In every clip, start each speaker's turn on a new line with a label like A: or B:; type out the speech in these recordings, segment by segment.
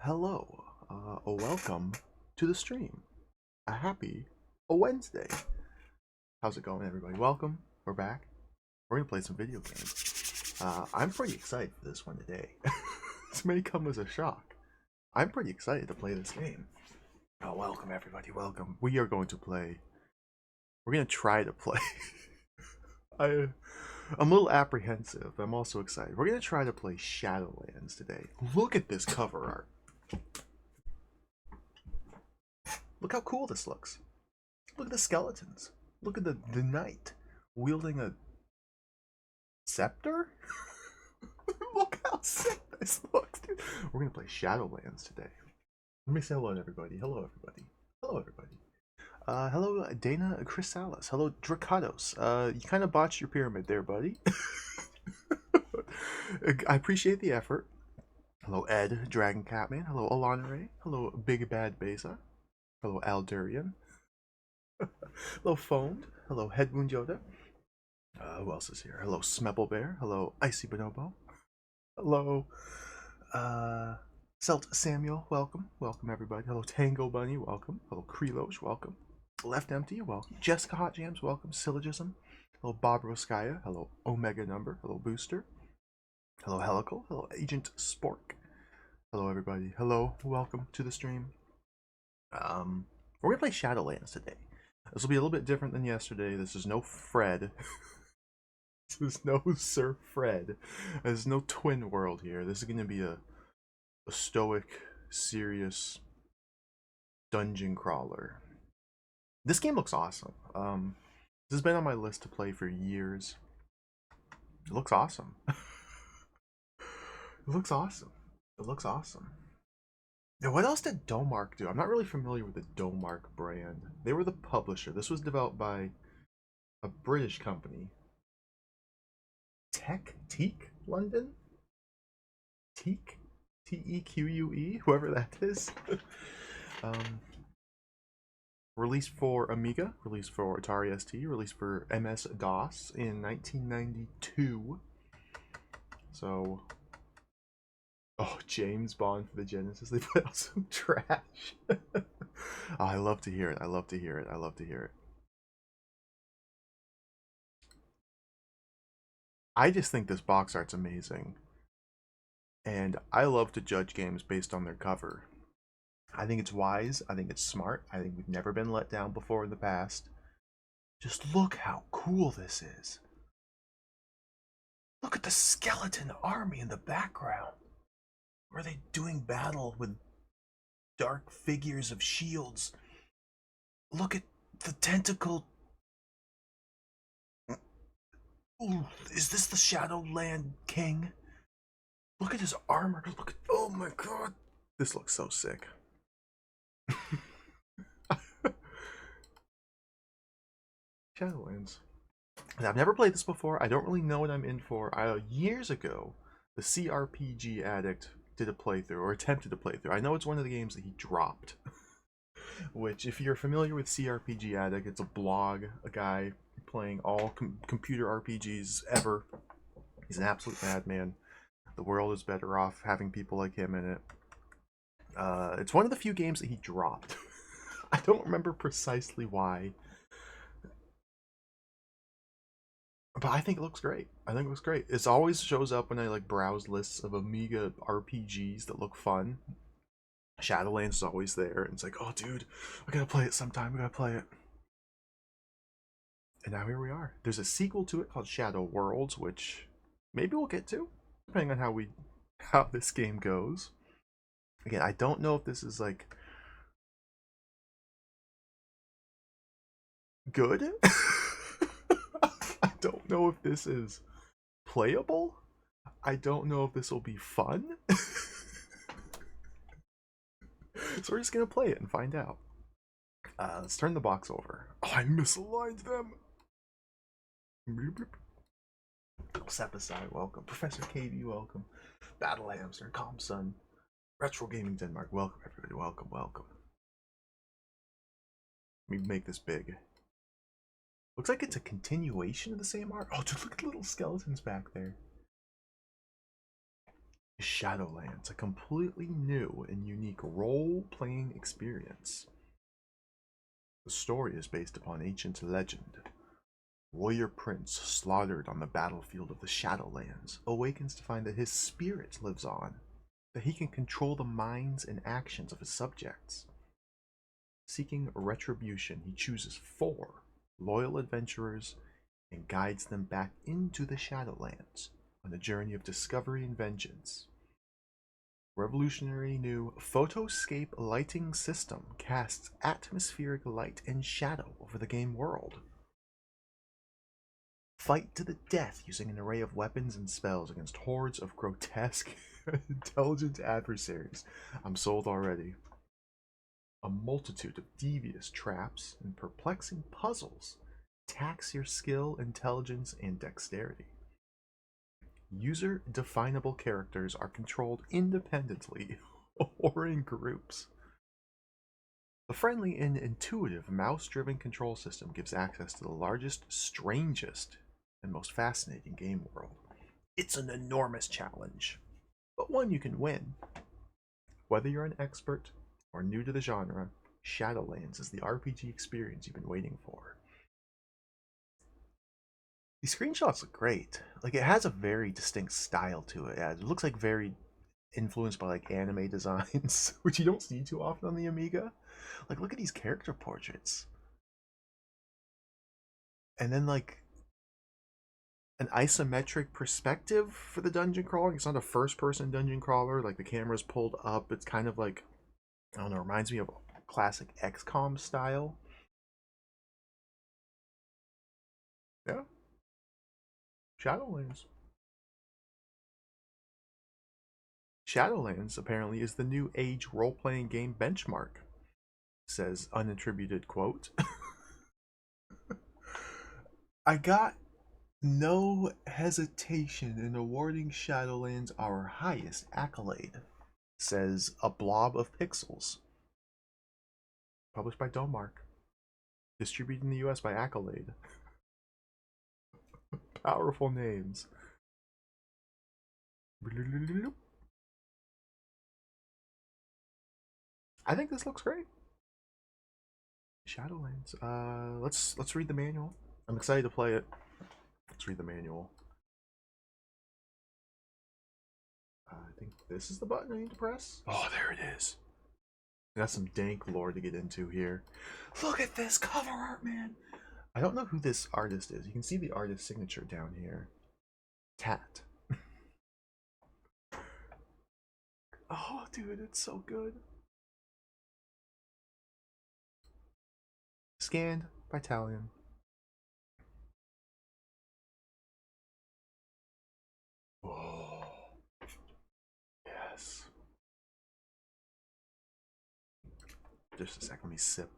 A: Hello, welcome to the stream. A happy Wednesday. How's it going, everybody? Welcome. We're back. We're gonna play some video games. I'm pretty excited for this one today. This may come as a shock. I'm pretty excited to play this game. Oh, welcome everybody. Welcome. We are going to play. We're gonna try to play. I'm a little apprehensive. I'm also excited. We're gonna try to play Shadowlands today. Look at this cover art. Look how cool this looks. Look at the skeletons. Look at the knight wielding a scepter. Look how sick this looks, dude. We're gonna play Shadowlands today. Let me say hello to everybody. Hello, everybody. Hello, everybody. Hello, Dana Chrysalis. Hello, Dracados. You kind of botched your pyramid there, buddy. I appreciate the effort. Hello, Ed, Dragon Catman. Hello, Alana. Hello, Big Bad Beza. Hello, Aldurian. Hello, Foamed. Hello, Headwound Yoda. Who else is here? Hello, Smebble Bear. Hello, Icy Bonobo. Hello, Selt Samuel. Welcome. Welcome, everybody. Hello, Tango Bunny. Welcome. Hello, Kreloge. Welcome. Left Empty. Welcome. Jessica Hot Jams. Welcome. Syllogism. Hello, Bob Roskaya. Hello, Omega Number. Hello, Booster. Hello, Helical. Hello, Agent Spork. Hello, everybody. Hello. Welcome to the stream. We're gonna play Shadowlands today. This will be a little bit different than yesterday. This is no Fred. This is no Sir Fred. There's no twin world here. This is gonna be a stoic, serious dungeon crawler. This game looks awesome. This has been on my list to play for years. It looks awesome. It looks awesome. It looks awesome. Now, what else did Domark do? I'm not really familiar with the Domark brand. They were the publisher. This was developed by a British company. Teak London? Teak? Teque? Whoever that is. Released for Amiga, released for Atari ST, released for MS-DOS in 1992. So... Oh, James Bond for the Genesis. They put out some trash. Oh, I love to hear it. I love to hear it. I love to hear it. I just think this box art's amazing. And I love to judge games based on their cover. I think it's wise. I think it's smart. I think we've never been let down before in the past. Just look how cool this is. Look at the skeleton army in the background. Are they doing battle with dark figures of shields? Look at the tentacle. Ooh, is this the Shadowland King? Look at his armor. Look at. Oh my god. This looks so sick. Shadowlands. I've never played this before. I don't really know what I'm in for. Years ago, the CRPG Addict did a playthrough, or attempted a playthrough. I know it's one of the games that he dropped. Which, if you're familiar with CRPG Addict, it's a blog, a guy playing all computer RPGs ever. He's an absolute madman. The world is better off having people like him in it. It's one of the few games that he dropped. I don't remember precisely why. But I think it looks great. I think it looks great. It always shows up when I like browse lists of Amiga RPGs that look fun. Shadowlands is always there, and it's like, oh dude, I gotta play it sometime, I gotta play it. And now here we are. There's a sequel to it called Shadow Worlds, which maybe we'll get to, depending on how this game goes. Again, I don't know if this is like good. I don't know if this is playable. I don't know if this will be fun. So we're just gonna play it and find out. Let's turn the box over. Oh, I misaligned them. Sepicide, welcome. Professor KV, welcome. Battle Hamster, Comsun, Retro Gaming Denmark, welcome everybody. Welcome, welcome. Let me make this big. Looks like it's a continuation of the same art. Oh, dude, look at the little skeletons back there. Shadowlands, a completely new and unique role-playing experience. The story is based upon ancient legend. Warrior Prince, slaughtered on the battlefield of the Shadowlands, awakens to find that his spirit lives on, that he can control the minds and actions of his subjects. Seeking retribution, he chooses 4 loyal adventurers and guides them back into the Shadowlands on a journey of discovery and vengeance. Revolutionary new photoscape lighting system casts atmospheric light and shadow over the game world. Fight to the death using an array of weapons and spells against hordes of grotesque, intelligent adversaries. I'm sold already. A multitude of devious traps and perplexing puzzles tax your skill, intelligence, and dexterity. User-definable characters are controlled independently or in groups. The friendly and intuitive mouse-driven control system gives access to the largest, strangest, and most fascinating game world. It's an enormous challenge, but one you can win. Whether you're an expert or new to the genre, Shadowlands is the RPG experience you've been waiting for. These screenshots look great. Like, it has a very distinct style to it. It looks like very influenced by like anime designs, which you don't see too often on the Amiga. Like, look at these character portraits. And then like an isometric perspective for the dungeon crawling. It's not a first person dungeon crawler, like the camera's pulled up. It's kind of like, I don't know, reminds me of classic XCOM style. Yeah. Shadowlands. Shadowlands apparently is the new age role-playing game benchmark, says unattributed quote. I got no hesitation in awarding Shadowlands our highest accolade, says a blob of pixels. Published by Domark. Distributed in the US by Accolade. Powerful names. I think this looks great. Shadowlands. Let's read the manual. I'm excited to play it. Let's read the manual. I think this is the button I need to press. Oh, there it is. That's some dank lore to get into here. Look at this cover art, man. I don't know who this artist is. You can see the artist signature down here. Tat. Oh, dude, it's so good. Scanned by Talion. Oh, yes. Just a sec, let me sip.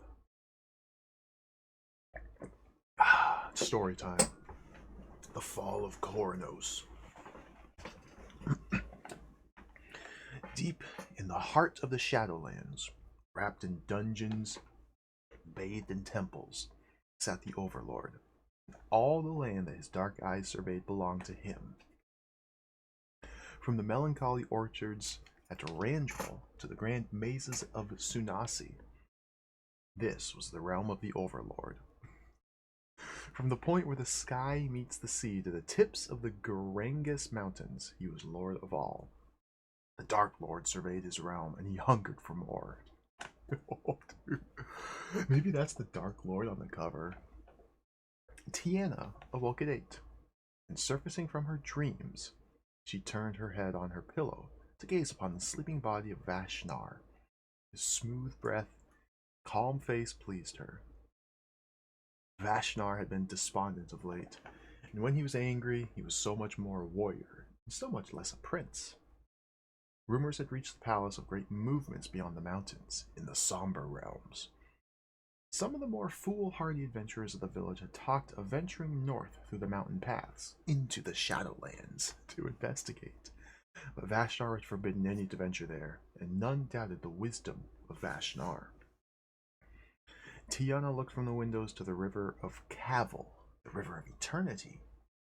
A: Ah, story time. The Fall of Koronos. Deep in the heart of the Shadowlands, wrapped in dungeons, bathed in temples, sat the Overlord. All the land that his dark eyes surveyed belonged to him. From the melancholy orchards at Randrel to the grand mazes of Sunasi, this was the realm of the Overlord. From the point where the sky meets the sea to the tips of the Garangus Mountains, he was lord of all. The Dark Lord surveyed his realm, and he hungered for more. Oh, dude. Maybe that's the Dark Lord on the cover. Tiana awoke at 8, and surfacing from her dreams, she turned her head on her pillow to gaze upon the sleeping body of Vashnar. His smooth breath, calm face pleased her. Vashnar had been despondent of late, and when he was angry, he was so much more a warrior, and so much less a prince. Rumors had reached the palace of great movements beyond the mountains, in the somber realms. Some of the more foolhardy adventurers of the village had talked of venturing north through the mountain paths, into the Shadowlands, to investigate. But Vashnar had forbidden any to venture there, and none doubted the wisdom of Vashnar. Tiana looked from the windows to the river of Cavil, the river of eternity,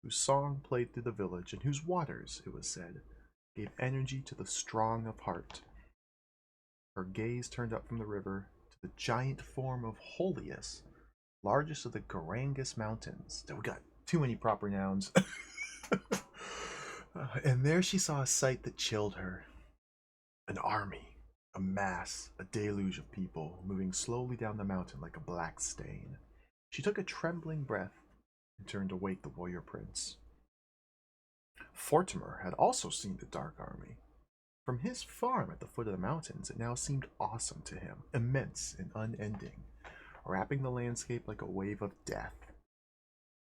A: whose song played through the village, and whose waters, it was said, gave energy to the strong of heart. Her gaze turned up from the river to the giant form of Holius, largest of the Garangus Mountains. We got too many proper nouns. And there she saw a sight that chilled her. An army, a mass, a deluge of people moving slowly down the mountain like a black stain. She took a trembling breath and turned to wake the warrior prince. Fortimer had also seen the dark army. From his farm at the foot of the mountains, it now seemed awesome to him, immense and unending, wrapping the landscape like a wave of death.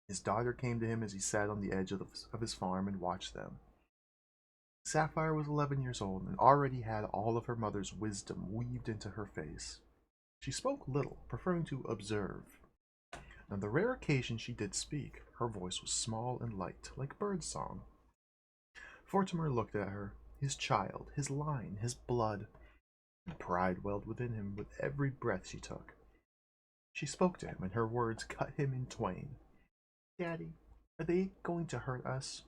A: His daughter came to him as he sat on the edge of his farm and watched them. Sapphire was 11 years old and already had all of her mother's wisdom weaved into her face. She spoke little, preferring to observe. On the rare occasion she did speak, her voice was small and light, like birdsong. Fortimer looked at her, his child, his line, his blood, and pride welled within him with every breath she took. She spoke to him, and her words cut him in twain. Daddy, are they going to hurt us?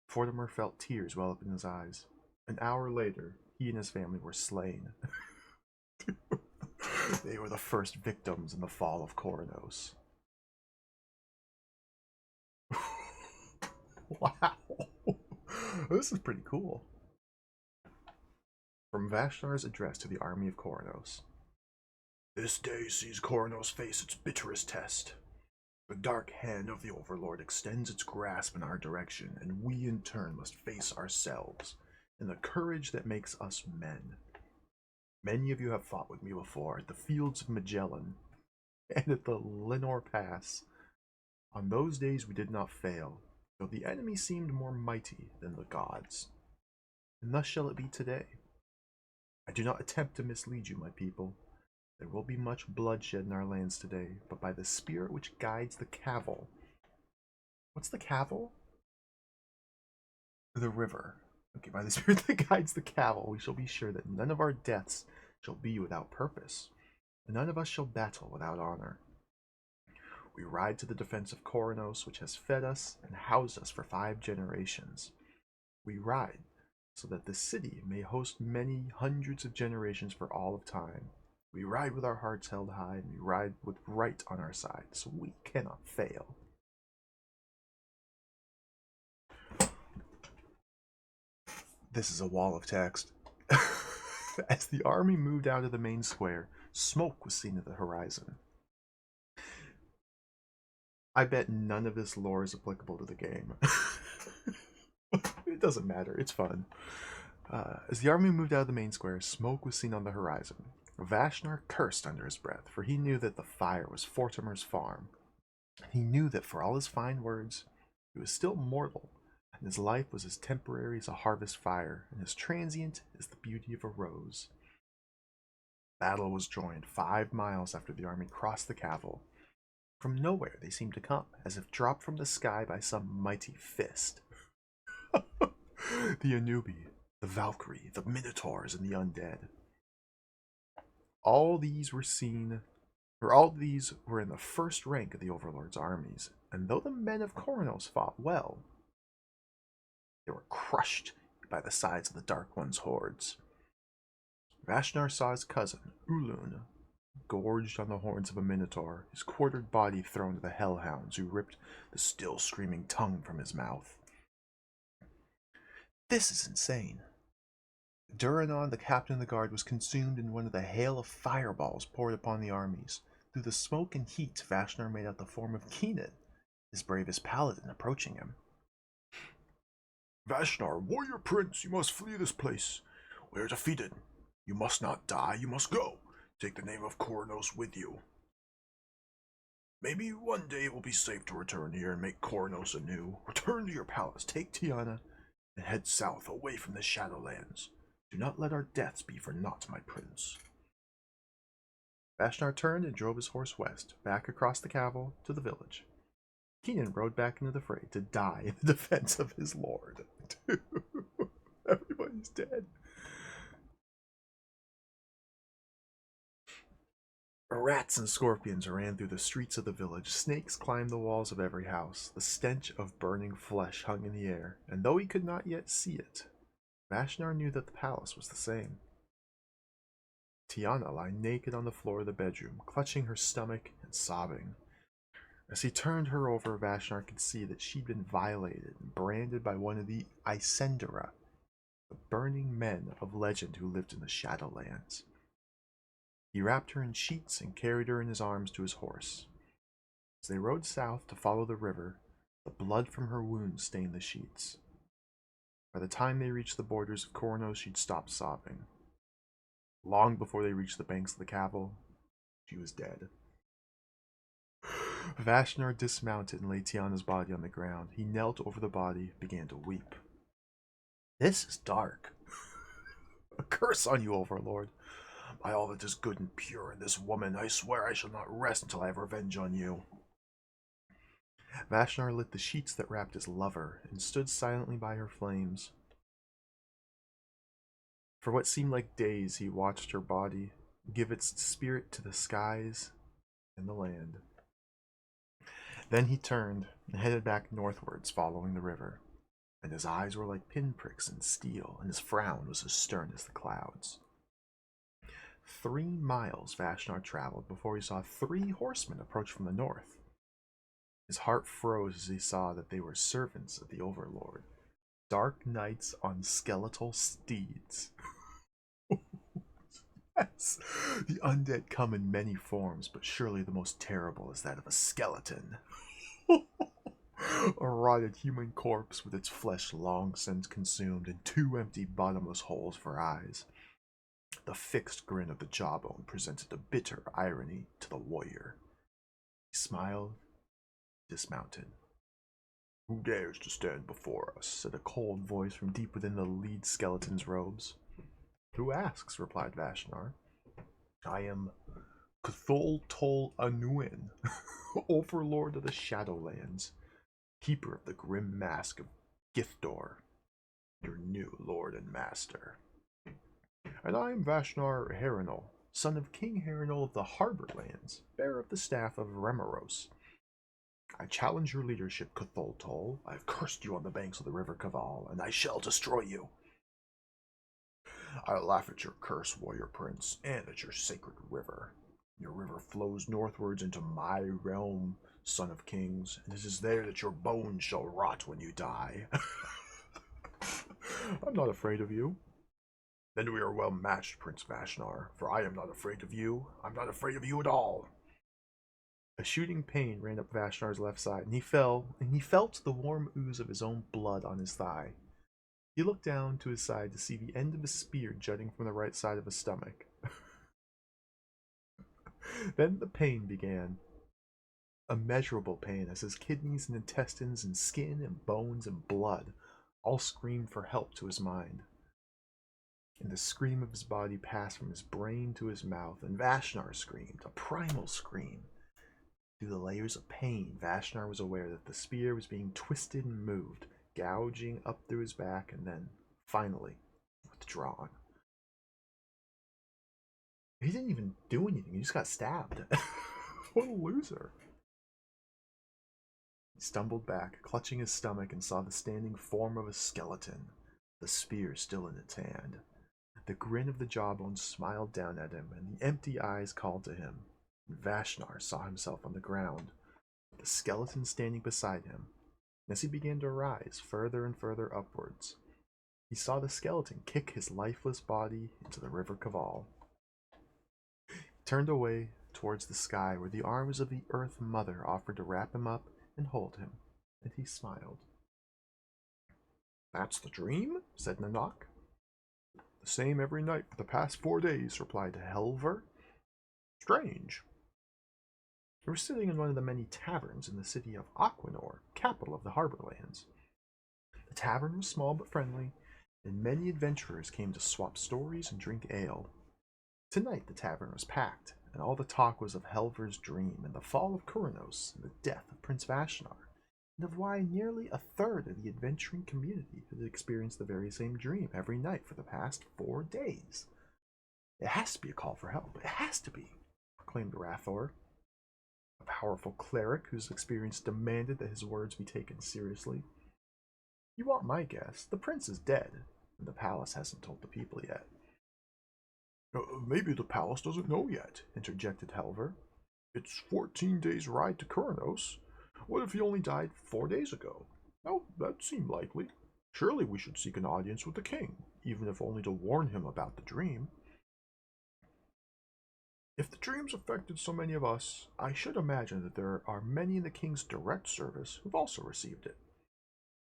A: Fortimer felt tears well up in his eyes. An hour later, he and his family were slain. They were the first victims in the fall of Koronos. Wow. This is pretty cool. From Vashnar's address to the army of Koronos. This day sees Koronos face its bitterest test. The dark hand of the Overlord extends its grasp in our direction, and we in turn must face ourselves in the courage that makes us men. Many of you have fought with me before at the fields of Magellan and at the Lenore Pass. On those days we did not fail, though the enemy seemed more mighty than the gods. And thus shall it be today. I do not attempt to mislead you, my people. There will be much bloodshed in our lands today, but by the spirit which guides the cavil. What's the cavil? The river. Okay, by the spirit that guides the cavil, we shall be sure that none of our deaths shall be without purpose, and none of us shall battle without honor. We ride to the defense of Koronos, which has fed us and housed us for 5 generations. We ride so that the city may host many hundreds of generations for all of time. We ride with our hearts held high, and we ride with right on our side, so we cannot fail. This is a wall of text. As the army moved out of the main square, smoke was seen at the horizon. I bet none of this lore is applicable to the game. It doesn't matter, it's fun. As the army moved out of the main square, smoke was seen on the horizon. Vashnar cursed under his breath, for he knew that the fire was Fortimer's farm. He knew that for all his fine words, he was still mortal, and his life was as temporary as a harvest fire, and as transient as the beauty of a rose. Battle was joined 5 miles after the army crossed the cavil. From nowhere they seemed to come, as if dropped from the sky by some mighty fist. The Anubi, the Valkyrie, the Minotaurs, and the undead. All these were in the first rank of the Overlord's armies, and though the men of Koronos fought well, they were crushed by the sides of the Dark One's hordes. Vashnar saw his cousin, Ulun, gorged on the horns of a Minotaur, his quartered body thrown to the hellhounds, who ripped the still screaming tongue from his mouth. This is insane. Duranon, the captain of the guard, was consumed in one of the hail of fireballs poured upon the armies. Through the smoke and heat, Vashnar made out the form of Keenan, his bravest paladin, approaching him. Vashnar, warrior prince, you must flee this place. We are defeated. You must not die, you must go. Take the name of Koronos with you. Maybe one day it will be safe to return here and make Koronos anew. Return to your palace, take Tiana, and head south away from the Shadowlands. Do not let our deaths be for naught, my prince. Vashnar turned and drove his horse west, back across the cavil to the village. Keenan rode back into the fray to die in the defense of his lord. Everybody's dead. Rats and scorpions ran through the streets of the village. Snakes climbed the walls of every house. The stench of burning flesh hung in the air, and though he could not yet see it, Vashnar knew that the palace was the same. Tiana lay naked on the floor of the bedroom, clutching her stomach and sobbing. As he turned her over, Vashnar could see that she'd been violated and branded by one of the Isendera, the burning men of legend who lived in the Shadowlands. He wrapped her in sheets and carried her in his arms to his horse. As they rode south to follow the river, the blood from her wounds stained the sheets. By the time they reached the borders of Cornos, she'd stopped sobbing. Long before they reached the banks of the Cavil, she was dead. Vashnar dismounted and laid Tiana's body on the ground. He knelt over the body, began to weep. This is dark. A curse on you, Overlord. By all that is good and pure in this woman, I swear I shall not rest until I have revenge on you. Vashnar lit the sheets that wrapped his lover and stood silently by her flames. For what seemed like days, he watched her body give its spirit to the skies and the land. Then he turned and headed back northwards, following the river, and his eyes were like pinpricks in steel, and his frown was as stern as the clouds. 3 miles Vashnar traveled before he saw 3 horsemen approach from the north. His heart froze as he saw that they were servants of the Overlord, dark knights on skeletal steeds. Yes, the undead come in many forms, but surely the most terrible is that of a skeleton. A rotted human corpse with its flesh long since consumed and 2 empty bottomless holes for eyes. The fixed grin of the jawbone presented a bitter irony to the warrior. He smiled, dismounted. Who dares to stand before us? Said a cold voice from deep within the lead skeleton's robes. Who asks? Replied Vashnar. I am Cthul Tol Anuen, Overlord of the Shadowlands, keeper of the grim mask of Githor, your new lord and master. And I am Vashnar Harinol, son of King Harinol of the Harborlands, bearer of the staff of Remeros. I challenge your leadership, Cthul Tol. I have cursed you on the banks of the river Caval, and I shall destroy you. I laugh at your curse, warrior prince, and at your sacred river. Your river flows northwards into my realm, son of kings, and it is there that your bones shall rot when you die. I'm not afraid of you. Then we are well matched, Prince Vashnar, for I am not afraid of you. I'm not afraid of you at all. A shooting pain ran up Vashnar's left side, and he felt the warm ooze of his own blood on his thigh. He looked down to his side to see the end of a spear jutting from the right side of his stomach. Then the pain began. Immeasurable pain, as his kidneys and intestines and skin and bones and blood all screamed for help to his mind. And the scream of his body passed from his brain to his mouth, and Vashnar screamed, a primal scream. Through the layers of pain, Vashnar was aware that the spear was being twisted and moved, gouging up through his back, and then, finally, withdrawn. He didn't even do anything, he just got stabbed. What a loser. He stumbled back, clutching his stomach, and saw the standing form of a skeleton, the spear still in its hand. The grin of the jawbone smiled down at him, and the empty eyes called to him. Vashnar saw himself on the ground, the skeleton standing beside him. As he began to rise further and further upwards, he saw the skeleton kick his lifeless body into the river Caval. He turned away towards the sky, where the arms of the Earth Mother offered to wrap him up and hold him, and he smiled. That's the dream? Said Nanak. The same every night for the past 4 days, replied Helver. Strange. We were sitting in one of the many taverns in the city of Aquanor, capital of the Harborlands. The tavern was small but friendly, and many adventurers came to swap stories and drink ale. Tonight the tavern was packed, and all the talk was of Helver's dream and the fall of Kuranos and the death of Prince Vashnar, and of why nearly a third of the adventuring community had experienced the very same dream every night for the past 4 days. It has to be a call for help. It has to be. proclaimed Rathor, a powerful cleric whose experience demanded that his words be taken seriously. You want my guess? The prince is dead, and the palace hasn't told the people yet. Maybe the palace doesn't know yet, interjected Helver. It's 14 days' ride to Kurnos. What if he only died 4 days ago? Oh, that seemed likely. Surely we should seek an audience with the king, even if only to warn him about the dream. If the dreams affected so many of us, I should imagine that there are many in the king's direct service who've also received it.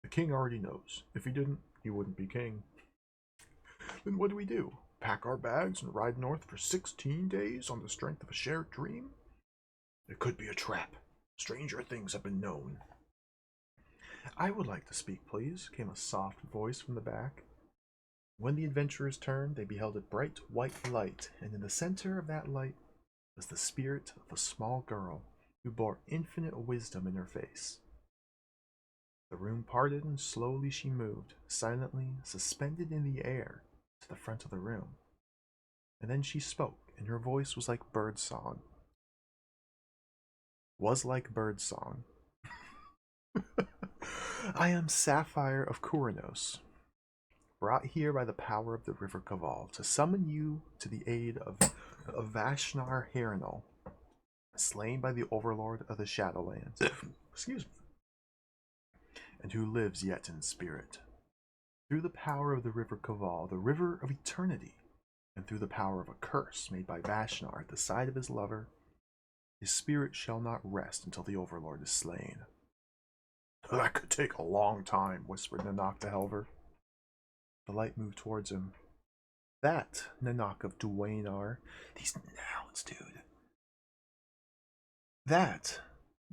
A: The king already knows. If he didn't, he wouldn't be king. Then what do? Pack our bags and ride north for 16 days on the strength of a shared dream? It could be a trap. Stranger things have been known. I would like to speak, please, came a soft voice from the back. When the adventurers turned, they beheld a bright white light, and in the center of that light was the spirit of a small girl who bore infinite wisdom in her face. The room parted, and slowly she moved, silently, suspended in the air, to the front of the room. And then she spoke, and her voice was like birdsong. I am Sapphire of Kuranos, brought here by the power of the River Kaval to summon you to the aid of Vashnar Harrenal, slain by the Overlord of the Shadowlands. Excuse me. And who lives yet in spirit. Through the power of the River Kaval, the River of Eternity, and through the power of a curse made by Vashnar at the side of his lover, his spirit shall not rest until the Overlord is slain. That could take a long time, whispered Nanak to Helver. The light moved towards him. That, Nanak of Duanar, these nouns, dude. That,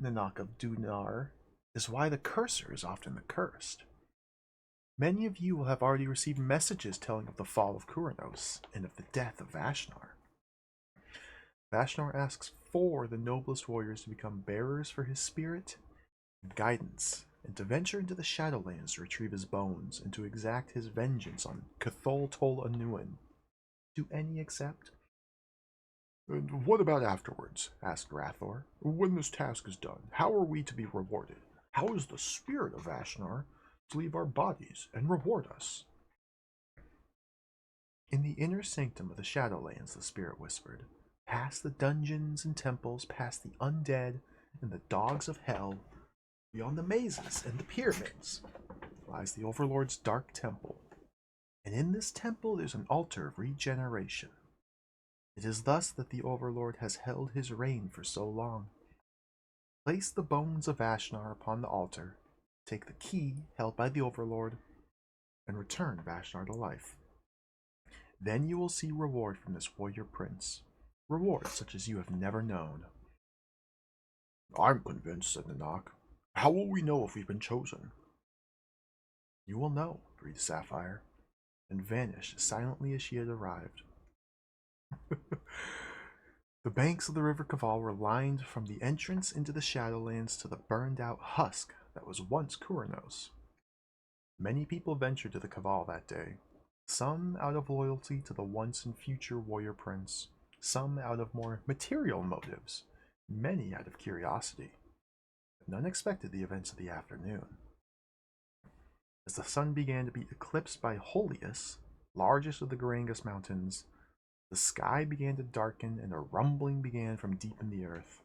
A: Nanak of Dunar, is why the cursor is often the cursed. Many of you will have already received messages telling of the fall of Kuranos and of the death of Vashnar. Vashnar asks for the noblest warriors to become bearers for his spirit and guidance, and to venture into the Shadowlands to retrieve his bones and to exact his vengeance on Cathol Tol Anuin. Do any accept? And what about afterwards? Asked Rathor. When this task is done, how are we to be rewarded? How is the spirit of Vashnar to leave our bodies and reward us? In the inner sanctum of the Shadowlands, the spirit whispered, past the dungeons and temples, past the undead and the dogs of hell, beyond the mazes and the pyramids, lies the Overlord's dark temple. And in this temple there's an altar of regeneration. It is thus that the Overlord has held his reign for so long. Place the bones of Vashnar upon the altar, take the key held by the Overlord, and return Vashnar to life. Then you will see reward from this warrior prince, reward such as you have never known. I'm convinced, said Nanak. How will we know if we've been chosen? You will know, breathed Sapphire, and vanished as silently as she had arrived. The banks of the River Kaval were lined from the entrance into the Shadowlands to the burned-out husk that was once Kuranos. Many people ventured to the Kaval that day, some out of loyalty to the once and future warrior prince, some out of more material motives, many out of curiosity. None expected the events of the afternoon. As the sun began to be eclipsed by Holius, largest of the Garangus Mountains, the sky began to darken and a rumbling began from deep in the earth.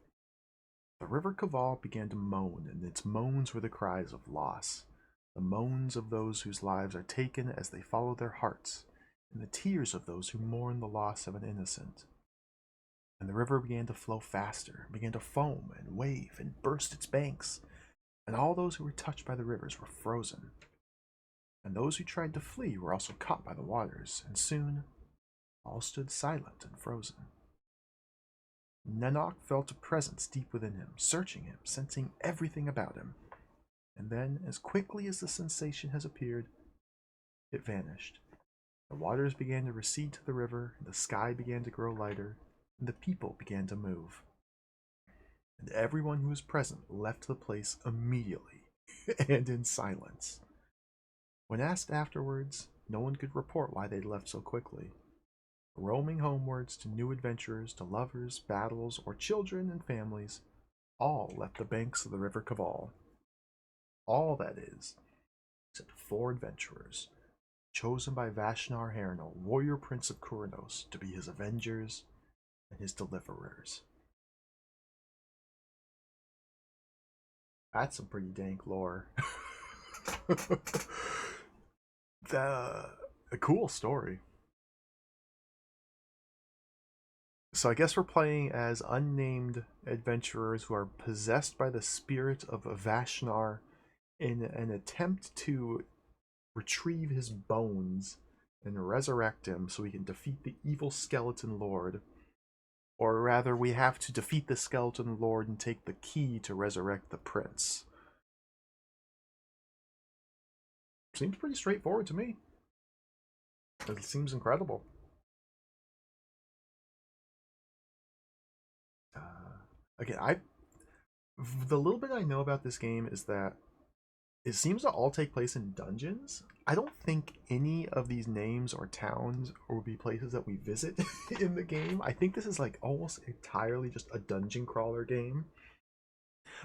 A: The River Kaval began to moan, and its moans were the cries of loss, the moans of those whose lives are taken as they follow their hearts, and the tears of those who mourn the loss of an innocent. And the river began to flow faster, began to foam and wave and burst its banks, and all those who were touched by the rivers were frozen. And those who tried to flee were also caught by the waters, and soon all stood silent and frozen. Nanak felt a presence deep within him, searching him, sensing everything about him. And then, as quickly as the sensation has appeared, it vanished. The waters began to recede to the river, and the sky began to grow lighter, and the people began to move. And everyone who was present left the place immediately, and in silence. When asked afterwards, no one could report why they'd left so quickly. Roaming homewards to new adventures, to lovers, battles, or children and families, all left the banks of the River Kaval. All, that is, except 4 adventurers, chosen by Vashnar Hernal, warrior prince of Kuranos, to be his avengers and his deliverers. That's some pretty dank lore. A cool story. So I guess we're playing as unnamed adventurers who are possessed by the spirit of Vashnar in an attempt to retrieve his bones and resurrect him so we can defeat the evil skeleton lord. Or rather, we have to defeat the skeleton lord and take the key to resurrect the prince. Seems pretty straightforward to me. It seems incredible. Again, the little bit I know about this game is that it seems to all take place in dungeons. I don't think any of these names or towns will be places that we visit in the game. I think this is like almost entirely just a dungeon crawler game.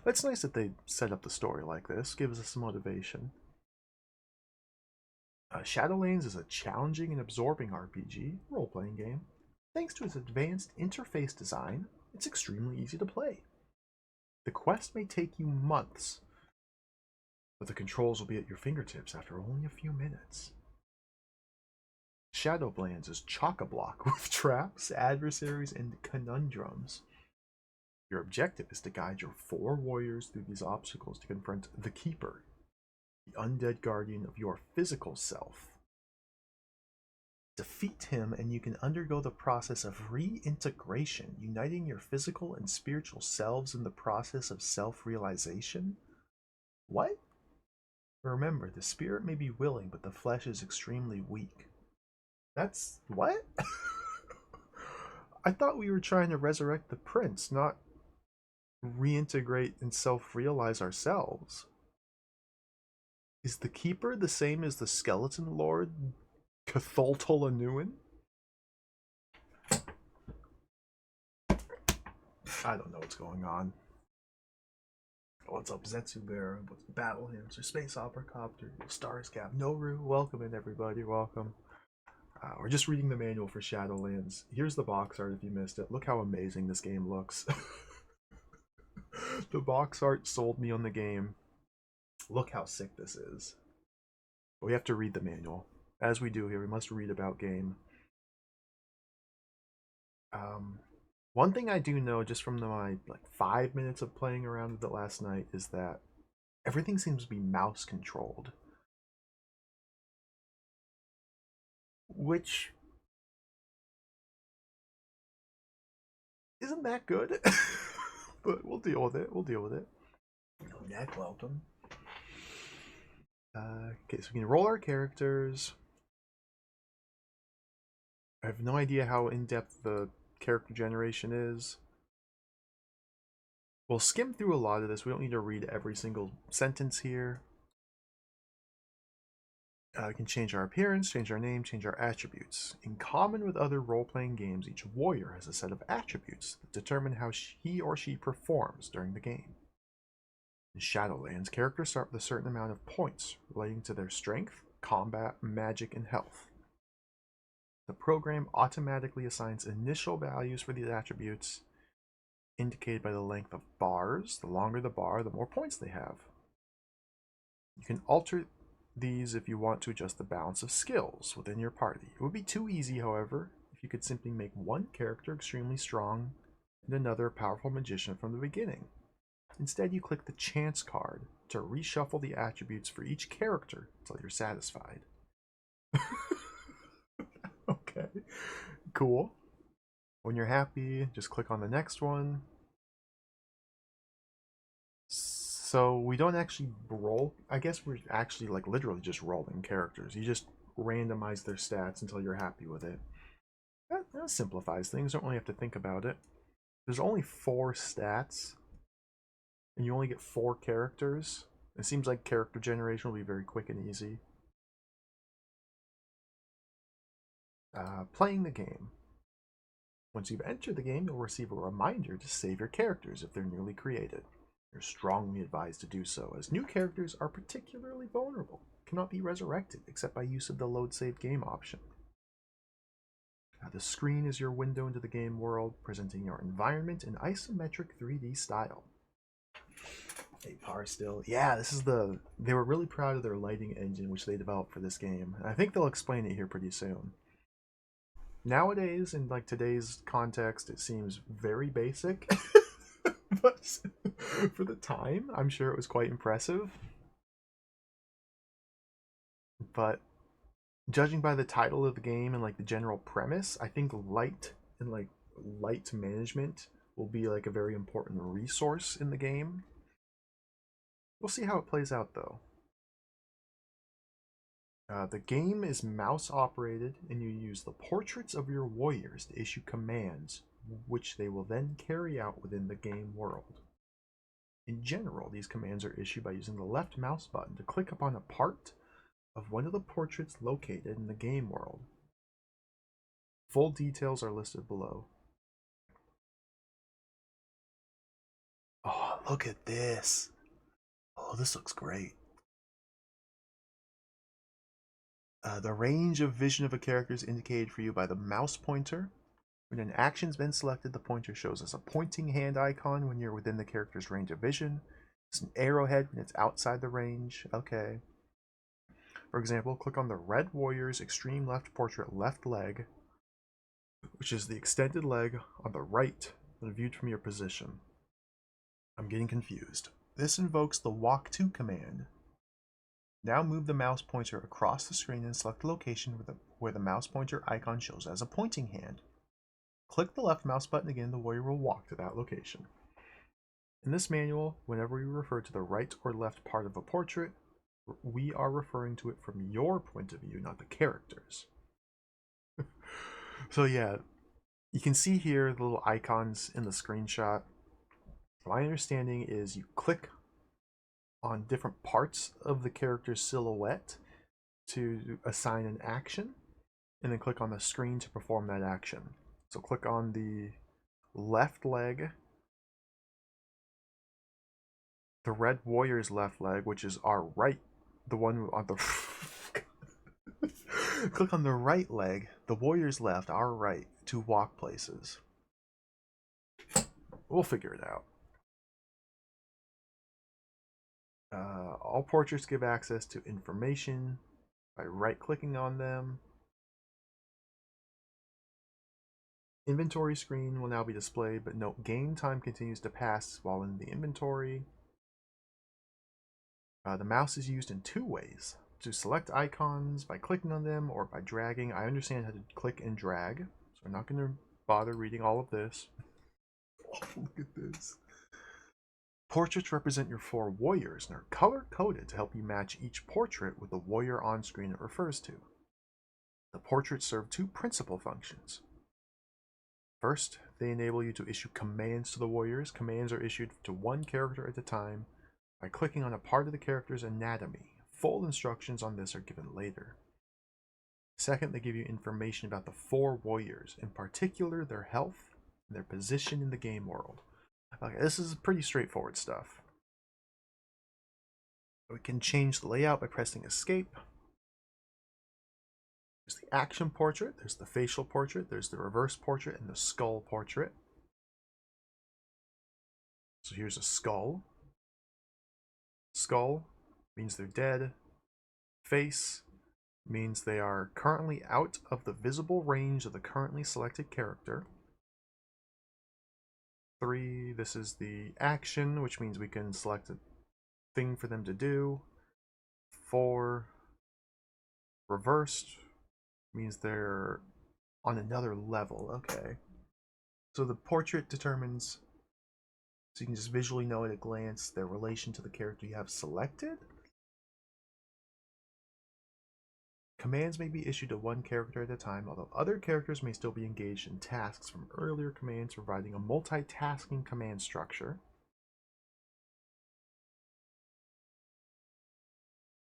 A: But it's nice that they set up the story like this. Gives us some motivation. Shadowlands is a challenging and absorbing RPG role-playing game. Thanks to its advanced interface design, it's extremely easy to play. The quest may take you months, but the controls will be at your fingertips after only a few minutes. Shadowlands is chock-a-block with traps, adversaries, and conundrums. Your objective is to guide your 4 warriors through these obstacles to confront the Keeper, the undead guardian of your physical self. Defeat him and you can undergo the process of reintegration, uniting your physical and spiritual selves in the process of self-realization. What? Remember, the spirit may be willing, but the flesh is extremely weak. That's... what? I thought we were trying to resurrect the prince, not reintegrate and self-realize ourselves. Is the Keeper the same as the Skeleton Lord, Cthulhu? I don't know what's going on. What's up, Zetsu Bear? What's Battle Hamster, Space Opera Copter, Stars Cap, Noru? Welcome in, everybody. Welcome. We're just reading the manual for Shadowlands. Here's the box art if you missed it. Look how amazing this game looks. The box art sold me on the game. Look how sick this is. But we have to read the manual. As we do here, we must read about game. One thing I do know just from my 5 minutes of playing around with it last night is that everything seems to be mouse controlled. Which isn't that good. But we'll deal with it. We'll deal with it. Oh, Neck, welcome. Okay, so we can roll our characters. I have no idea how in-depth the character generation is. We'll skim through a lot of this. We don't need to read every single sentence here. We can change our appearance, change our name, change our attributes. In common with other role-playing games, each warrior has a set of attributes that determine how he or she performs during the game. In Shadowlands, characters start with a certain amount of points relating to their strength, combat, magic, and health. The program automatically assigns initial values for these attributes, indicated by the length of bars. The longer the bar, the more points they have. You can alter these if you want to adjust the balance of skills within your party. It would be too easy, however, if you could simply make one character extremely strong and another a powerful magician from the beginning. Instead, you click the chance card to reshuffle the attributes for each character until you're satisfied. Okay, cool. When you're happy, just click on the next one. So we don't actually roll. I guess we're actually literally just rolling characters. You just randomize their stats until you're happy with it. That simplifies things. Don't really have to think about it. There's only 4 stats, and you only get 4 characters. It seems like character generation will be very quick and easy. Playing the game. Once you've entered the game, you'll receive a reminder to save your characters if they're newly created. You're strongly advised to do so, as new characters are particularly vulnerable, cannot be resurrected except by use of the load save game option. The screen is your window into the game world, presenting your environment in isometric 3D style. Hey, Par still. Yeah, this is the... They were really proud of their lighting engine, which they developed for this game. I think they'll explain it here pretty soon. Nowadays, in like today's context, it seems very basic. But for the time, I'm sure it was quite impressive. But judging by the title of the game and like the general premise, I think light and like light management will be like a very important resource in the game. We'll see how it plays out though. The game is mouse operated, and you use the portraits of your warriors to issue commands, which they will then carry out within the game world. In general, these commands are issued by using the left mouse button to click upon a part of one of the portraits located in the game world. Full details are listed below. Oh, look at this. Oh, this looks great. The range of vision of a character is indicated for you by the mouse pointer. When an action's been selected, the pointer shows as a pointing hand icon when you're within the character's range of vision. It's an arrowhead when it's outside the range. Okay. For example, click on the Red Warrior's extreme left portrait left leg, which is the extended leg on the right when viewed from your position. I'm getting confused. This invokes the walk to command. Now move the mouse pointer across the screen and select the location where the mouse pointer icon shows as a pointing hand. Click the left mouse button again, the warrior will walk to that location. In this manual, whenever we refer to the right or left part of a portrait, we are referring to it from your point of view, not the character's. So yeah, you can see here the little icons in the screenshot. My understanding is you click on different parts of the character's silhouette to assign an action, and then click on the screen to perform that action. So click on the left leg, the Red Warrior's left leg, which is our right, the one on the... Click on the right leg, the Warrior's left, our right, to walk places. We'll figure it out. All portraits give access to information by right-clicking on them. Inventory screen will now be displayed, but note game time continues to pass while in the inventory. The mouse is used in two ways. To select icons by clicking on them or by dragging. I understand how to click and drag, so I'm not going to bother reading all of this. Look at this. Portraits represent your 4 warriors and are color-coded to help you match each portrait with the warrior on screen it refers to. The portraits serve 2 principal functions. First, they enable you to issue commands to the warriors. Commands are issued to one character at a time by clicking on a part of the character's anatomy. Full instructions on this are given later. Second, they give you information about the 4 warriors, in particular their health and their position in the game world. Okay, this is pretty straightforward stuff. We can change the layout by pressing escape. There's the action portrait, there's the facial portrait, there's the reverse portrait, and the skull portrait. So here's a skull. Skull means they're dead. Face means they are currently out of the visible range of the currently selected character. 3, this is the action, which means we can select a thing for them to do. 4, reversed means they're on another level. Okay. So the portrait determines, so you can just visually know at a glance their relation to the character you have selected. Commands may be issued to one character at a time, although other characters may still be engaged in tasks from earlier commands, providing a multitasking command structure.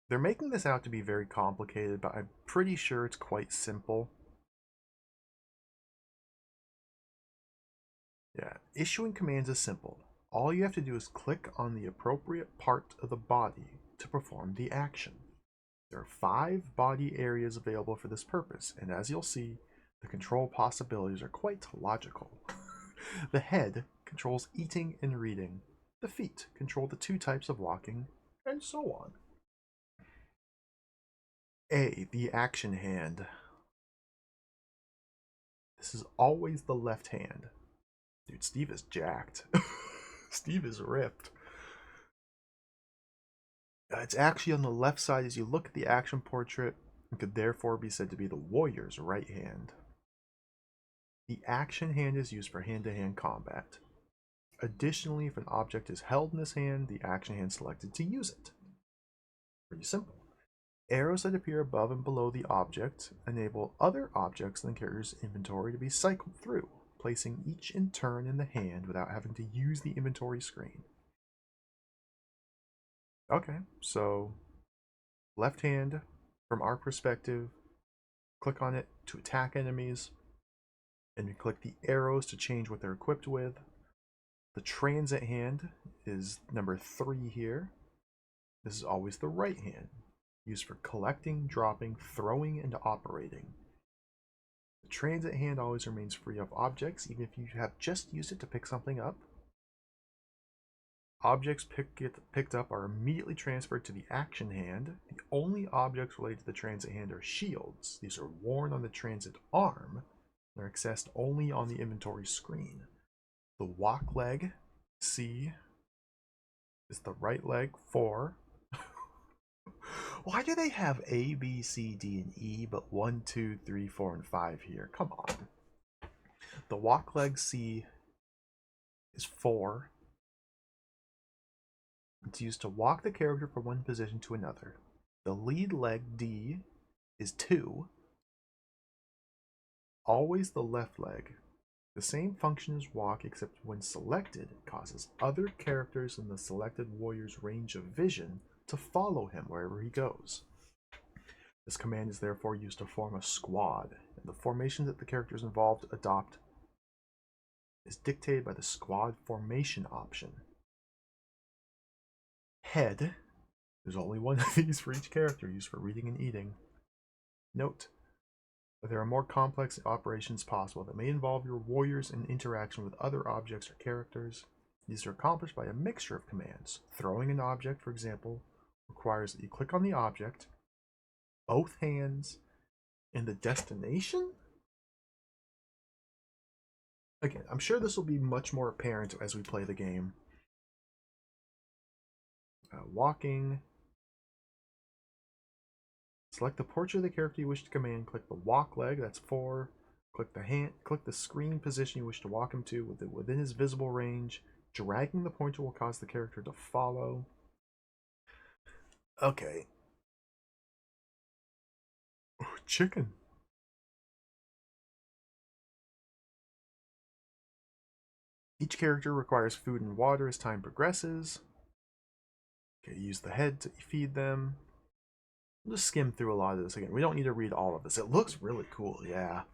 A: They're making this out to be very complicated, but I'm pretty sure it's quite simple. Yeah, issuing commands is simple. All you have to do is click on the appropriate part of the body to perform the action. There are 5 body areas available for this purpose, and as you'll see, the control possibilities are quite logical. The head controls eating and reading. The feet control the 2 types of walking, and so on. A. The action hand. This is always the left hand. Dude, Steve is jacked. Steve is ripped. It's actually on the left side as you look at the action portrait and could therefore be said to be the warrior's right hand. The action hand is used for hand-to-hand combat. Additionally, if an object is held in this hand, the action hand selected to use it. Pretty simple. Arrows that appear above and below the object enable other objects in the character's inventory to be cycled through, placing each in turn in the hand without having to use the inventory screen. Okay, so left hand, from our perspective, click on it to attack enemies, and you click the arrows to change what they're equipped with. The transit hand is number 3 here. This is always the right hand, used for collecting, dropping, throwing, and operating. The transit hand always remains free of objects, even if you have just used it to pick something up. Objects picked up are immediately transferred to the action hand. The only objects related to the transit hand are shields. These are worn on the transit arm and are accessed only on the inventory screen. The walk leg, C, is the right leg, 4. Why do they have A, B, C, D, and E, but 1, 2, 3, 4, and 5 here? Come on. The walk leg, C, is 4. It's used to walk the character from one position to another. The lead leg, D, is 2. Always the left leg. The same function as walk, except when selected, it causes other characters in the selected warrior's range of vision to follow him wherever he goes. This command is therefore used to form a squad, and the formation that the characters involved adopt is dictated by the squad formation option. Head. There's only one of these for each character, used for reading and eating. Note that there are more complex operations possible that may involve your warriors in interaction with other objects or characters. These are accomplished by a mixture of commands. Throwing an object, for example, requires that you click on the object, both hands, in the destination? Again, I'm sure this will be much more apparent as we play the game. Walking. Select the portrait of the character you wish to command. Click the walk leg, that's 4. Click the hand. Click the screen position you wish to walk him to within his visible range. Dragging the pointer will cause the character to follow. Okay. Ooh, chicken. Each character requires food and water as time progresses. Okay, use the head to feed them. We'll just skim through a lot of this again. We don't need to read all of this. It looks really cool, yeah.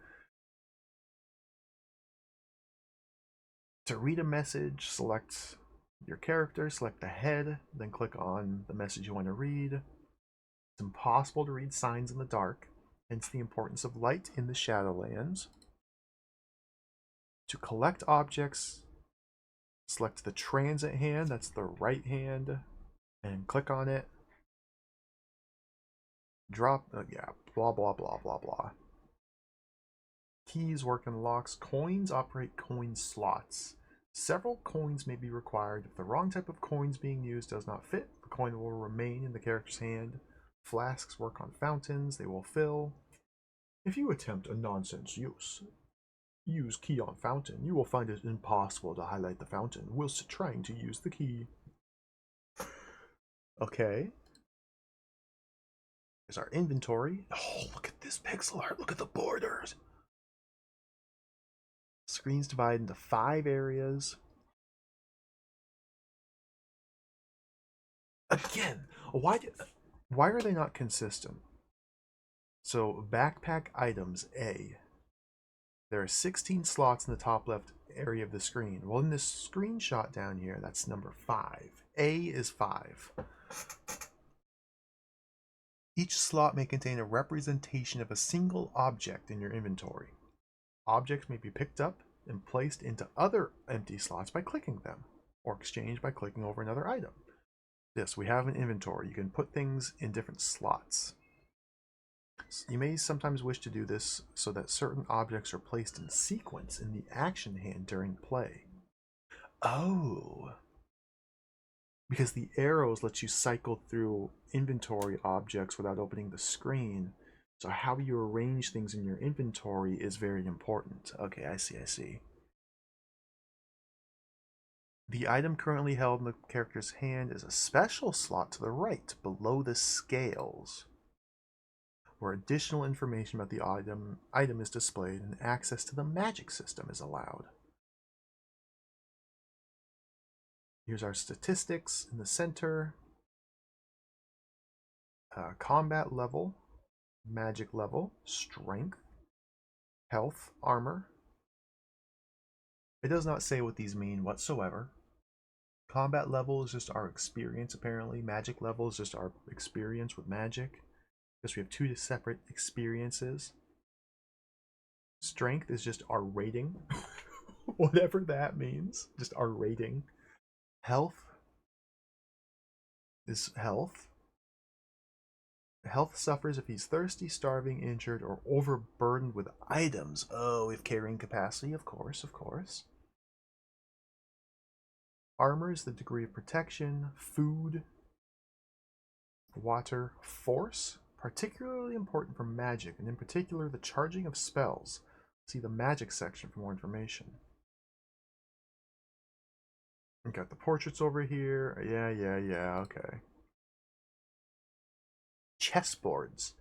A: To read a message, select your character, select the head, then click on the message you want to read. It's impossible to read signs in the dark, hence the importance of light in the Shadowlands. To collect objects, select the transit hand, that's the right hand, and click on it. Drop, yeah, blah, blah, blah, blah, blah. Keys work in locks. Coins operate coin slots. Several coins may be required. If the wrong type of coins being used does not fit, the coin will remain in the character's hand. Flasks work on fountains. They will fill. If you attempt a nonsense use key on fountain, you will find it impossible to highlight the fountain whilst trying to use the key. Okay. There's our inventory. Oh, look at this pixel art. Look at the borders. Screen's divided into 5 areas. Again, why are they not consistent? So backpack items, A. There are 16 slots in the top left area of the screen? Well, in this screenshot down here, that's number 5. A is 5. Each slot may contain a representation of a single object in your inventory. Objects may be picked up and placed into other empty slots by clicking them, or exchanged by clicking over another item. This, we have an inventory. You can put things in different slots. You may sometimes wish to do this so that certain objects are placed in sequence in the action hand during play. Oh, because the arrows let you cycle through inventory objects without opening the screen. So how you arrange things in your inventory is very important. Okay, I see. The item currently held in the character's hand is a special slot to the right, below the scales, where additional information about the item is displayed and access to the magic system is allowed. Here's our statistics in the center. Combat level, magic level, strength, health, armor. It does not say what these mean whatsoever. Combat level is just our experience, apparently. Magic level is just our experience with magic, because we have two separate experiences. Strength is just our rating, whatever that means, just our rating. Health is health. Health suffers if he's thirsty, starving, injured, or overburdened with items. Oh, with carrying capacity, of course. Armor is the degree of protection. Food, water, force, particularly important for magic, and in particular the charging of spells. See the magic section for more information. We got the portraits over here. Yeah, okay. Chessboards.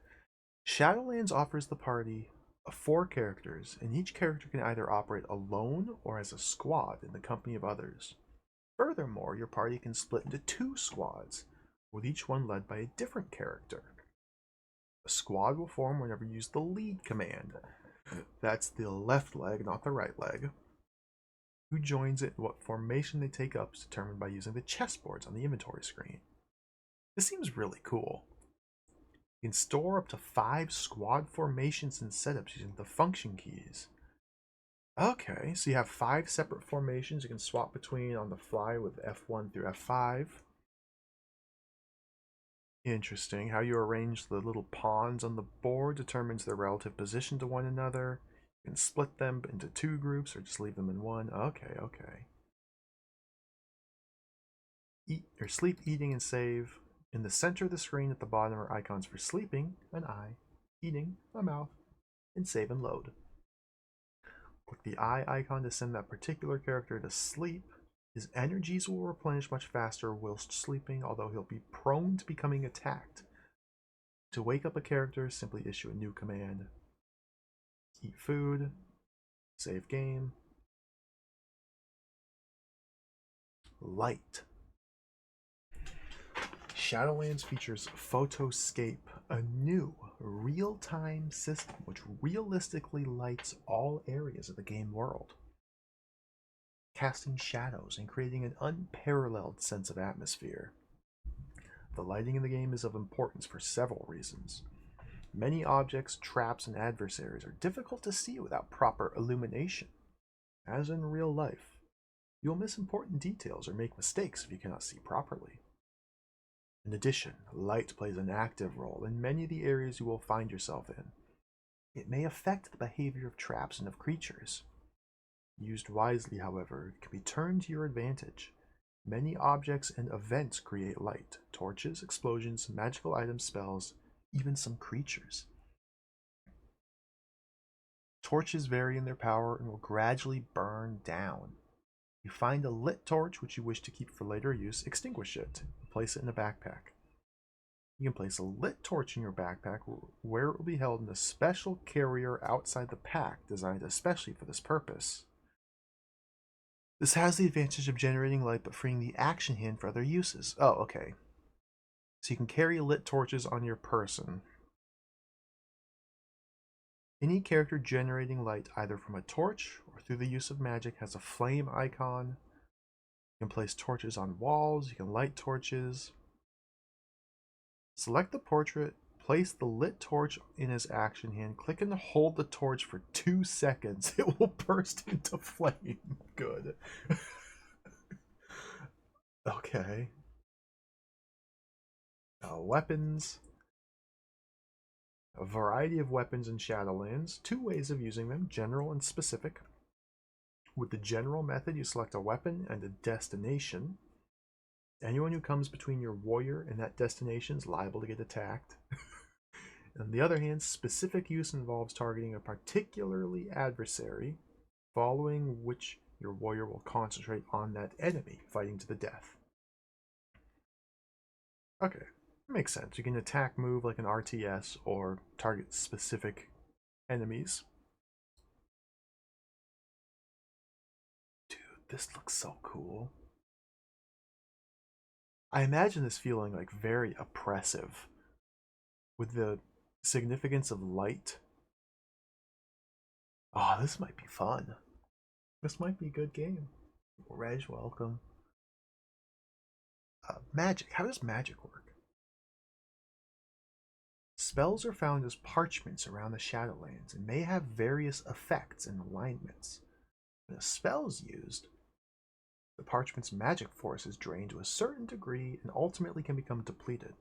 A: Shadowlands offers the party of 4 characters, and each character can either operate alone or as a squad in the company of others. Furthermore, your party can split into 2 squads, with each one led by a different character. A squad will form whenever you use the lead command. That's the left leg, not the right leg. Who joins it and what formation they take up is determined by using the chessboards on the inventory screen. This seems really cool. You can store up to 5 squad formations and setups using the function keys. Okay, so you have 5 separate formations you can swap between on the fly with F1 through F5. Interesting. How you arrange the little pawns on the board determines their relative position to one another. You can split them into 2 groups or just leave them in one. Okay. Eat or sleep, eating, and save. In the center of the screen at the bottom are icons for sleeping, an eye, eating, a mouth, and save and load. Click the eye icon to send that particular character to sleep. His energies will replenish much faster whilst sleeping, although he'll be prone to becoming attacked. To wake up a character, simply issue a new command. Eat food, save game. Light. Shadowlands features Photoscape, a new real-time system which realistically lights all areas of the game world, casting shadows and creating an unparalleled sense of atmosphere. The lighting in the game is of importance for several reasons. Many objects, traps, and adversaries are difficult to see without proper illumination. As in real life, you'll miss important details or make mistakes if you cannot see properly. In addition, light plays an active role in many of the areas you will find yourself in. It may affect the behavior of traps and of creatures. Used wisely, however, it can be turned to your advantage. Many objects and events create light: torches, explosions, magical items, spells, even some creatures. Torches vary in their power and will gradually burn down. You find a lit torch which you wish to keep for later use, extinguish it, and place it in a backpack. You can place a lit torch in your backpack where it will be held in a special carrier outside the pack designed especially for this purpose. This has the advantage of generating light but freeing the action hand for other uses. Oh, okay. So you can carry lit torches on your person. Any character generating light either from a torch or through the use of magic has a flame icon. You can place torches on walls, you can light torches. Select the portrait, place the lit torch in his action hand, click and hold the torch for 2 seconds. It will burst into flame. Good. Okay. Weapons. A variety of weapons in Shadowlands. 2 ways of using them, general and specific. With the general method, you select a weapon and a destination. Anyone who comes between your warrior and that destination is liable to get attacked. On the other hand, specific use involves targeting a particularly adversary, following which your warrior will concentrate on that enemy, fighting to the death. Okay, makes sense. You can attack move like an RTS or target specific enemies. Dude, this looks so cool. I imagine this feeling like very oppressive with the significance of light. Oh, this might be fun. This might be a good game. Reg, welcome. Magic. How does magic work? Spells are found as parchments around the Shadowlands and may have various effects and alignments. When a spell is used, the parchment's magic force is drained to a certain degree and ultimately can become depleted.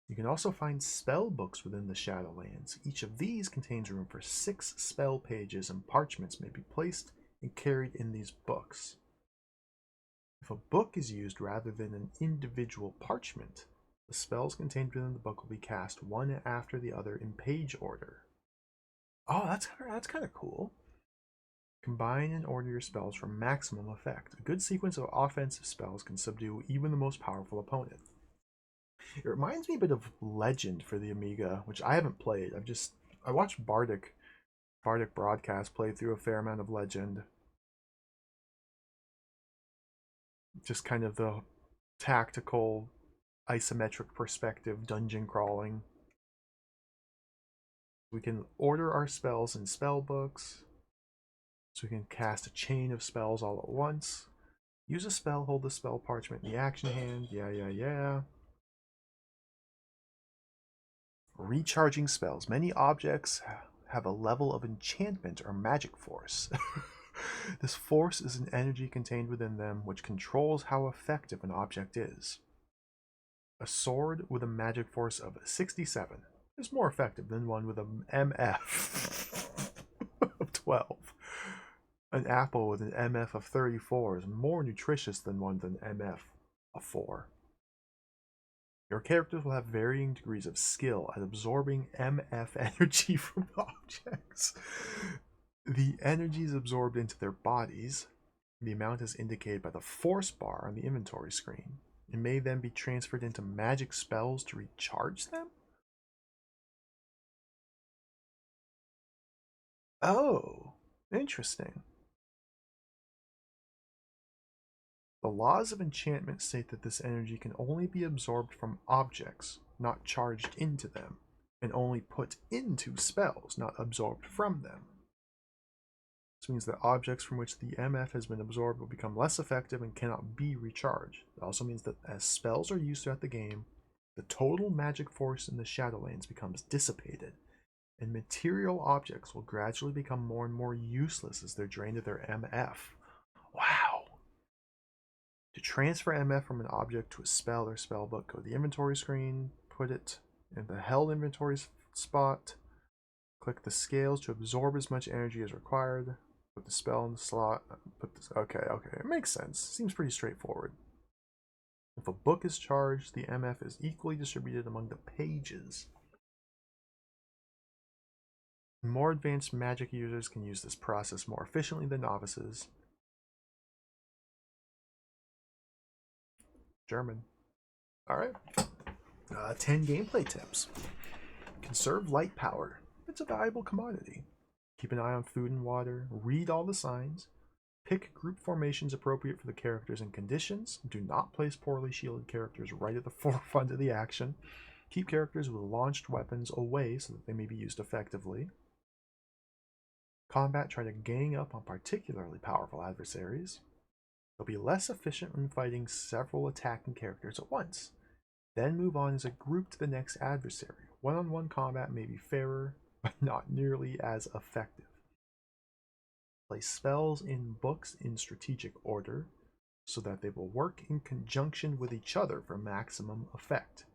A: You can also find spell books within the Shadowlands. Each of these contains room for 6 spell pages, and parchments may be placed and carried in these books. If a book is used rather than an individual parchment, the spells contained within the book will be cast one after the other in page order. Oh, that's kind of cool. Combine and order your spells for maximum effect. A good sequence of offensive spells can subdue even the most powerful opponent. It reminds me a bit of Legend for the Amiga, which I haven't played. I watched Bardic broadcast play through a fair amount of Legend. Just kind of the tactical, isometric perspective dungeon crawling. We can order our spells in spell books, so we can cast a chain of spells all at once. Use a spell, hold the spell parchment in the action hand. Yeah. Recharging spells. Many objects have a level of enchantment or magic force. This force is an energy contained within them which controls how effective an object is. A sword with a magic force of 67 is more effective than one with an MF of 12. An apple with an MF of 34 is more nutritious than one with an MF of 4. Your characters will have varying degrees of skill at absorbing MF energy from objects. The energy is absorbed into their bodies. The amount is indicated by the force bar on the inventory screen. It may then be transferred into magic spells to recharge them? Oh, interesting. The laws of enchantment state that this energy can only be absorbed from objects, not charged into them, and only put into spells, not absorbed from them. This means that objects from which the MF has been absorbed will become less effective and cannot be recharged. It also means that as spells are used throughout the game, the total magic force in the Shadowlands becomes dissipated, and material objects will gradually become more and more useless as they're drained of their MF. Wow! To transfer MF from an object to a spell or spellbook, go to the inventory screen, put it in the held inventory spot, click the scales to absorb as much energy as required, put the spell in the slot, put this. Okay, it makes sense. Seems pretty straightforward. If a book is charged, the MF is equally distributed among the pages. More advanced magic users can use this process more efficiently than novices. German. Alright. 10 gameplay tips. Conserve light power. It's a valuable commodity. Keep an eye on food and water. Read all the signs. Pick group formations appropriate for the characters and conditions. Do not place poorly shielded characters right at the forefront of the action. Keep characters with launched weapons away so that they may be used effectively. Combat, try to gang up on particularly powerful adversaries. They'll be less efficient when fighting several attacking characters at once. Then move on as a group to the next adversary. One-on-one combat may be fairer, but not nearly as effective. Place spells in books in strategic order, so that they will work in conjunction with each other for maximum effect.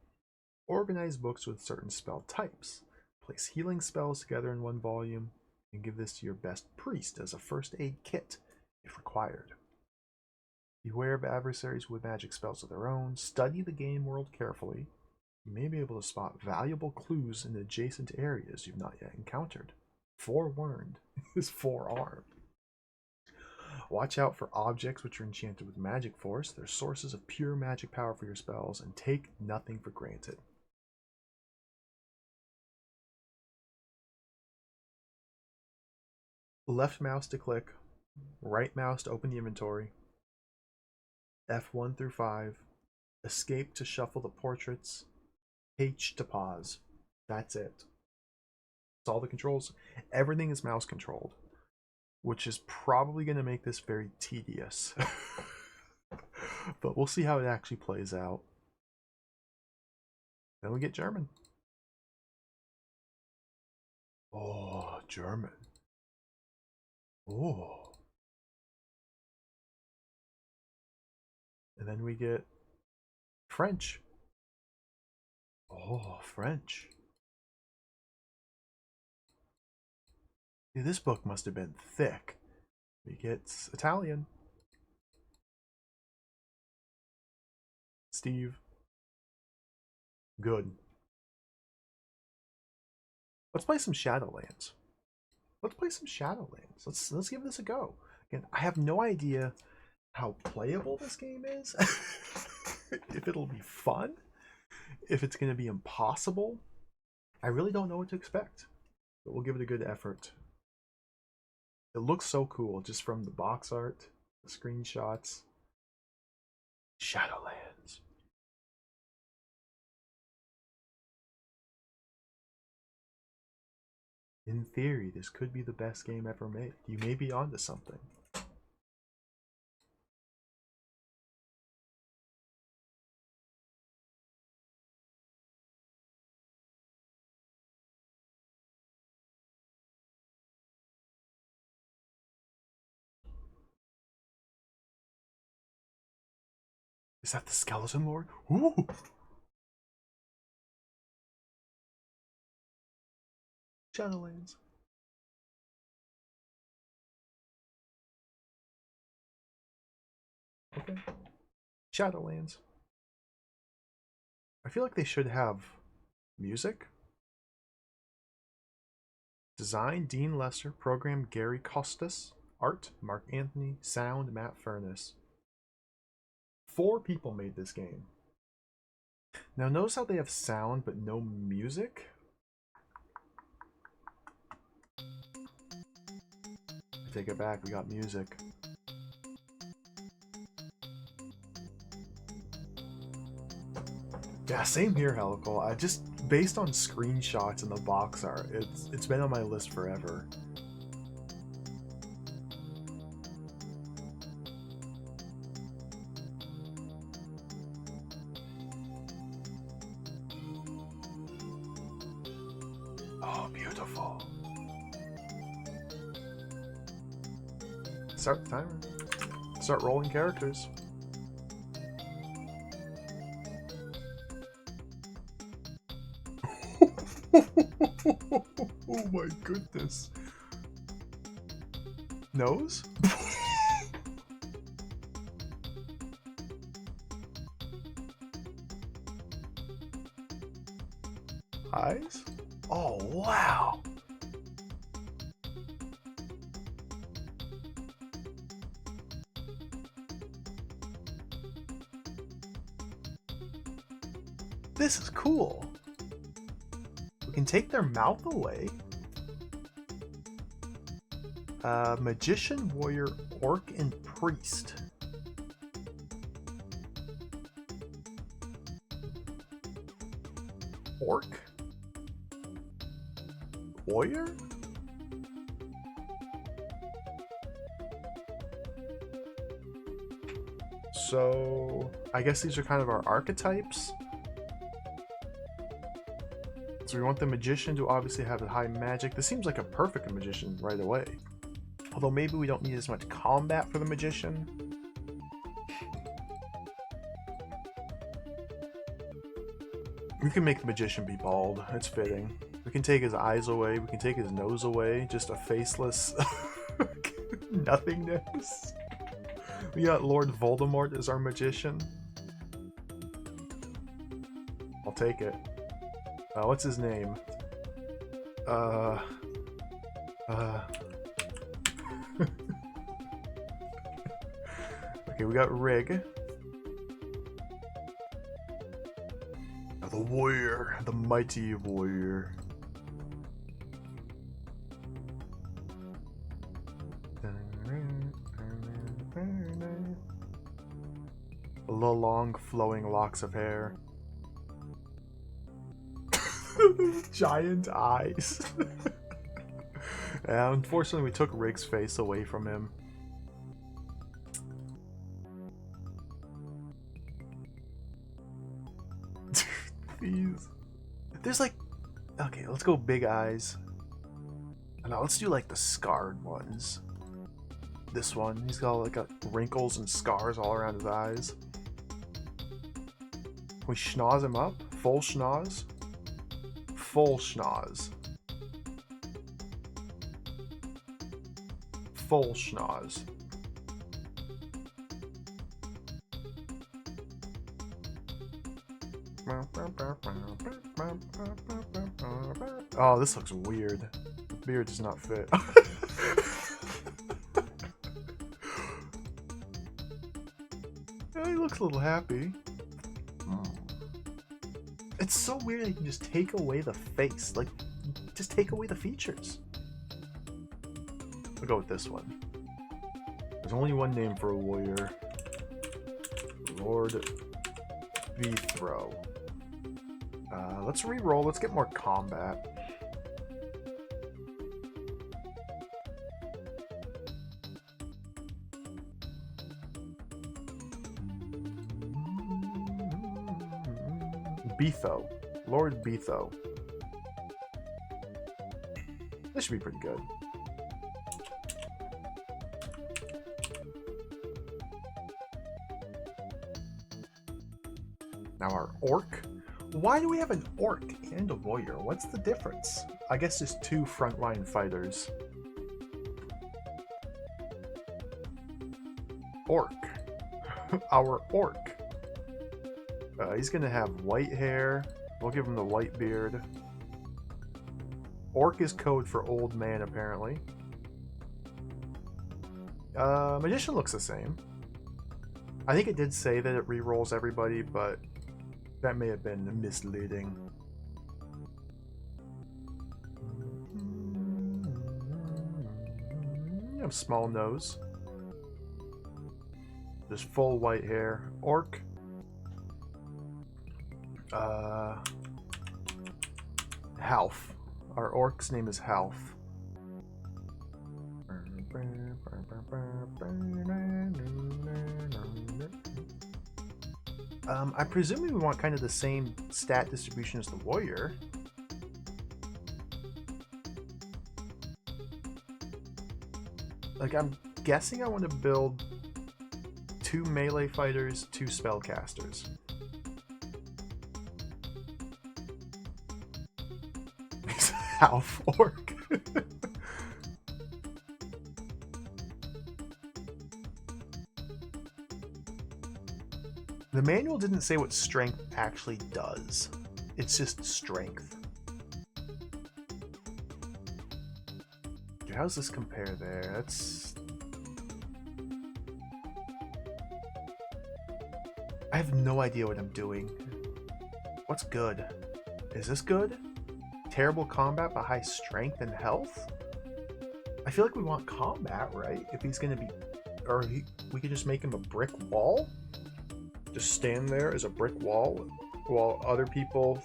A: Organize books with certain spell types. Place healing spells together in one volume, and give this to your best priest as a first aid kit, if required. Beware of adversaries with magic spells of their own. Study the game world carefully. You may be able to spot valuable clues in adjacent areas you've not yet encountered. Forewarned is forearmed. Watch out for objects which are enchanted with magic force. They're sources of pure magic power for your spells, and take nothing for granted. Left mouse to click, right mouse to open the inventory, F1 through 5, escape to shuffle the portraits, H to pause. That's it. That's all the controls. Everything is mouse controlled, which is probably going to make this very tedious. But we'll see how it actually plays out. Then we get German. Oh, German. Oh. And then we get French. Oh, French. Yeah, this book must have been thick. We get Italian. Steve. Good. Let's play some Shadowlands. Let's give this a go. Again, I have no idea how playable this game is. If it'll be fun. If it's going to be impossible. I really don't know what to expect. But we'll give it a good effort. It looks so cool just from the box art, the screenshots. Shadowlands. In theory, this could be the best game ever made. You may be onto something. Is that the Skeleton Lord? Ooh! Shadowlands. Okay. Shadowlands. I feel like they should have music. Design, Dean Lesser. Program, Gary Costas. Art, Mark Anthony. Sound, Matt Furness. 4 people made this game. Now notice how they have sound but no music? I take it back, we got music. Yeah, same here, Helical. I just, based on screenshots and the box art, it's been on my list forever. Oh, beautiful. Start the timer. Start rolling characters. Oh my goodness. Nose? Eyes? Oh, wow. This is cool. We can take their mouth away. Magician, warrior, orc, and priest. Orc? Warrior? So I guess these are kind of our archetypes. So we want the magician to obviously have a high magic. This seems like a perfect magician right away. Although maybe we don't need as much combat for the magician. We can make the magician be bald. It's fitting. We can take his eyes away. We can take his nose away. Just a faceless nothingness. We got Lord Voldemort as our magician. I'll take it. What's his name? Okay, we got Rig. The warrior. The mighty warrior. The long flowing locks of hair. Giant eyes. Yeah, unfortunately we took Rig's face away from him. These. There's like... Okay, let's go big eyes. No, let's do like the scarred ones. This one, he's got like wrinkles and scars all around his eyes. Can we schnoz him up? Full schnoz? Full schnoz. Full schnoz. Oh, this looks weird. The beard does not fit. Yeah, he looks a little happy. It's so weird that you can just take away the face. Like, just take away the features. We'll go with this one. There's only one name for a warrior. Lord Vithro. Let's re-roll. Let's get more combat. Betho. Lord Betho. This should be pretty good. Now our orc. Why do we have an orc and a warrior? What's the difference? I guess just two frontline fighters. Orc. Our orc. He's gonna have white hair. We'll give him the white beard. Orc is code for old man, apparently. Magician looks the same. I think it did say that it re-rolls everybody, but that may have been misleading. You have small nose. Just full white hair. Orc. Half. Our orc's name is Half. I presume we want kind of the same stat distribution as the warrior. Like, I'm guessing I want to build 2 melee fighters, 2 spellcasters. Half orc. The manual didn't say what strength actually does. It's just strength. Dude, how does this compare there? That's... I have no idea what I'm doing. What's good? Is this good? Terrible combat but high strength and health? I feel like we want combat, right? If he's gonna be... Or we could just make him a brick wall? Just stand there as a brick wall while other people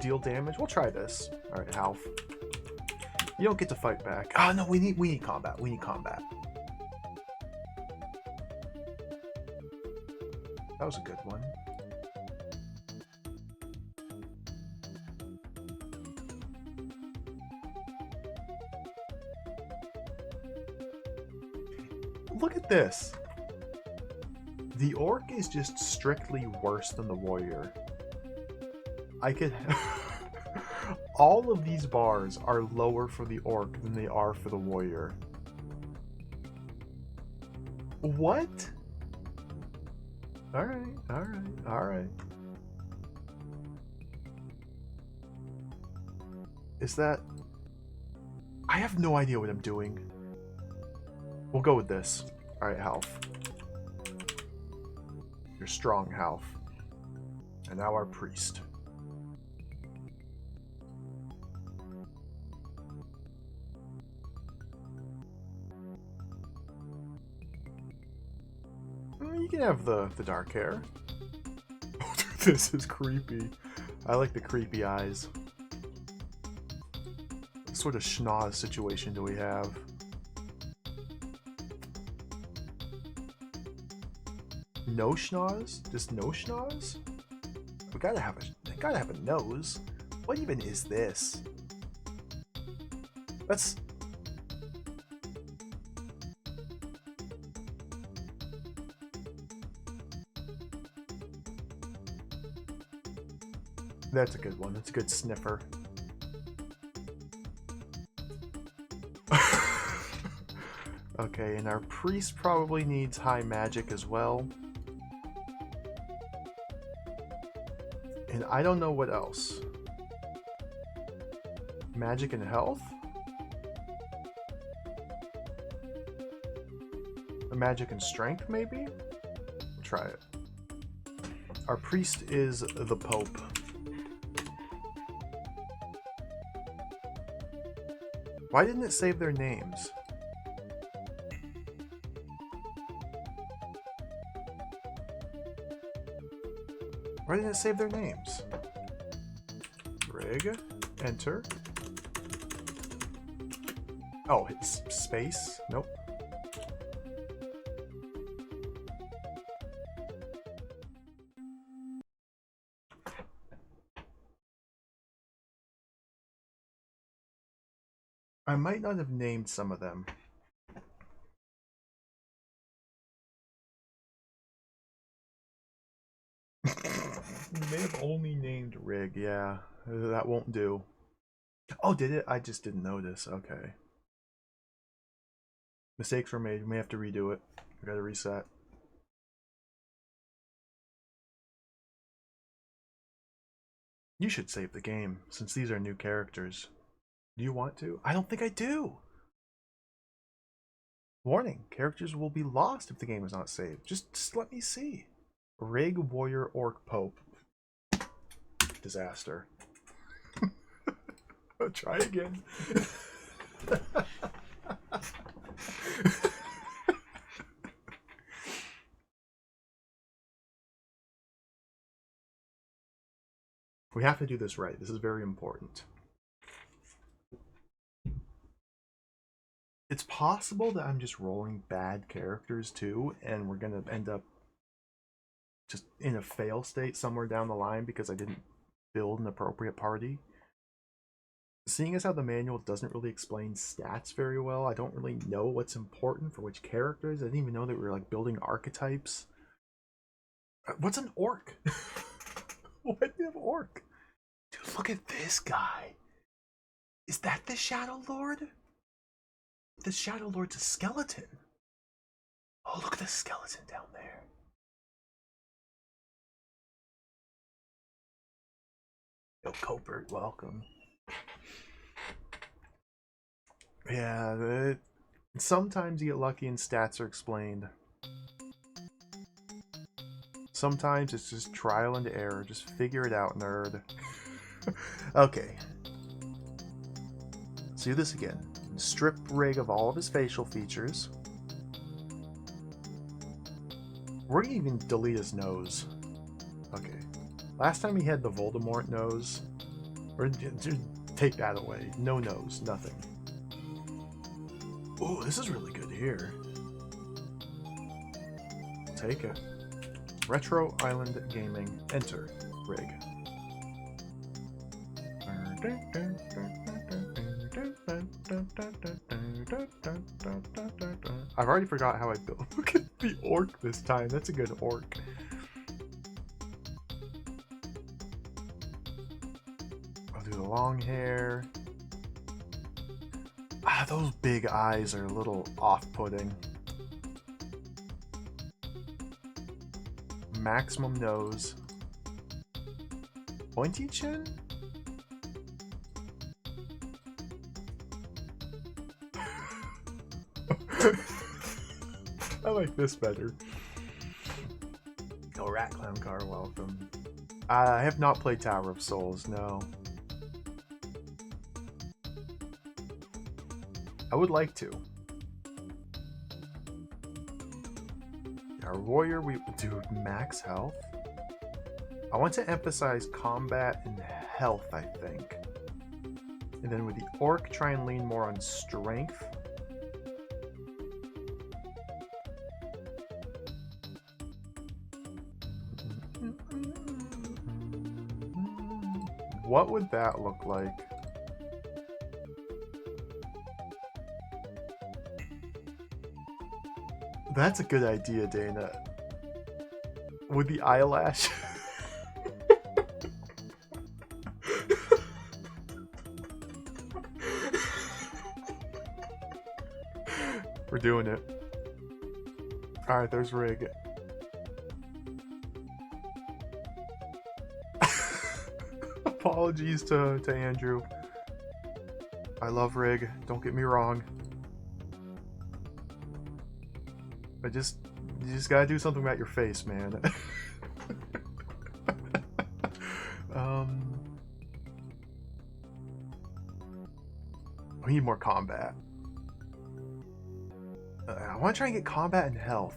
A: deal damage. We'll try this. All right, Half. You don't get to fight back. Ah, no, we need combat. We need combat. That was a good one. Look at this. The orc is just strictly worse than the warrior. I could... All of these bars are lower for the orc than they are for the warrior. What? Alright, alright, alright. Is that... I have no idea what I'm doing. We'll go with this. Alright, Half. You're strong, Half. And now our priest. You can have the dark hair. Oh, dude, this is creepy. I like the creepy eyes. What sort of schnoz situation do we have? No schnoz? Just no schnoz? We gotta have a nose. What even is this? That's... That's a good one. That's a good sniffer. Okay, and our priest probably needs high magic as well. And I don't know what else. Magic and health? Magic and strength, maybe? We'll try it. Our priest is the Pope. Why didn't it save their names? Why didn't it save their names? Rig. Enter. Oh, it's space? Nope. I might not have named some of them. May have only named Rig, yeah. That won't do. Oh, did it? I just didn't notice. Okay. Mistakes were made. We may have to redo it. We gotta reset. You should save the game, since these are new characters. Do you want to? I don't think I do! Warning, characters will be lost if the game is not saved. Just let me see. Rig, Warrior, Orc, Pope. Disaster. I'll try again. We have to do this right. This is very important. It's possible that I'm just rolling bad characters too, and we're gonna end up just in a fail state somewhere down the line because I didn't build an appropriate party. Seeing as how the manual doesn't really explain stats very well, I don't really know what's important for which characters. I didn't even know that we were like building archetypes. What's an orc? Why do you have orc? Dude, look at this guy. Is that the Shadow Lord? The Shadow Lord's a skeleton. Oh, look at the skeleton down there. Yo, Copert, welcome. Yeah, sometimes you get lucky and stats are explained. Sometimes it's just trial and error. Just figure it out, nerd. Okay. Let's do this again. Strip Rig of all of his facial features. We're gonna even delete his nose. Okay. Last time he had the Voldemort nose. Or take that away. No nose, nothing. Oh, this is really good here. Take it. Retro Island Gaming. Enter. Rig. I've already forgot how I built. Look at the orc this time. That's a good orc. I'll do the long hair. Ah, those big eyes are a little off-putting. Maximum nose. Pointy chin? I like this better. Oh, Rat Clown Car, welcome. I have not played Tower of Souls, no. I would like to. Our warrior, we do max health. I want to emphasize combat and health, I think. And then with the orc, try and lean more on strength. What would that look like? That's a good idea, Dana. With the eyelash. We're doing it. Alright, there's Rig. Apologies to Andrew. I love Rig, don't get me wrong. But you just gotta do something about your face, man. We need more combat. I want to try and get combat and health.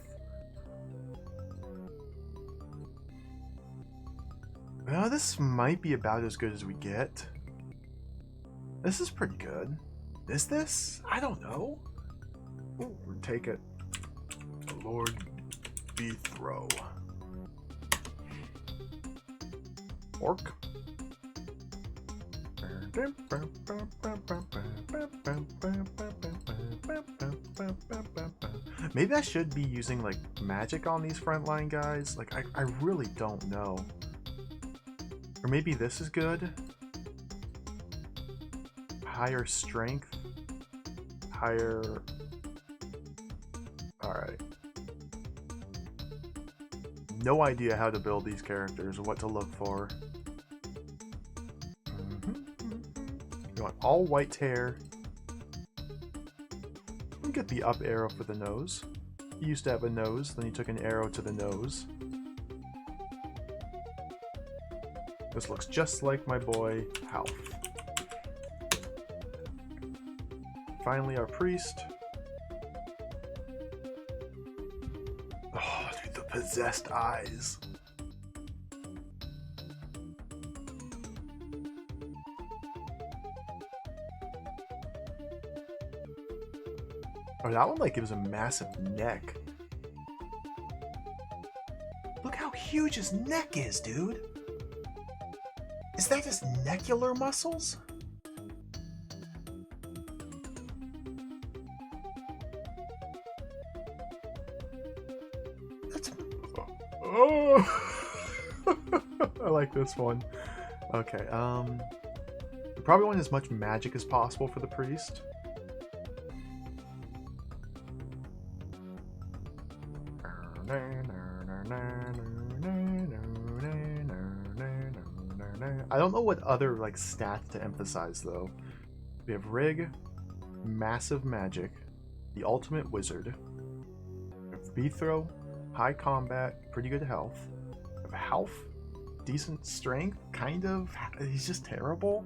A: Well, this might be about as good as we get. This is pretty good. Is this? I don't know. Ooh, take it. Lord be throw. Orc. Maybe I should be using like magic on these frontline guys. Like I really don't know. Or maybe this is good. Higher strength. Higher. Alright. No idea how to build these characters or what to look for. You want all white hair. You get the up arrow for the nose. He used to have a nose, then he took an arrow to the nose. This looks just like my boy, Half. Finally, our priest. Oh, dude, the possessed eyes. Oh, that one like gives a massive neck. Look how huge his neck is, dude. Is that just necular muscles? That's... Oh! I like this one. Okay, we probably want as much magic as possible for the priest. I don't know what other like stats to emphasize though. We have Rig, massive magic, the ultimate wizard. We have Bethro, high combat, pretty good health. We have Half, decent strength, kind of. He's just terrible.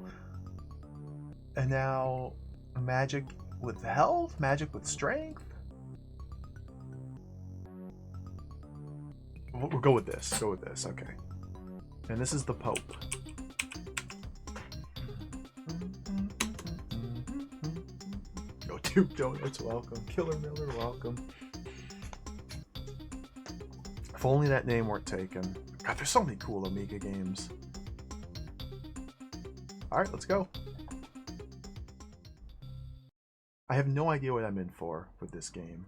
A: And now magic with health, magic with strength. We'll go with this. Go with this. Okay. And this is the Pope. Duke Donuts, welcome. Killer Miller, welcome. If only that name weren't taken. God, there's so many cool Amiga games. Alright, let's go. I have no idea what I'm in for with this game.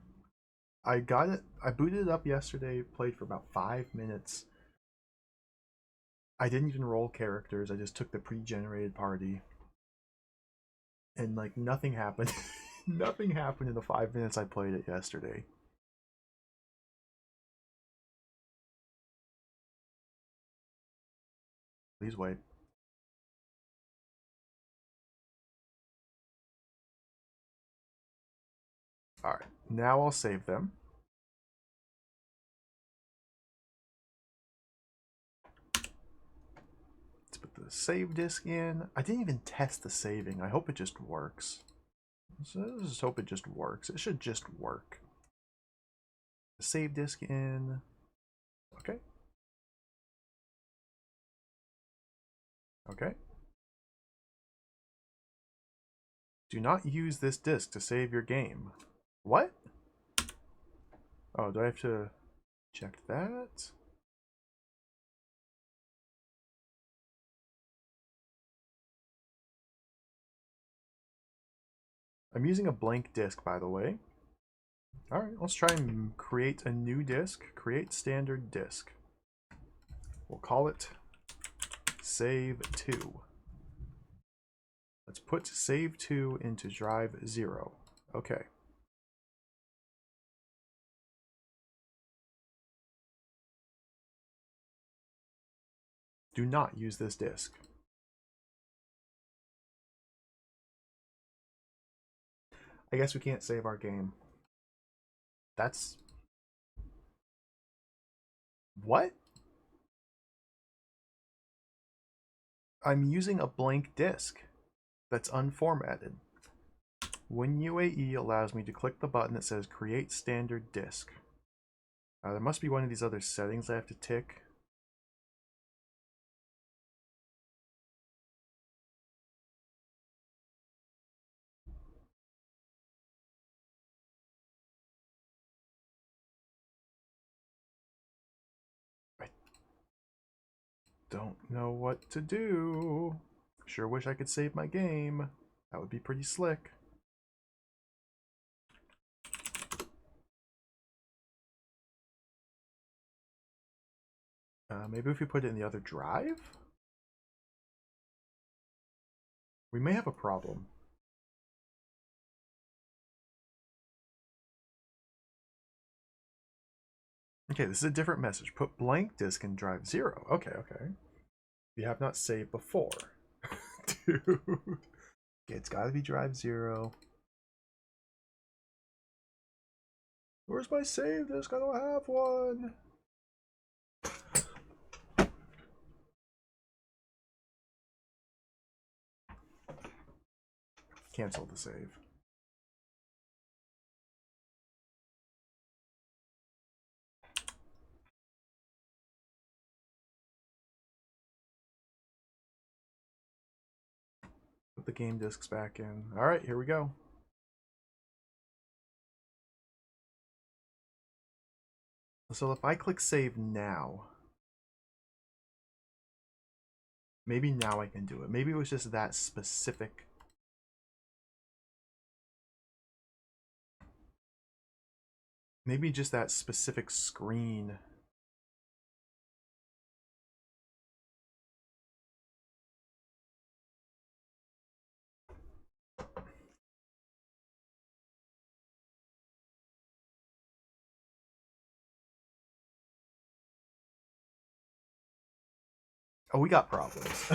A: I got it, I booted it up yesterday, played for about 5 minutes. I didn't even roll characters, I just took the pre-generated party. And like nothing happened. Nothing happened in the 5 minutes I played it yesterday. Please wait. Alright, now I'll save them. Let's put the save disk in. I didn't even test the saving. I hope it just works. So let's just hope it just works. It should just work. Save disk in. Okay. Okay. Do not use this disk to save your game. What? Oh, do I have to check that? I'm using a blank disk, by the way. Alright, let's try and create a new disk. Create standard disk. We'll call it save 2. Let's put save 2 into drive 0. Okay. Do not use this disk. I guess we can't save our game. That's... What? I'm using a blank disk that's unformatted. WinUAE allows me to click the button that says create standard disk. There must be one of these other settings I have to tick. I don't know what to do. Sure wish I could save my game. That would be pretty slick. Maybe if we put it in the other drive? We may have a problem. Okay, this is a different message. Put blank disk in drive 0. Okay, okay. You have not saved before. Dude. Okay, it's gotta be drive 0. Where's my save disk? I don't have one. Cancel the save. Put the game discs back in. Alright, here we go. So if I click save now, maybe now I can do it. Maybe it was just that specific. Maybe just that specific screen. Oh, we got problems.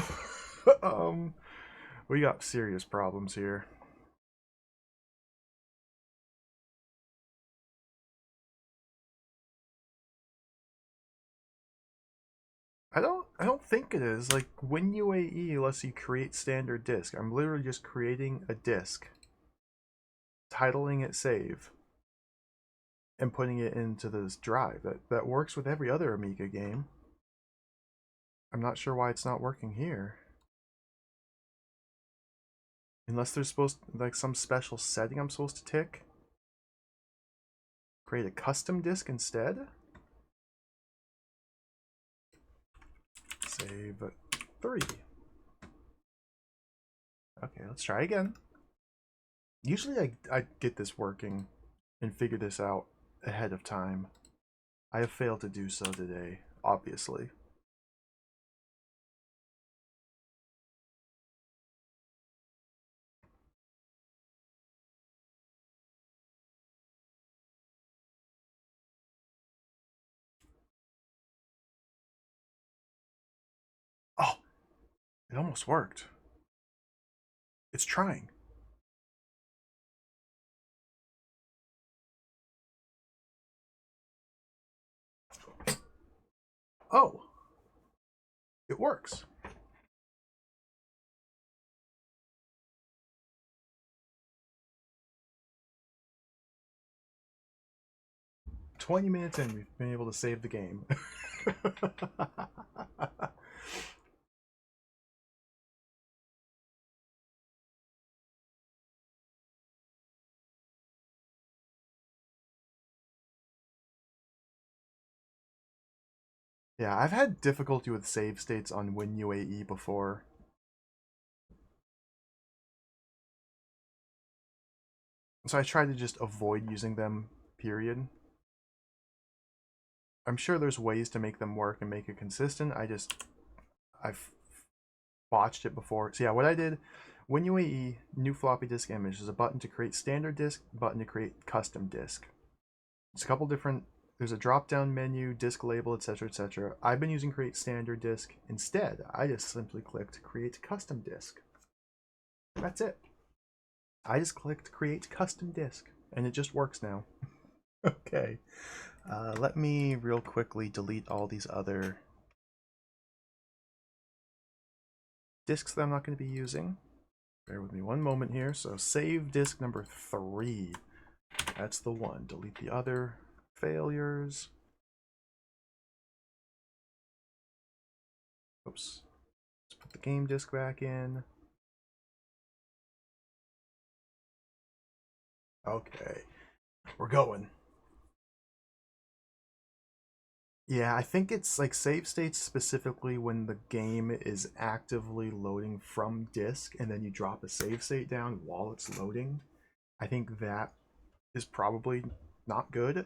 A: We got serious problems here. I don't think it is. Like WinUAE lets you create standard disk. I'm literally just creating a disk, titling it save, and putting it into this drive. That works with every other Amiga game. I'm not sure why it's not working here. Unless there's supposed like some special setting I'm supposed to tick. Create a custom disk instead. Save 3. Okay, let's try again. Usually I get this working and figure this out ahead of time. I have failed to do so today, obviously. Oh, it almost worked. It's trying. Oh, it works. "20 minutes in, we've been able to save the game." Yeah, I've had difficulty with save states on WinUAE before. So I try to just avoid using them, period. I'm sure there's ways to make them work and make it consistent. I've botched it before. So yeah, what I did, WinUAE, new floppy disk image. There's a button to create standard disk, button to create custom disk. It's a couple different, there's a drop-down menu, disk label, etc., etc. I've been using create standard disk. Instead, I just simply clicked create custom disk. That's it. I just clicked create custom disk, and it just works now. Okay. Let me real quickly delete all these other disks that I'm not going to be using. Bear with me one moment here. So save disk number 3. That's the one. Delete the other failures. Oops. Let's put the game disk back in. Okay. We're going. Yeah, I think it's like save states specifically when the game is actively loading from disk and then you drop a save state down while it's loading. I think that is probably not good.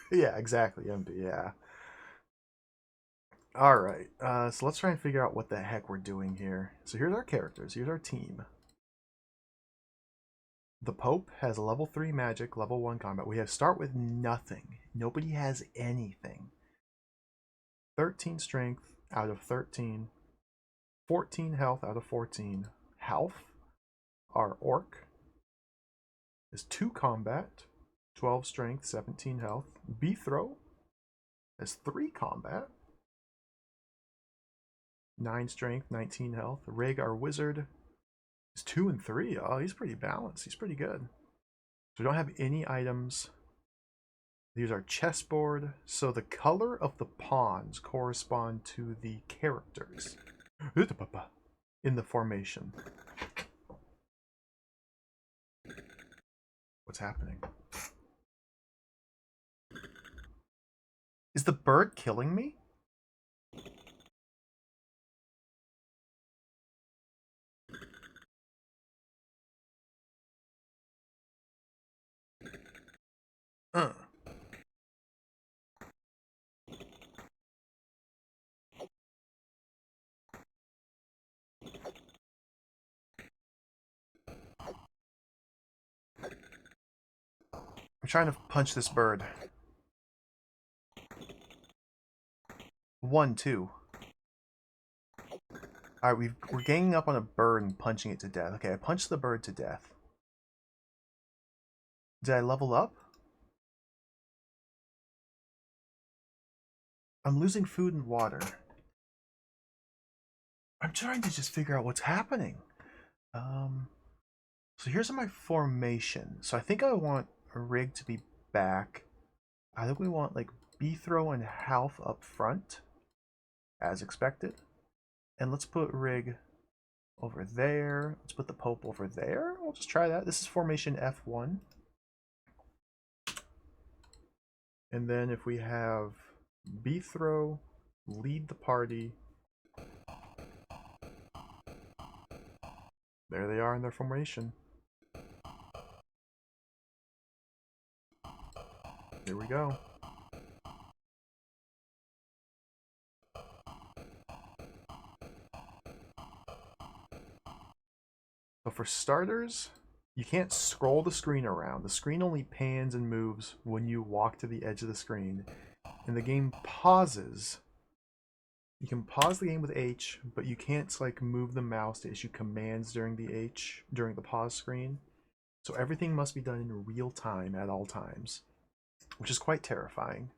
A: Yeah, exactly, MB, yeah. Alright, so let's try and figure out what the heck we're doing here. So here's our characters, here's our team. The Pope has level 3 magic, level 1 combat. We have start with nothing. Nobody has anything. 13 strength out of 13. 14 health out of 14. Health, our orc, is 2 combat, 12 strength, 17 health. Beethro has 3 combat, 9 strength, 19 health. Rig, our wizard, is 2 and 3. Oh, he's pretty balanced. He's pretty good. So we don't have any items. These are chessboard. So the color of the pawns correspond to the characters in the formation. What's happening? Is the bird killing me? Uh. I'm trying to punch this bird. 1, 2. Alright, we're ganging up on a bird and punching it to death. Okay, I punched the bird to death. Did I level up? I'm losing food and water. I'm trying to just figure out what's happening. So here's my formation. So I think I want a rig to be back. I think we want like Beethrow and Half up front, as expected. And let's put rig over there. Let's put the Pope over there. We'll just try that. This is formation F1. And then if we have Bethro lead the party. There they are in their formation. Here we go. So for starters, you can't scroll the screen around. The screen only pans and moves when you walk to the edge of the screen. And the game pauses. You can pause the game with H, but you can't like move the mouse to issue commands during the pause screen. So everything must be done in real time at all times, which is quite terrifying.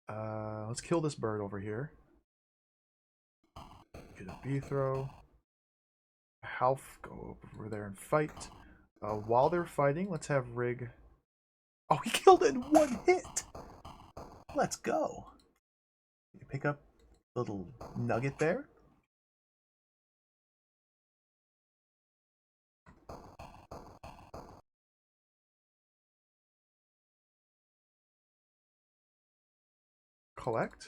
A: Let's kill this bird over here. Get a B-throw. Half, go over there and fight. While they're fighting, let's have Rig. Oh, he killed it in one hit! Let's go! You pick up a little nugget there. Collect.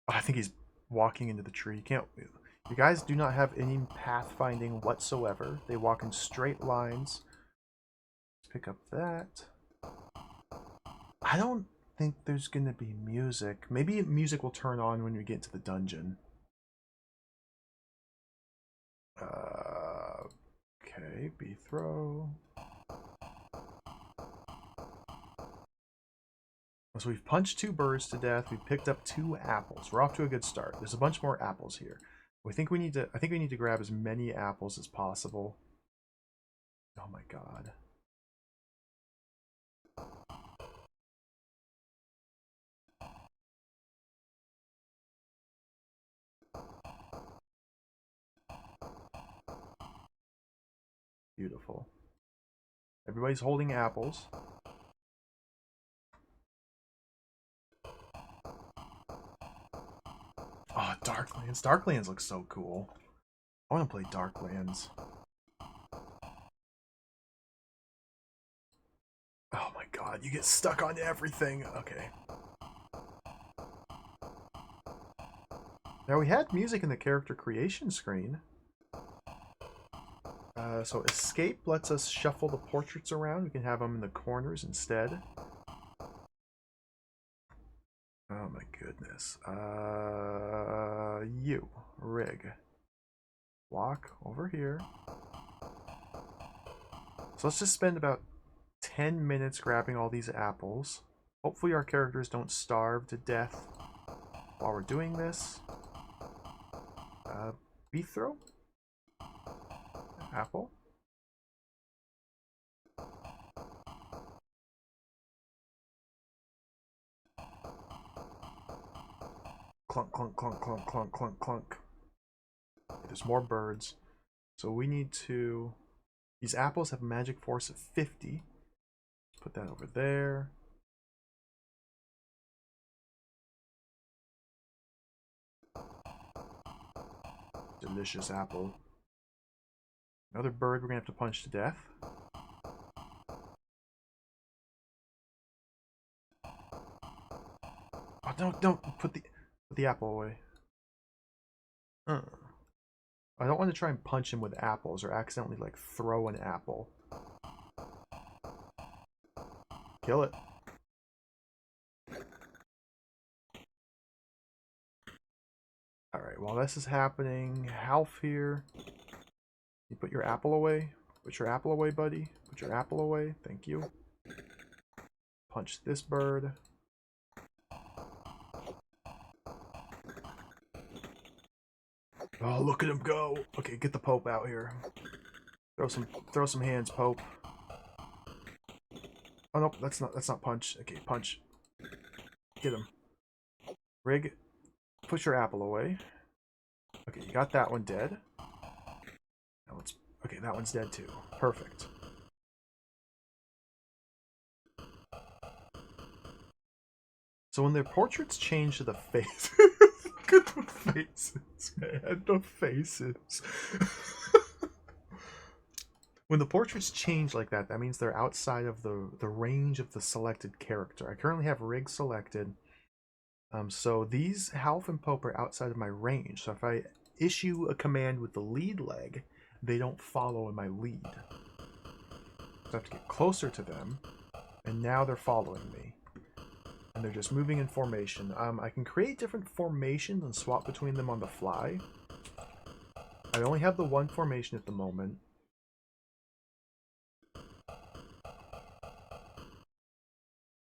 A: Oh, I think he's walking into the tree. You guys do not have any pathfinding whatsoever. They walk in straight lines. Let's pick up that. I don't think there's going to be music. Maybe music will turn on when we get to the dungeon. Okay, B-throw. So we've punched 2 birds to death. We've picked up 2 apples. We're off to a good start. There's a bunch more apples here. I think we need to grab as many apples as possible. Oh my god. Beautiful. Everybody's holding apples. Oh, Darklands. Darklands looks so cool. I want to play Darklands. Oh my god, you get stuck on everything. Okay. Now we had music in the character creation screen. So escape lets us shuffle the portraits around. We can have them in the corners instead. Oh my goodness. You, Rig. Walk over here. So let's just spend about 10 minutes grabbing all these apples. Hopefully our characters don't starve to death while we're doing this. Beef throw? Apple? Clunk, clunk, clunk, clunk, clunk, clunk, clunk. Okay, there's more birds. So we need to... These apples have a magic force of 50. Put that over there. Delicious apple. Another bird we're gonna have to punch to death. Oh, don't put the apple away. I don't want to try and punch him with apples or accidentally like throw an apple. Kill it. Alright, while this is happening, Half here. You put your apple away. Put your apple away, buddy. Put your apple away. Thank you. Punch this bird. Oh, look at him go. Okay, get the Pope out here. Throw some hands, Pope. Oh no, that's not punch. Okay, punch. Get him. Rig, put your apple away. Okay, you got that one dead. Now let's okay, that one's dead too. Perfect. So when their portraits change to the face Look at the faces, man. The faces. When the portraits change like that, that means they're outside of the range of the selected character. I currently have Rig selected. So these Half and Pope are outside of my range. So if I issue a command with the lead leg, they don't follow in my lead. So I have to get closer to them, and now they're following me. And they're just moving in formation. I can create different formations and swap between them on the fly. I only have the one formation at the moment.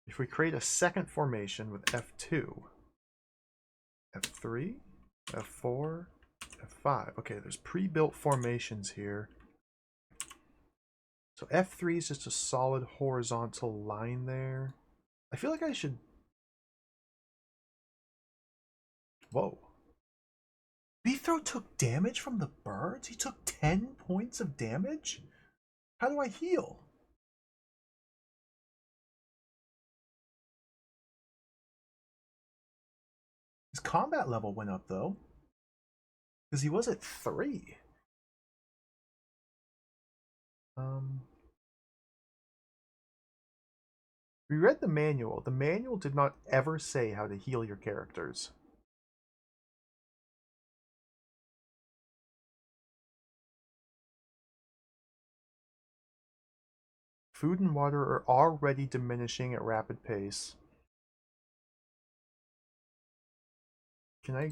A: If we create a second formation with F2, F3, F4, F5. Okay, there's pre-built formations here. So F3 is just a solid horizontal line there. I feel like I should... Whoa. Beethro took damage from the birds? He took 10 points of damage? How do I heal? His combat level went up, though. Because he was at 3. We read the manual. The manual did not ever say how to heal your characters. Food and water are already diminishing at rapid pace. Can I...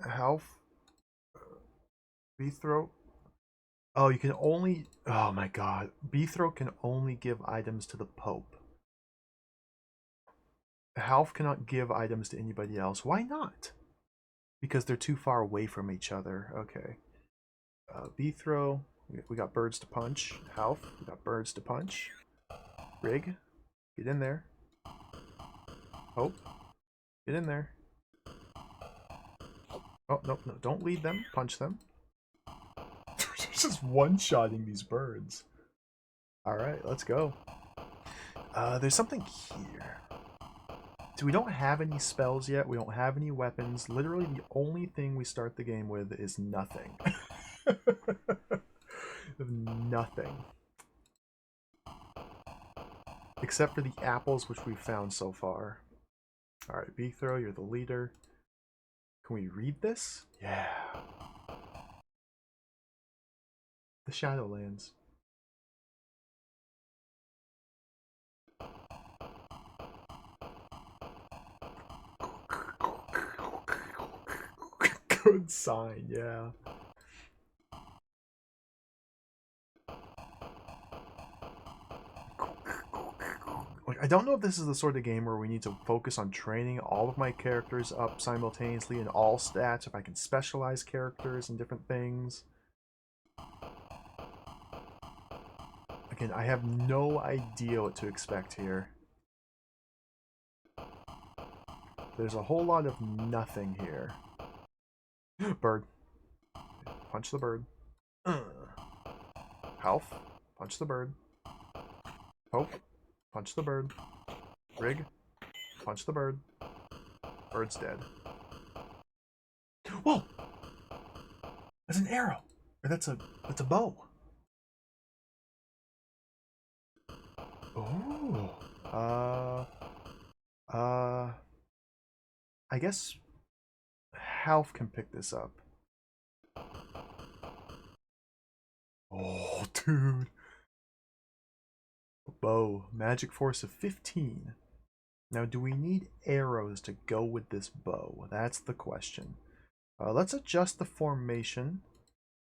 A: Health? Beethroat? Oh, you can only... Oh my god. Beethroat can only give items to the Pope. Half cannot give items to anybody else. Why not? Because they're too far away from each other. Okay. Beethrow. We got birds to punch. Half. We got birds to punch. Rig. Get in there. Hope. Get in there. Oh, no, no. Don't lead them. Punch them. Just one-shotting these birds. Alright, let's go. There's something here. So we don't have any spells yet. We don't have any weapons. Literally, the only thing we start the game with is nothing. Nothing. Except for the apples, which we've found so far. Alright, Beethrow, you're the leader. Can we read this? Yeah. The Shadowlands. Good sign, yeah. Like, I don't know if this is the sort of game where we need to focus on training all of my characters up simultaneously in all stats, if I can specialize characters and different things. Again, I have no idea what to expect here. There's a whole lot of nothing here. Bird. Punch the bird. Health. Punch the bird. Hope. Punch the bird. Rig. Punch the bird. Bird's dead. Whoa! That's an arrow! Or that's a bow. Oh. I guess Half can pick this up. Oh, dude. Bow. Magic force of 15. Now, do we need arrows to go with this bow? That's the question. Let's adjust the formation.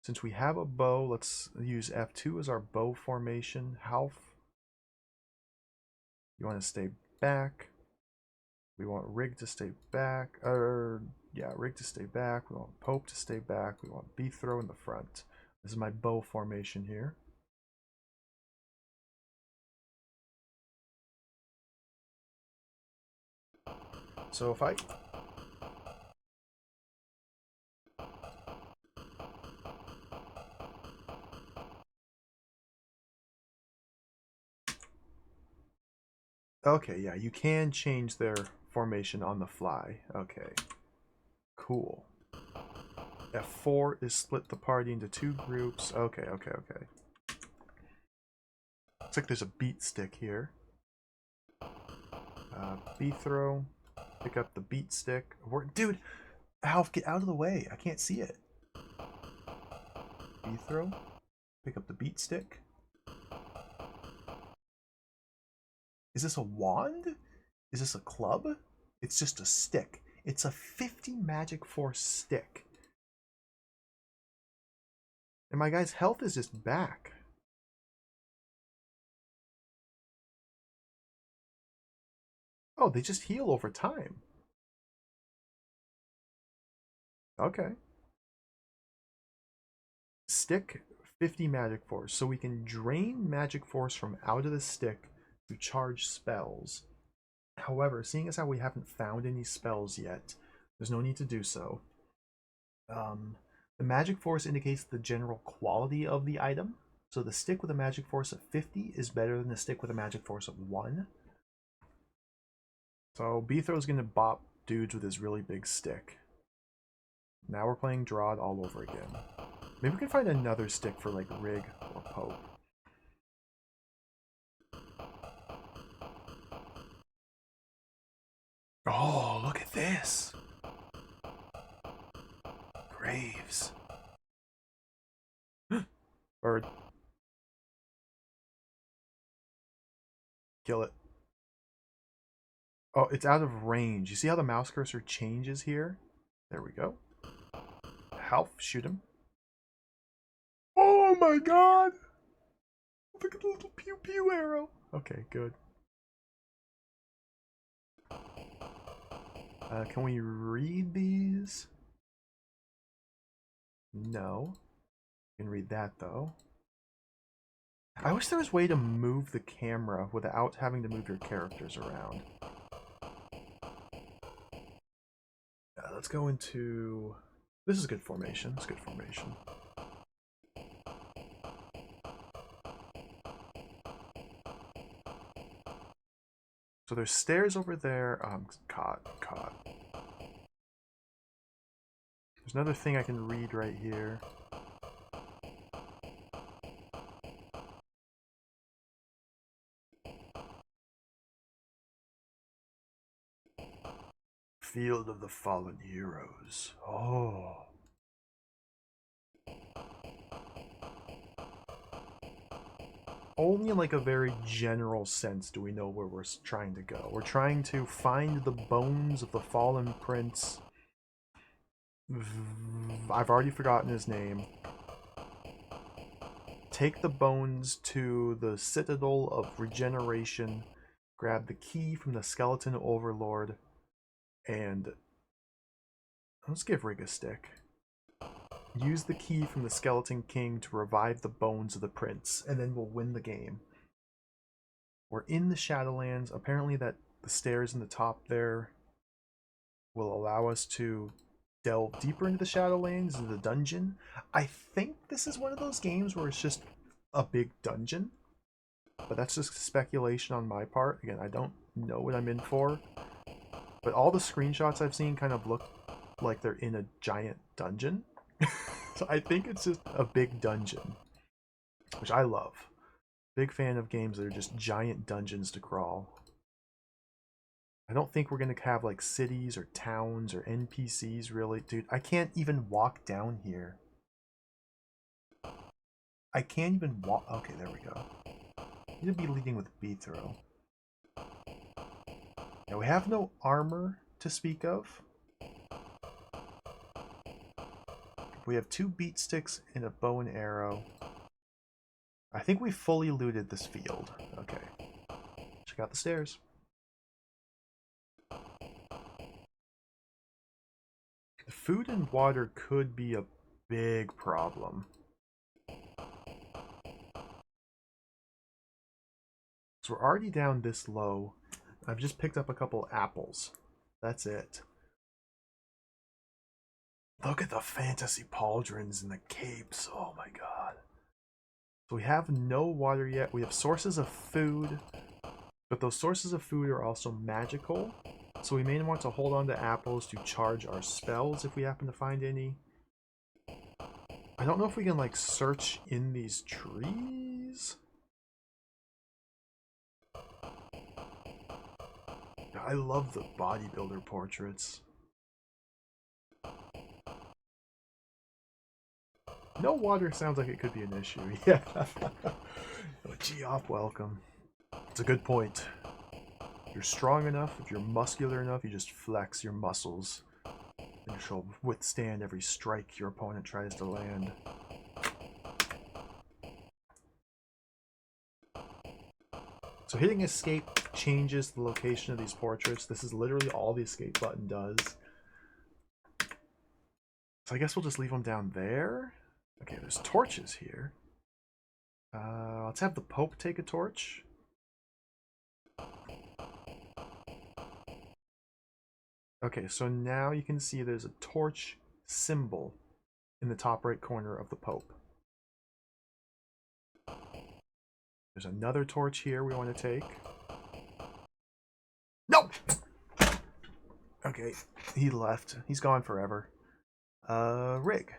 A: Since we have a bow, let's use F2 as our bow formation. Half. You want to stay back. We want Rig to stay back. Yeah, Rig to stay back. We want Pope to stay back. We want Beethrow in the front. This is my bow formation here. So if I... Okay, yeah, you can change their formation on the fly. Okay. Cool. F4 is split the party into 2 groups. Okay. Looks like there's a beat stick here. B throw. Pick up the beat stick. Dude, Alf, get out of the way. I can't see it. B throw. Pick up the beat stick. Is this a wand? Is this a club? It's just a stick. It's a 50 magic force stick. And my guy's health is just back. Oh, they just heal over time. Okay. Stick 50 magic force. So we can drain magic force from out of the stick to charge spells. However, seeing as how we haven't found any spells yet, there's no need to do so. The magic force indicates the general quality of the item. So the stick with a magic force of 50 is better than the stick with a magic force of 1. So Beethro is going to bop dudes with his really big stick. Now we're playing Drod all over again. Maybe we can find another stick for like Rig or Pope. Oh, look at this! Graves. Bird. Kill it. Oh, it's out of range. You see how the mouse cursor changes here? There we go. Half, shoot him. Oh my god! Look at the little pew pew arrow. Okay, good. Can we read these? No. You can read that though. I wish there was a way to move the camera without having to move your characters around. Let's go into... This is good formation. It's good formation. So there's stairs over there. Caught. There's another thing I can read right here. Field of the Fallen Heroes. Oh. Only in like a very general sense do we know where we're trying to go. We're trying to find the bones of the fallen prince. I've already forgotten his name. Take the bones to the Citadel of Regeneration. Grab the key from the Skeleton Overlord. And let's give Rig a stick. Use the key from the Skeleton King to revive the bones of the prince, and then we'll win the game. We're in the Shadowlands. Apparently that the stairs in the top there will allow us to delve deeper into the Shadowlands, into the dungeon. I think this is one of those games where it's just a big dungeon, but that's just speculation on my part. Again, I don't know what I'm in for, but all the screenshots I've seen kind of look like they're in a giant dungeon. So I think it's just a big dungeon, which I love. Big fan of games that are just giant dungeons to crawl. I don't think we're going to have like cities or towns or NPCs really. Dude, I can't even walk down here. I can't even walk. Okay, there we go. Need to be leading with B throw. Now we have no armor to speak of. We have 2 beat sticks and a bow and arrow. I think we fully looted this field. Okay. Check out the stairs. Food and water could be a big problem. So we're already down this low. I've just picked up a couple apples. That's it. Look at the fantasy pauldrons and the capes. Oh my god. So we have no water yet. We have sources of food, but those sources of food are also magical. So we may want to hold on to apples to charge our spells if we happen to find any. I don't know if we can, like, search in these trees. I love the bodybuilder portraits. No water sounds like it could be an issue. Yeah. Oh, Geoff, welcome. It's a good point. If you're strong enough, if you're muscular enough, you just flex your muscles. And she'll withstand every strike your opponent tries to land. So hitting escape changes the location of these portraits. This is literally all the escape button does. So I guess we'll just leave them down there. Okay, there's torches here. Let's have the Pope take a torch. Okay, so now you can see there's a torch symbol in the top right corner of the Pope. There's another torch here we want to take. No! Okay, he left. He's gone forever. Rig.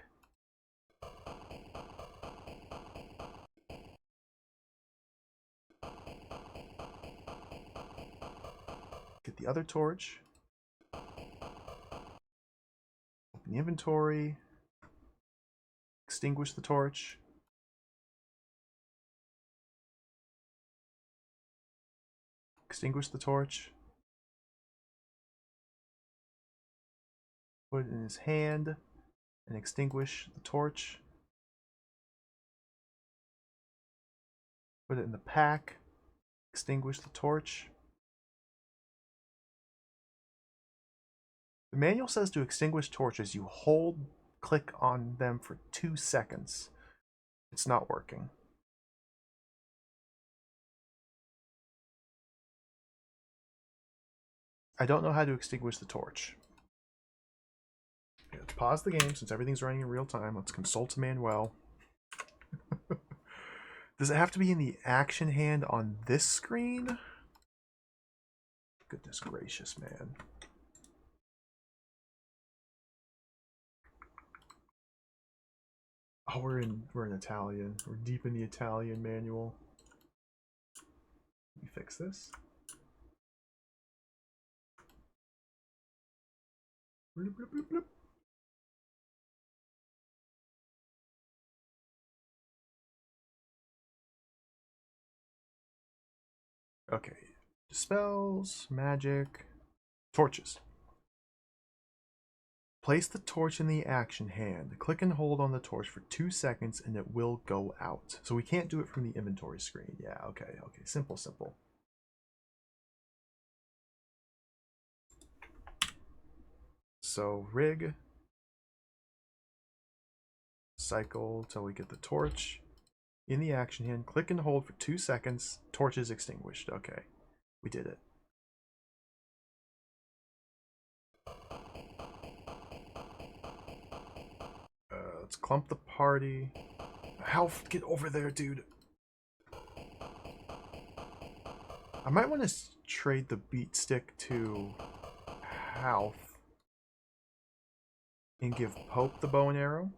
A: Get the other torch. Open the inventory. Extinguish the torch. Extinguish the torch. Put it in his hand and extinguish the torch. Put it in the pack. Extinguish the torch. The manual says to extinguish torches, you click on them for 2 seconds. It's not working. I don't know how to extinguish the torch. Okay, let's pause the game since everything's running in real time. Let's consult Manuel. Does it have to be in the action hand on this screen? Goodness gracious, man. Oh, we're in Italian. We're deep in the Italian manual. Let me fix this. Bloop, bloop, bloop, bloop. Okay. Spells, magic, torches. Place the torch in the action hand. Click and hold on the torch for 2 seconds and it will go out. So we can't do it from the inventory screen. Yeah, okay. Simple, simple. So rig. Cycle till we get the torch in the action hand. Click and hold for 2 seconds. Torch is extinguished. Okay, we did it. Let's clump the party. Half, get over there, dude. I might want to trade the beat stick to Half and give Pope the bow and arrow.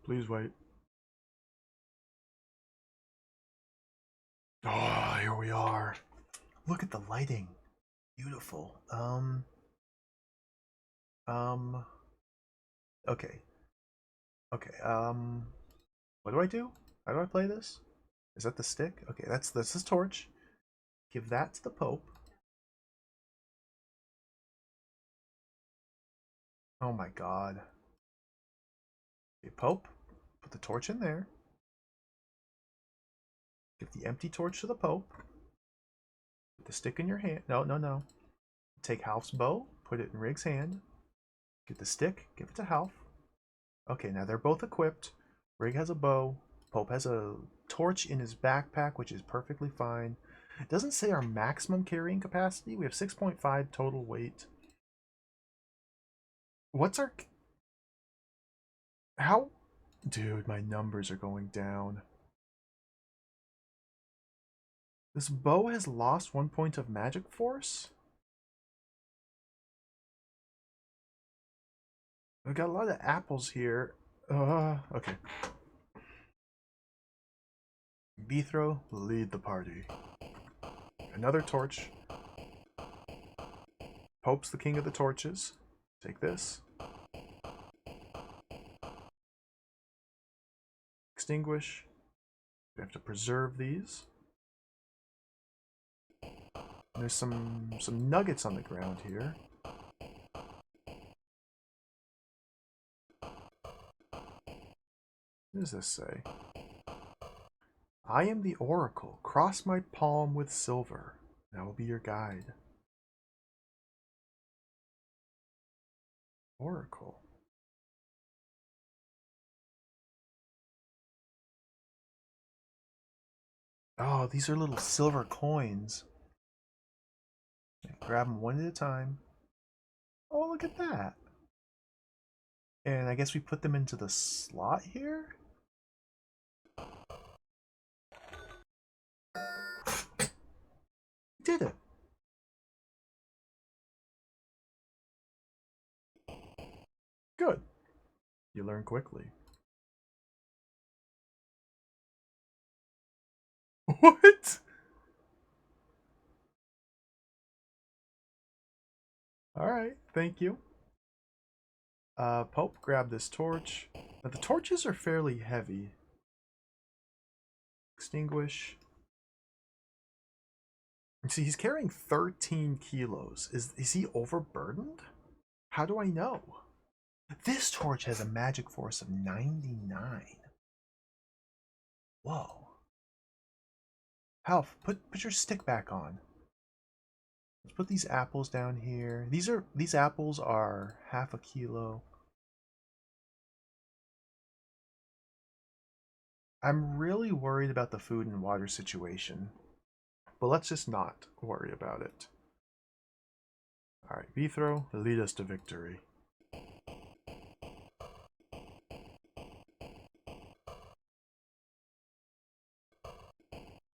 A: Please wait. Oh, here we are. Look at the lighting. Beautiful. Okay. Okay, what do I do? How do I play this? Is that the stick? Okay, that's his torch. Give that to the Pope. Oh my god. Okay, Pope, put the torch in there. Give the empty torch to the Pope. Put the stick in your hand. No. Take Half's bow, put it in Rig's hand. Get the stick, give it to Half. Okay, now they're both equipped. Rig has a bow. Pope has a torch in his backpack, which is perfectly fine. It doesn't say our maximum carrying capacity. We have 6.5 total weight. What's our... How... Dude, my numbers are going down. This bow has lost 1 point of magic force? I've got a lot of apples here. Okay. Bethro, lead the party. Another torch. Pope's the king of the torches. Take this. Extinguish. We have to preserve these. There's some nuggets on the ground here. What does this say? I am the oracle. Cross my palm with silver. I will be your guide. Oracle. Oh, these are little silver coins. Grab them one at a time. Oh, look at that. And I guess we put them into the slot here? Did it. Good. You learn quickly. What? Alright, thank you. Pope, grab this torch. Now, the torches are fairly heavy. Extinguish. See, he's carrying 13 kilos. Is he overburdened? How do I know? This torch has a magic force of 99. Whoa. Half, put your stick back on. Let's put these apples down here. These apples are half a kilo. I'm really worried about the food and water situation. But let's just not worry about it. Alright, Bethro, lead us to victory.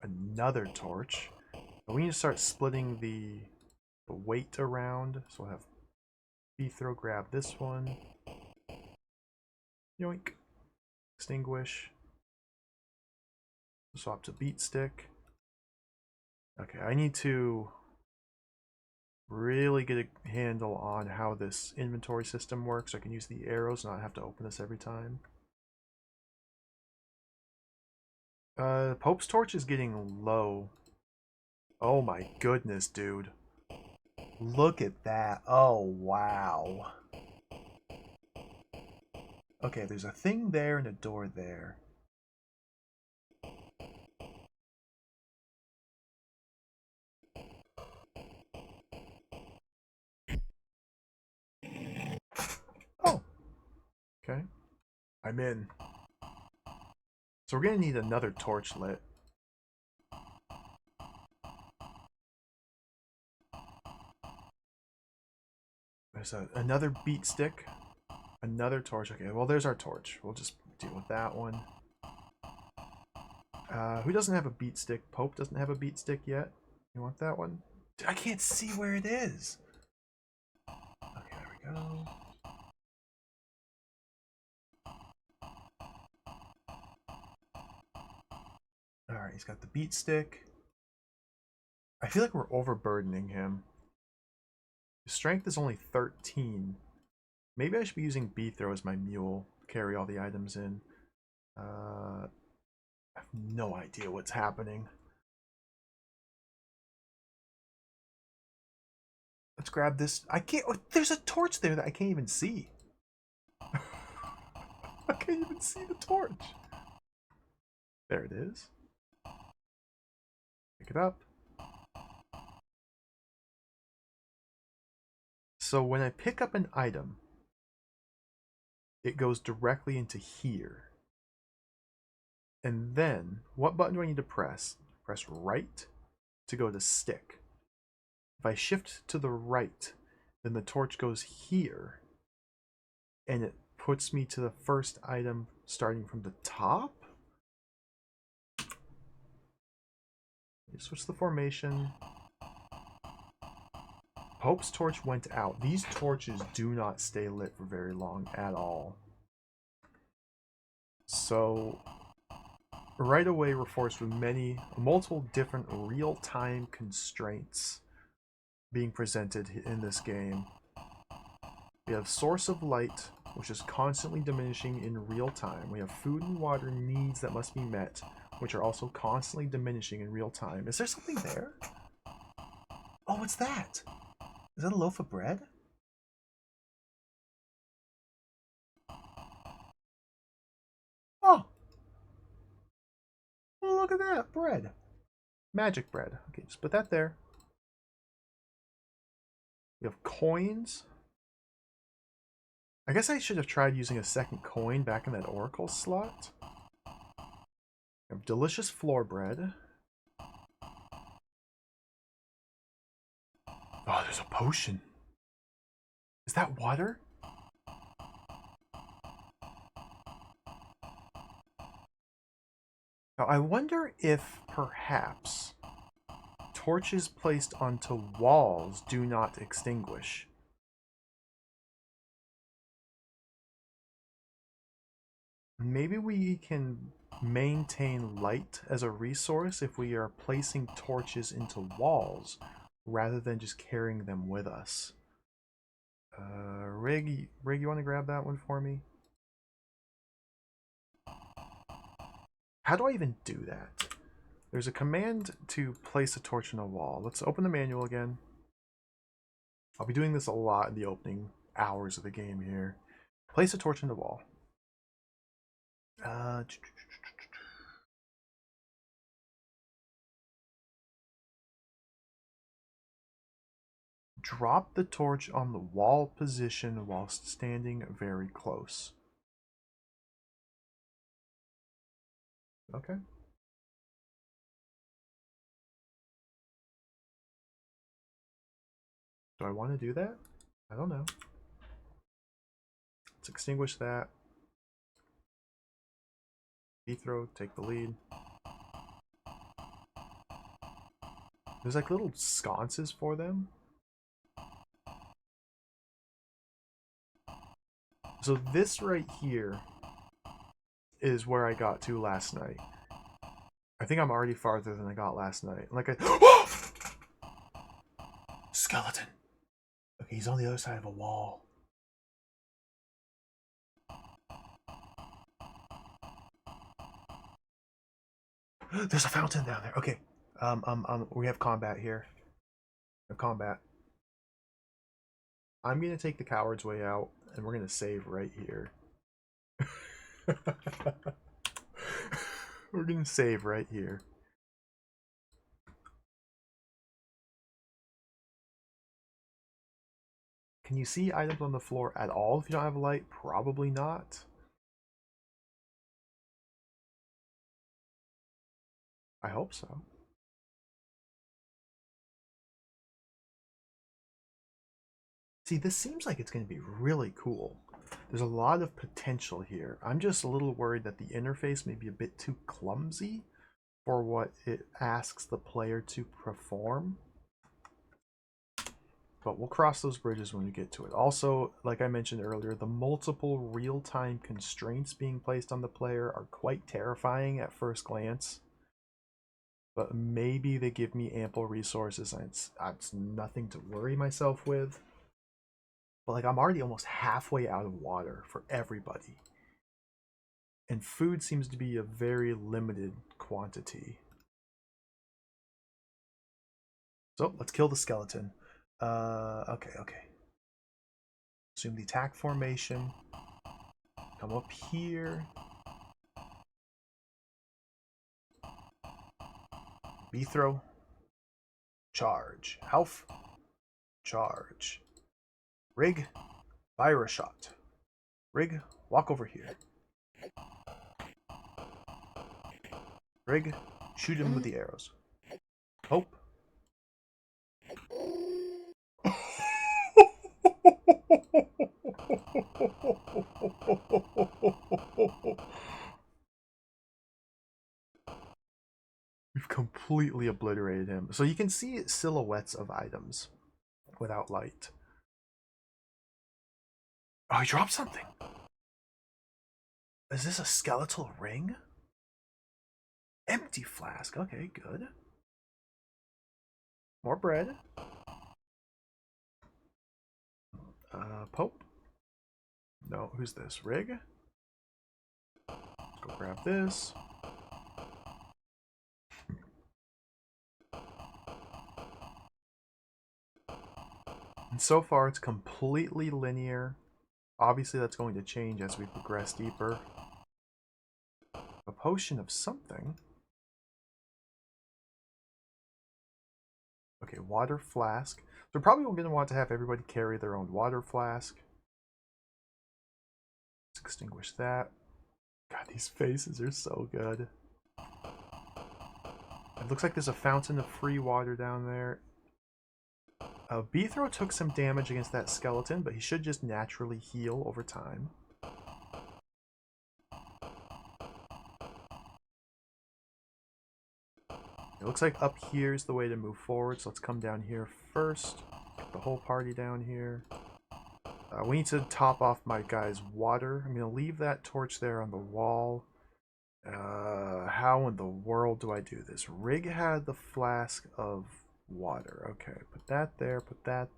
A: Another torch. We need to start splitting the weight around. So we'll have Bethro grab this one. Yoink. Extinguish. Swap to beat stick. Okay, I need to really get a handle on how this inventory system works so I can use the arrows and not have to open this every time. Pope's torch is getting low. Oh my goodness, dude. Look at that. Oh, wow. Okay, there's a thing there and a door there. Oh. Okay. I'm in. So we're gonna need another torch lit. There's another beat stick. Another torch. Okay, well there's our torch. We'll just deal with that one. Who doesn't have a beat stick? Pope doesn't have a beat stick yet. You want that one? I can't see where it is. Okay, there we go. Alright, he's got the beat stick. I feel like we're overburdening him. His strength is only 13. Maybe I should be using Bethro as my mule to carry all the items in. I have no idea what's happening. Let's grab this. I can't. Oh, there's a torch there that I can't even see. I can't even see the torch. There it is. Pick it up. So when I pick up an item, it goes directly into here. And then, what button do I need to press? Press right to go to stick. If I shift to the right, then the torch goes here. And it puts me to the first item starting from the top? Switch the formation. Pope's torch went out. These torches do not stay lit for very long at all. So right away we're forced with multiple different real-time constraints being presented in this game. We have source of light, which is constantly diminishing in real time. We have food and water needs that must be met, which are also constantly diminishing in real time. Is there something there? Oh, what's that? Is that a loaf of bread? Oh! Oh, look at that! Bread. Magic bread. Okay, just put that there. We have coins. I guess I should have tried using a second coin back in that oracle slot. We have delicious floor bread. Oh, there's a potion. Is that water? Now, I wonder if perhaps torches placed onto walls do not extinguish. Maybe we can maintain light as a resource if we are placing torches into walls rather than just carrying them with us. Rig, you want to grab that one for me? How do I even do that? There's a command to place a torch on a wall. Let's open the manual again. I'll be doing this a lot in the opening hours of the game here. Place a torch on the wall. Drop the torch on the wall position whilst standing very close. Okay. Do I want to do that? I don't know. Let's extinguish that. Throw, take the lead. There's like little sconces for them. So this right here is where I got to last night. I think I'm already farther than I got last night. Like I... Skeleton! Okay, he's on the other side of a wall. There's a fountain down there. Okay. We have combat here. We have combat. I'm gonna take the coward's way out, and we're gonna save right here. We're gonna save right here. Can you see items on the floor at all if you don't have a light? Probably not. I hope so. See, this seems like it's going to be really cool. There's a lot of potential here. I'm just a little worried that the interface may be a bit too clumsy for what it asks the player to perform. But we'll cross those bridges when we get to it. Also, like I mentioned earlier, the multiple real-time constraints being placed on the player are quite terrifying at first glance. But maybe they give me ample resources and it's nothing to worry myself with. But like I'm already almost halfway out of water for everybody. And food seems to be a very limited quantity. So let's kill the skeleton. Okay. Assume the attack formation. Come up here. B-throw. Charge. Half. Charge. Rig, fire a shot. Rig, walk over here. Rig, shoot him with the arrows. Hope. We've completely obliterated him. So you can see silhouettes of items without light. Oh, he dropped something. Is this a skeletal ring? Empty flask. Okay, good. More bread. Pope. No, who's this? Rig? Let's go grab this. And so far, it's completely linear. Obviously, that's going to change as we progress deeper. A potion of something. Okay, water flask. So probably we're going to want to have everybody carry their own water flask. Let's extinguish that. God, these faces are so good. It looks like there's a fountain of free water down there. Beethro took some damage against that skeleton, but he should just naturally heal over time. It looks like up here is the way to move forward, so let's come down here first. Get the whole party down here. We need to top off my guy's water. I'm going to leave that torch there on the wall. How in the world do I do this? Rig had the flask of water. Okay, put that there, put that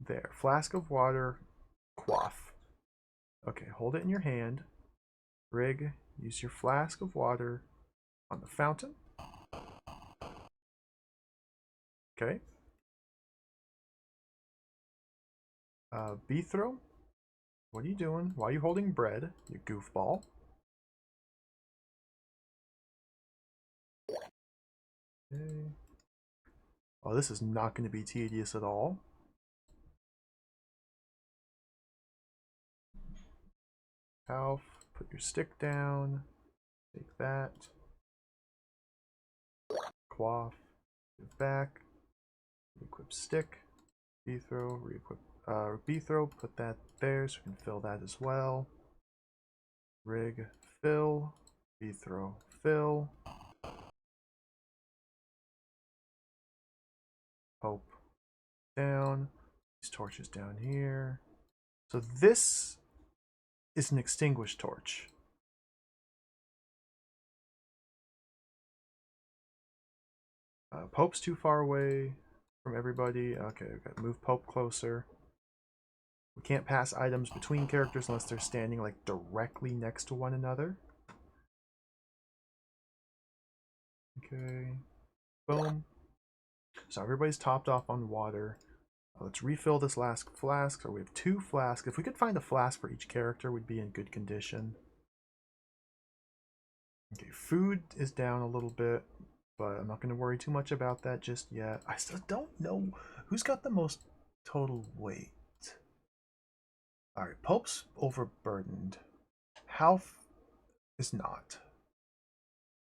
A: there. Flask of water, quaff. Okay, hold it in your hand. Rig, use your flask of water on the fountain. Okay. Beethro, what are you doing? Why are you holding bread, you goofball? Okay. Oh, this is not going to be tedious at all. Alf, put your stick down. Take that. Quaff. Give back. Equip stick. Beethro. Re-equip. Beethro. Put that there so we can fill that as well. Rig. Fill. Beethro. Fill. Hope. Down. These torches down here. So this is an extinguished torch. Pope's too far away from everybody. Okay, we've got to move Pope closer. We can't pass items between characters unless they're standing like directly next to one another. Okay, boom. So everybody's topped off on water. Let's refill this last flask. So we have 2 flasks. If we could find a flask for each character, we'd be in good condition. Okay, food is down a little bit, but I'm not going to worry too much about that just yet. I still don't know who's got the most total weight. Alright, Pope's overburdened. Half is not.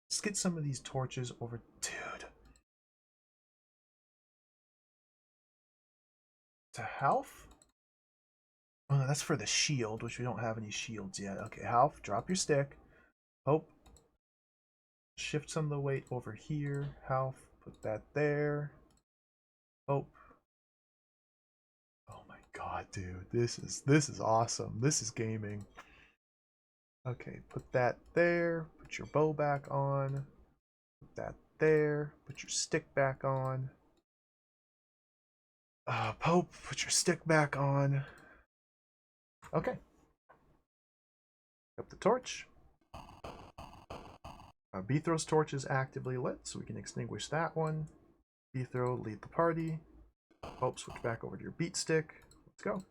A: Let's get some of these torches over. Dude. To Half? Oh no, that's for the shield, which we don't have any shields yet. Okay, Half, drop your stick. Hope. Shift some of the weight over here. Half, put that there. Hope. Oh my god, dude. This is awesome. This is gaming. Okay, put that there. Put your bow back on. Put that there. Put your stick back on. Pope, put your stick back on. Okay. Up the torch. Beethro's torch is actively lit, so we can extinguish that one. Beethro, lead the party. Pope, switch back over to your beat stick. Let's go.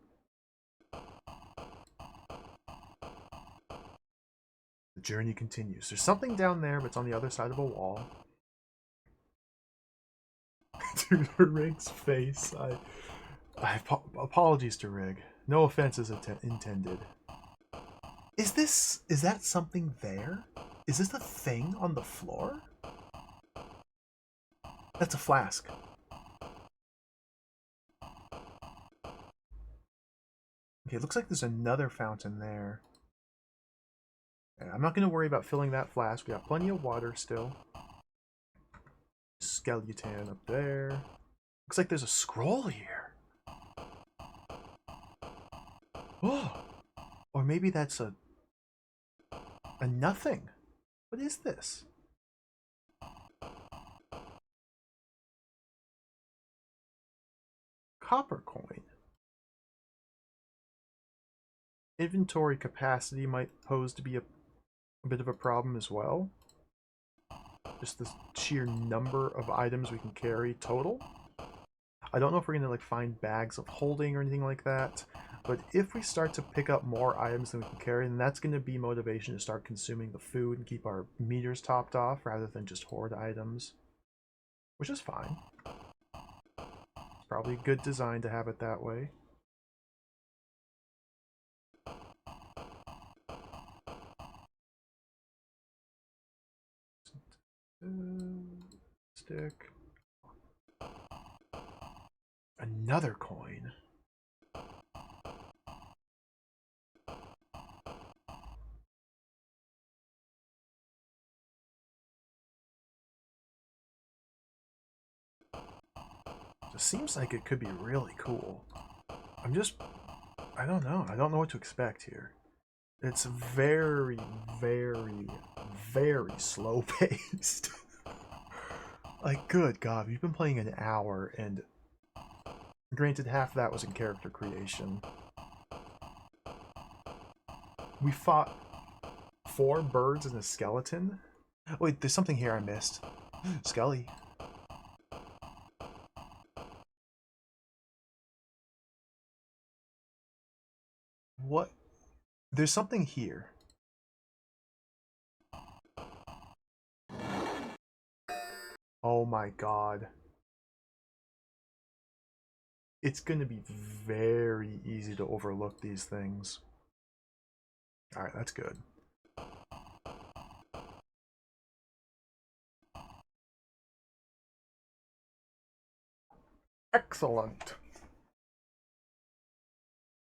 A: The journey continues. There's something down there, but it's on the other side of a wall. Dude, Rig's face. Apologies to Rig. No offense is intended. Is that something there? Is this the thing on the floor? That's a flask. Okay, it looks like there's another fountain there. I'm not going to worry about filling that flask. We got plenty of water still. skeleton up there. Looks like there's a scroll here. Oh, or maybe that's a nothing. What is this? Copper coin. Inventory capacity might pose to be a bit of a problem as well. Just the sheer number of items we can carry total. I don't know if we're going to like find bags of holding or anything like that, but if we start to pick up more items than we can carry, then that's going to be motivation to start consuming the food and keep our meters topped off rather than just hoard items, which is fine. It's probably good design to have it that way. Stick. Another coin. It seems like it could be really cool. I don't know. I don't know what to expect here. It's very, very, very slow paced. Like, good God, we've been playing an hour, and granted, half of that was in character creation. We fought 4 birds and a skeleton. Wait, there's something here I missed. Skelly. What? There's something here. Oh my God. It's gonna be very easy to overlook these things. Alright, that's good. Excellent.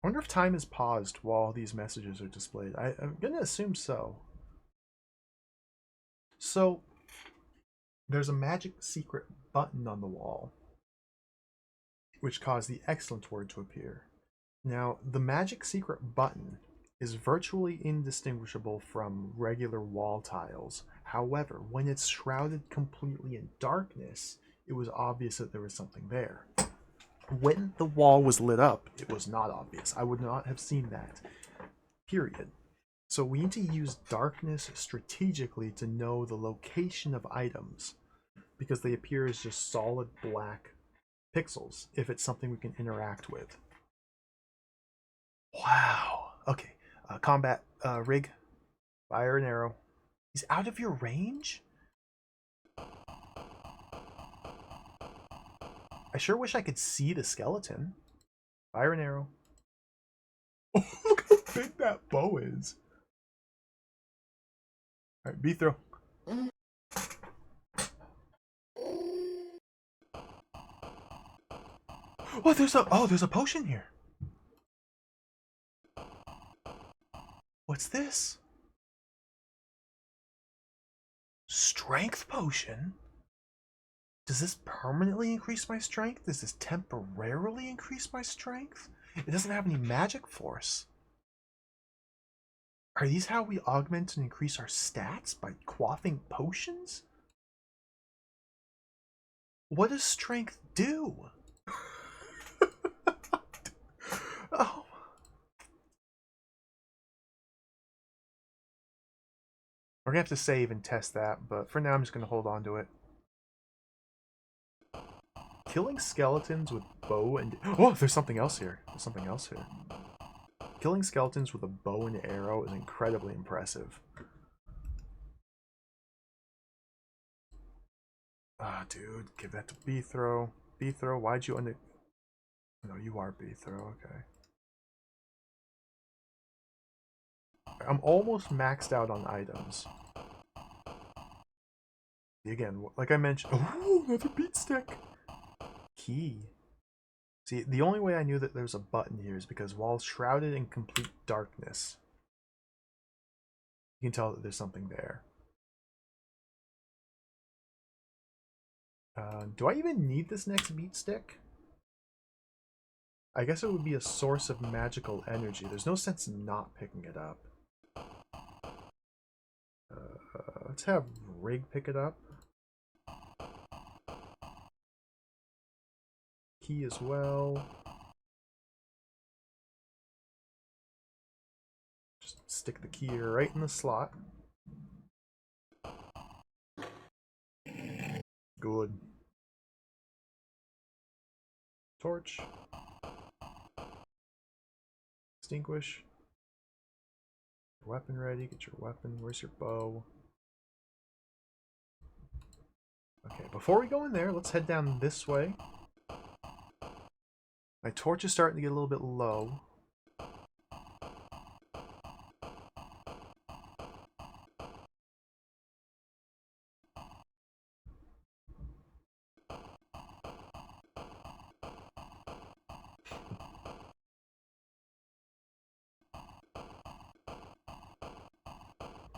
A: I wonder if time is paused while these messages are displayed. I'm gonna assume so. So, there's a magic secret button on the wall, which caused the excellent word to appear. Now, the magic secret button is virtually indistinguishable from regular wall tiles. However, when it's shrouded completely in darkness, it was obvious that there was something there. When the wall was lit up, it was not obvious. I would not have seen that. Period. So we need to use darkness strategically to know the location of items, because they appear as just solid black pixels if it's something we can interact with. Wow. Okay. Combat rig. Fire an arrow. He's out of your range? I sure wish I could see the skeleton. Fire an arrow. Oh, look how big that bow is. Alright, B throw. Oh, there's a potion here. What's this? Strength potion? Does this permanently increase my strength? Does this temporarily increase my strength? It doesn't have any magic force. Are these how we augment and increase our stats? By quaffing potions? What does strength do? Oh. We're gonna have to save and test that, but for now I'm just gonna hold on to it. Killing skeletons with bow and... Oh, there's something else here. There's something else here. Killing skeletons with a bow and arrow is incredibly impressive. Ah, dude, give that to B throw. B throw, why'd you under... No, you are B throw, okay. I'm almost maxed out on items. Again, like I mentioned... Oh, another beat stick! Key. See, the only way I knew that there's a button here is because while shrouded in complete darkness, you can tell that there's something there. Do I even need this next beat stick? I guess it would be a source of magical energy. There's no sense in not picking it up. Let's have Rig pick it up. Key as well. Just stick the key right in the slot. Good. Torch. Extinguish. Weapon ready. Get your weapon. Where's your bow? Okay, before we go in there, let's head down this way. My torch is starting to get a little bit low.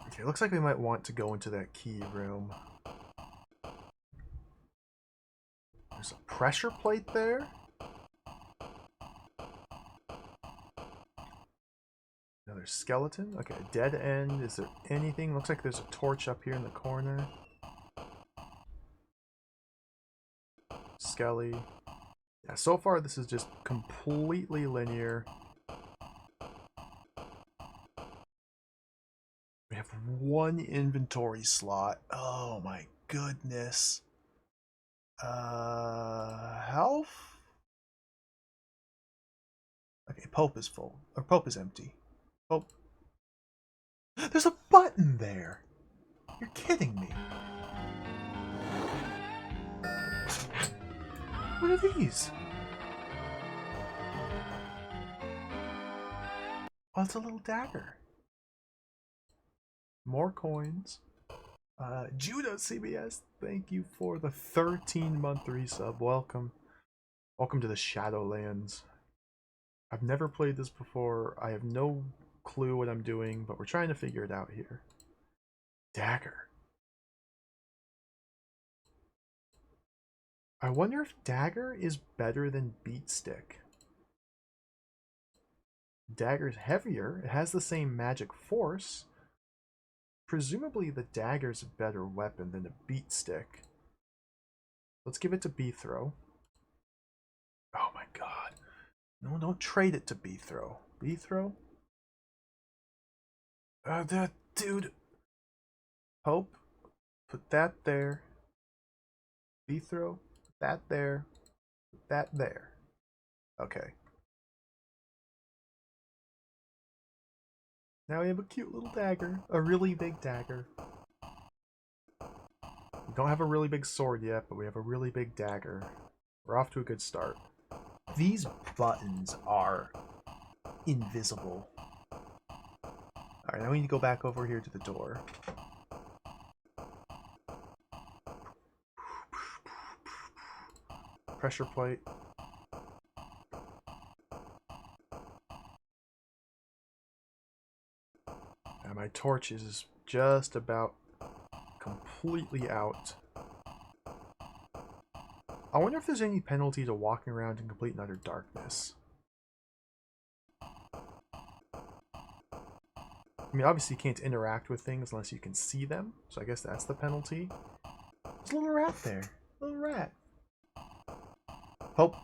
A: Okay, looks like we might want to go into that key room. There's a pressure plate there. Another skeleton. Okay, dead end. Is there anything? Looks like there's a torch up here in the corner. Skelly. Yeah, so far this is just completely linear. We have one inventory slot. Oh my goodness. Health? Okay, Pope is full. Or Pope is empty. Pope. There's a button there! You're kidding me. What are these? Oh, it's a little dagger. More coins. Judo CBS, thank you for the 13-month resub. Welcome. Welcome to the Shadowlands. I've never played this before. I have no clue what I'm doing, but we're trying to figure it out here. Dagger. I wonder if dagger is better than beat stick. Dagger's heavier. It has the same magic force. Presumably the dagger's a better weapon than a beat stick. Let's give it to B-throw. Oh my god. No, don't trade it to B-throw. B-throw? Dude. Hope. Put that there. B-throw. Put that there. Put that there. Okay. Now we have a cute little dagger. A really big dagger. We don't have a really big sword yet, but we have a really big dagger. We're off to a good start. These buttons are invisible. Alright, now we need to go back over here to the door. Pressure plate. And my torch is just about completely out. I wonder if there's any penalty to walking around in complete and utter darkness. I mean, obviously you can't interact with things unless you can see them, so I guess that's the penalty. There's a little rat there. Little rat. Pope.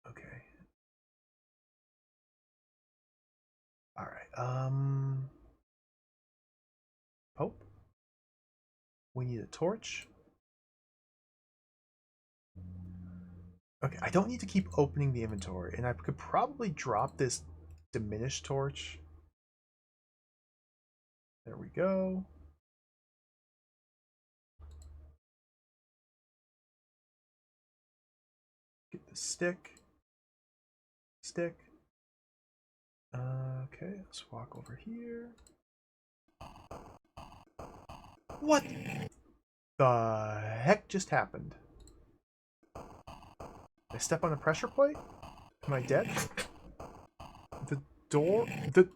A: Okay. Alright, Pope. We need a torch. Okay, I don't need to keep opening the inventory, and I could probably drop this diminished torch. There we go. Get the stick. Stick. Okay, let's walk over here. What the heck just happened? Did I step on a pressure plate? Am I dead? The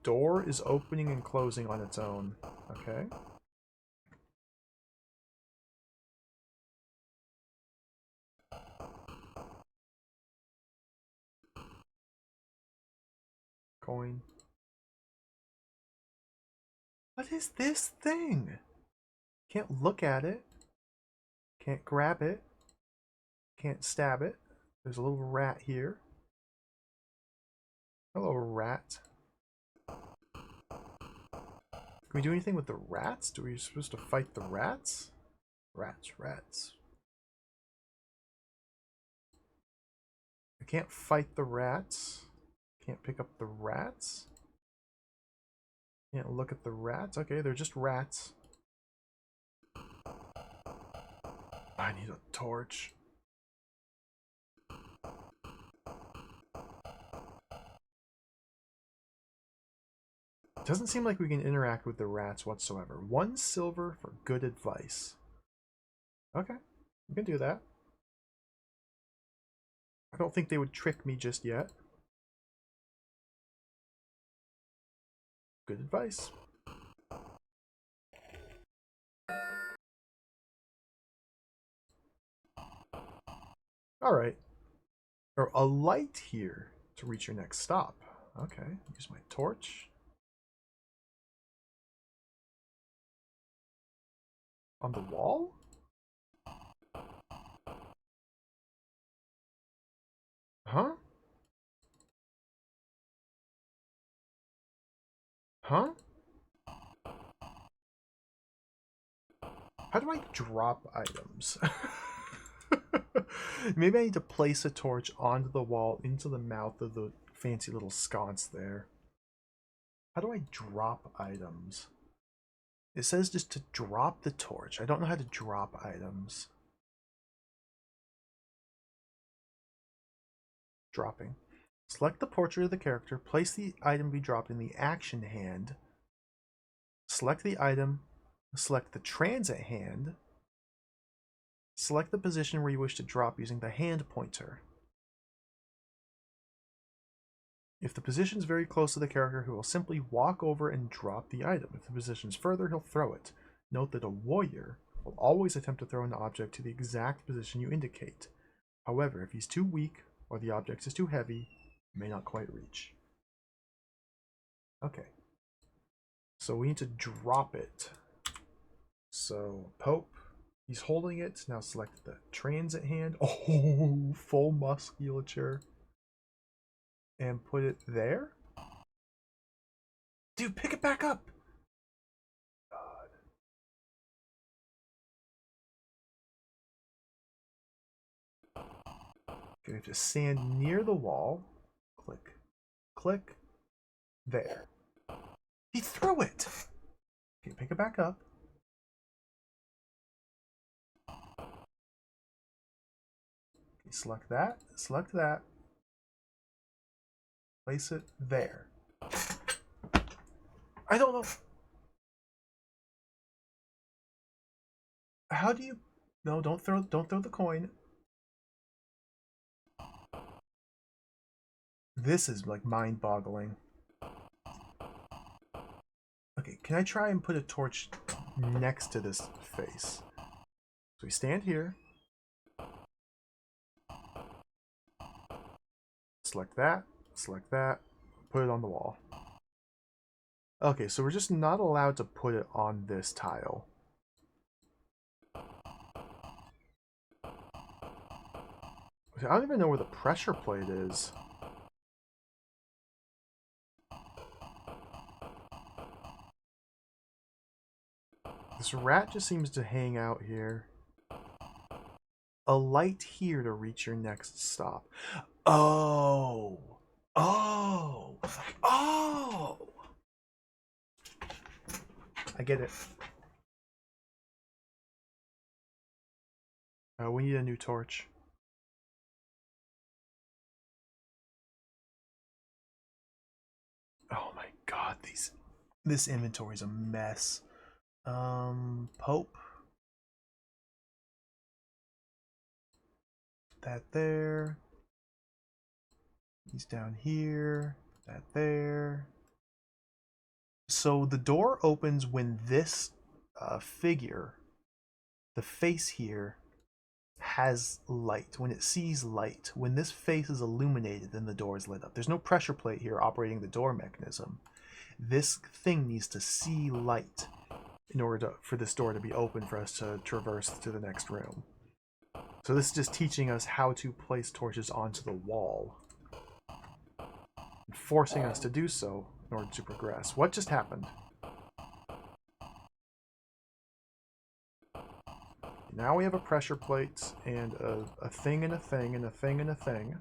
A: door is opening and closing on its own. Okay. coin. What is this thing? Can't look at it. Can't grab it. Can't stab it. There's a little rat here. Hello, rat. Can we do anything with the rats? Do we supposed to fight the rats? Rats, rats. I can't fight the rats. Can't pick up the rats. Can't look at the rats. Okay, they're just rats. I need a torch. Doesn't seem like we can interact with the rats whatsoever. 1 silver for good advice. Okay, we can do that. I don't think they would trick me just yet. Good advice. Alright. Or a light here to reach your next stop. Okay, use my torch. On the wall? Huh? Huh? How do I drop items? Maybe I need to place a torch onto the wall into the mouth of the fancy little sconce there. How do I drop items? It says just to drop the torch. I don't know how to drop items. Dropping. Select the portrait of the character. Place the item to be dropped in the action hand. Select the item. Select the transit hand. Select the position where you wish to drop using the hand pointer. If the position is very close to the character, he will simply walk over and drop the item. If the position is further, he'll throw it. Note that a warrior will always attempt to throw an object to the exact position you indicate. However, if he's too weak or the object is too heavy, he may not quite reach. Okay. So we need to drop it. So, Pope, he's holding it. Now select the transit hand. Oh, full musculature. And put it there. Dude, pick it back up. God. Okay, we have to stand near the wall. Click. Click. There. He threw it. Okay, pick it back up. Okay, select that. Select that. Place it there. I don't know. How do you? No, don't throw the coin. This is like mind-boggling. Okay, can I try and put a torch next to this face? So we stand here. Select that. Select that. Put it on the wall. Okay, so we're just not allowed to put it on this tile. I don't even know where the pressure plate is. This rat just seems to hang out here. A light here to reach your next stop. Oh! Oh! Oh! I get it. We need a new torch. Oh my god, this inventory is a mess. Pope. That there. He's down here. That there. So the door opens when this figure, the face here, has light, when it sees light, when this face is illuminated, then the door is lit up. There's no pressure plate here operating the door mechanism. This thing needs to see light in order for this door to be open for us to traverse to the next room. So this is just teaching us how to place torches onto the wall, and forcing us to do so in order to progress. What just happened? Now we have a pressure plate and a thing and a thing and a thing and a thing.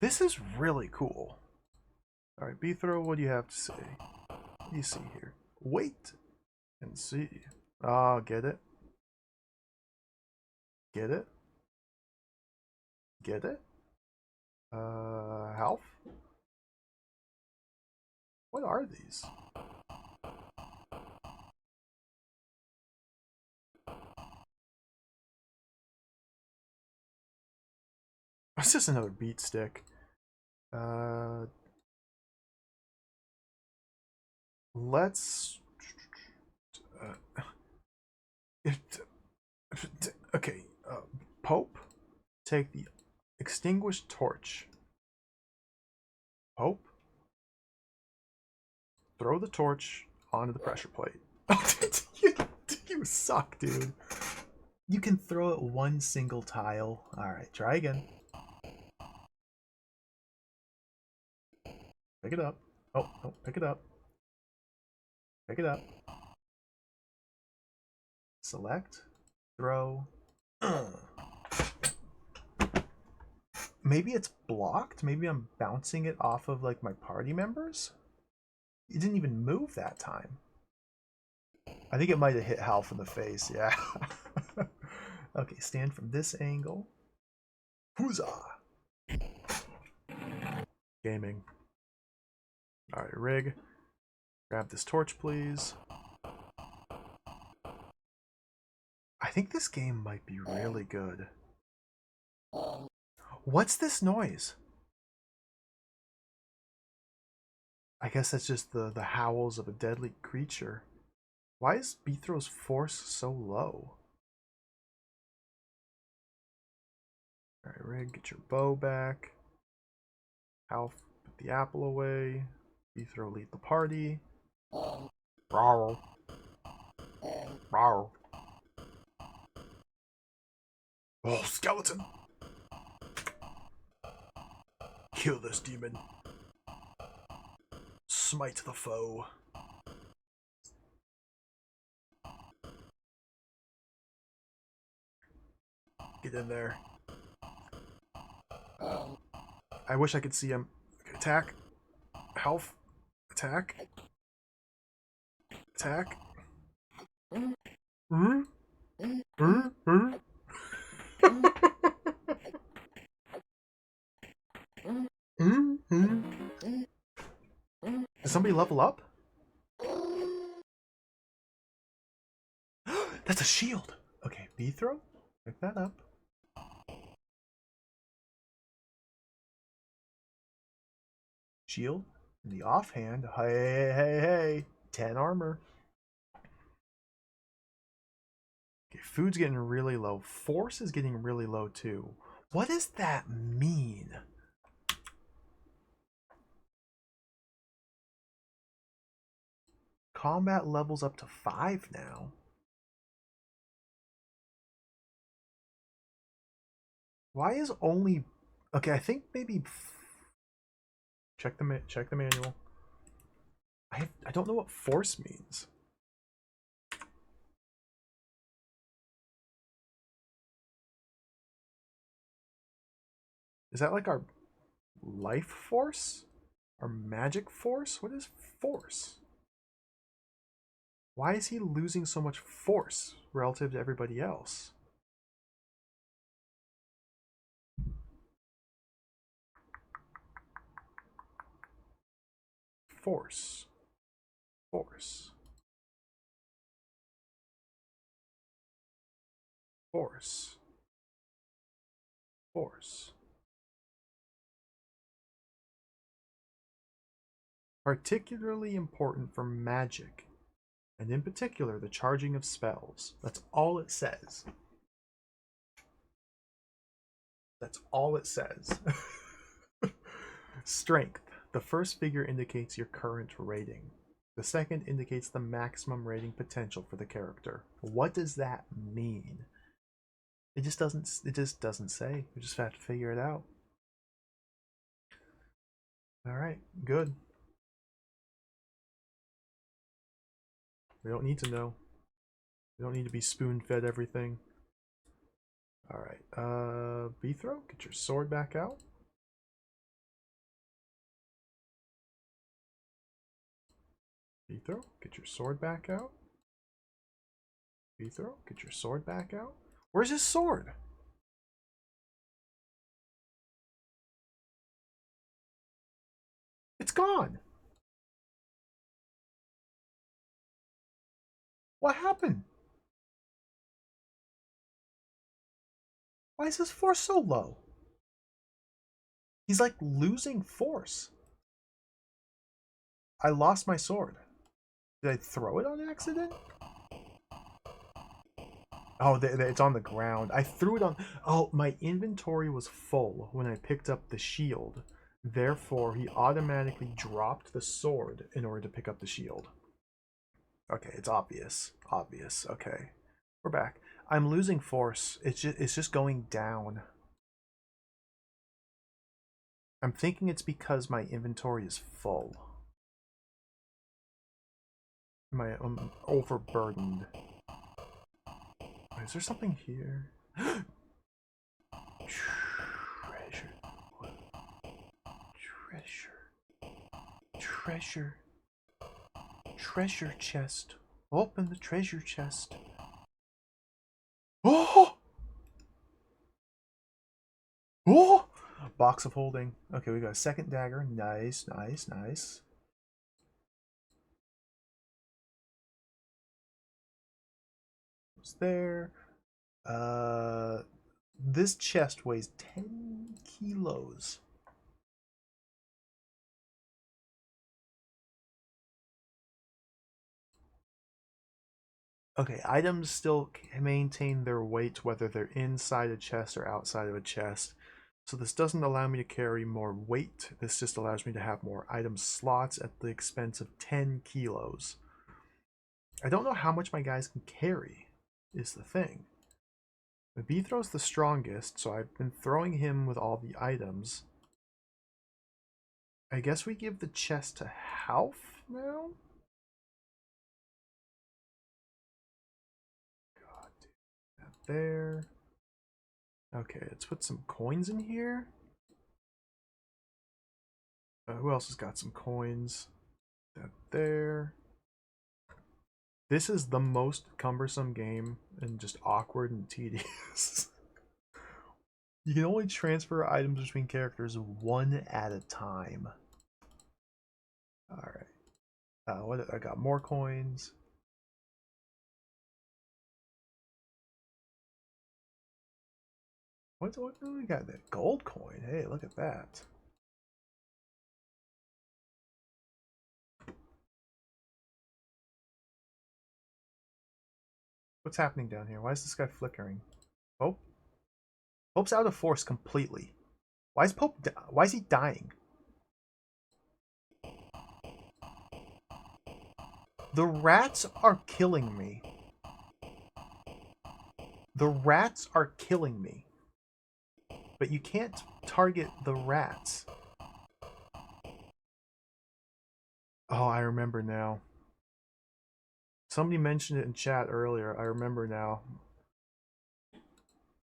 A: This is really cool. Alright, Beethro, what do you have to say? What do you see here? Wait and see. Ah, get it? Get it? Get it? Health? What are these? It's just another beat stick. Let's... okay, Pope, take the extinguished torch. Pope, throw the torch onto the pressure plate. You suck, dude. You can throw it one single tile. Alright, try again. Pick it up. Oh, no, pick it up. Pick it up. Select. Throw. Maybe it's blocked? Maybe I'm bouncing it off of, like, my party members? It didn't even move that time. I think it might have hit Half in the face, yeah. Okay, stand from this angle. Huzzah! Gaming. Alright, rig. Grab this torch, please. I think this game might be really good. What's this noise? I guess that's just the howls of a deadly creature. Why is Beethro's force so low? Alright, Rig, get your bow back. Half, put the apple away. Beethro, lead the party. Rawr. Rawr. Oh, skeleton! Kill this demon. Smite the foe. Get in there. I wish I could see him. Okay, attack. Health. Attack. Attack. Mm? Mm? Mm? Mm? Mm? Did somebody level up? That's a shield. Okay, Beethro. Pick that up. Shield. In the offhand. Hey. 10 armor. Okay, food's getting really low. Force is getting really low too. What does that mean? Combat levels up to 5 now. Why is only... Okay, I think maybe... Check the manual. I don't know what force means. Is that like our life force? Our magic force? What is force? Why is he losing so much force relative to everybody else? Force. Force. Force. Force. Particularly important for magic. And in particular, the charging of spells. That's all it says. That's all it says. Strength. The first figure indicates your current rating. The second indicates the maximum rating potential for the character. What does that mean? It just doesn't say. We just have to figure it out. Alright, good. We don't need to know. We don't need to be spoon-fed everything. Alright, Bethro, get your sword back out. Bethro, get your sword back out. Bethro, get your sword back out. Where's his sword? It's gone. What happened? Why is his force so low? He's like losing force. I lost my sword. Did I throw it on accident? Oh, it's on the ground. I threw it on... Oh, my inventory was full when I picked up the shield. Therefore, he automatically dropped the sword in order to pick up the shield. Okay, it's obvious. Obvious. Okay. We're back. I'm losing force. It's just going down. I'm thinking it's my inventory is full. I'm overburdened. Is there something here? Treasure. Treasure. Treasure chest. Open the treasure chest. Oh! Oh! Box of holding. Okay, we got a second dagger. Nice, nice, nice. It's there. This chest weighs 10 kilos. Okay, items still maintain their weight whether they're inside a chest or outside of a chest. So this doesn't allow me to carry more weight. This just allows me to have more item slots at the expense of 10 kilos. I don't know how much my guys can carry, is the thing. The Bethro's the strongest, so I've been throwing him with all the items. I guess we give the chest to Half now? God, dude. That there. Okay, let's put some coins in here. Who else has got some coins? That there. This is the most cumbersome game and just awkward and tedious. You can only transfer items between characters one at a time. Alright. What I got more coins. What do we got? That gold coin. Hey, look at that. What's happening down here? Why is this guy flickering? Pope? Pope's out of force completely. Why is why is he dying? The rats are killing me. The rats are killing me. But you can't target the rats. Oh, I remember now. Somebody mentioned it in chat earlier. I remember now.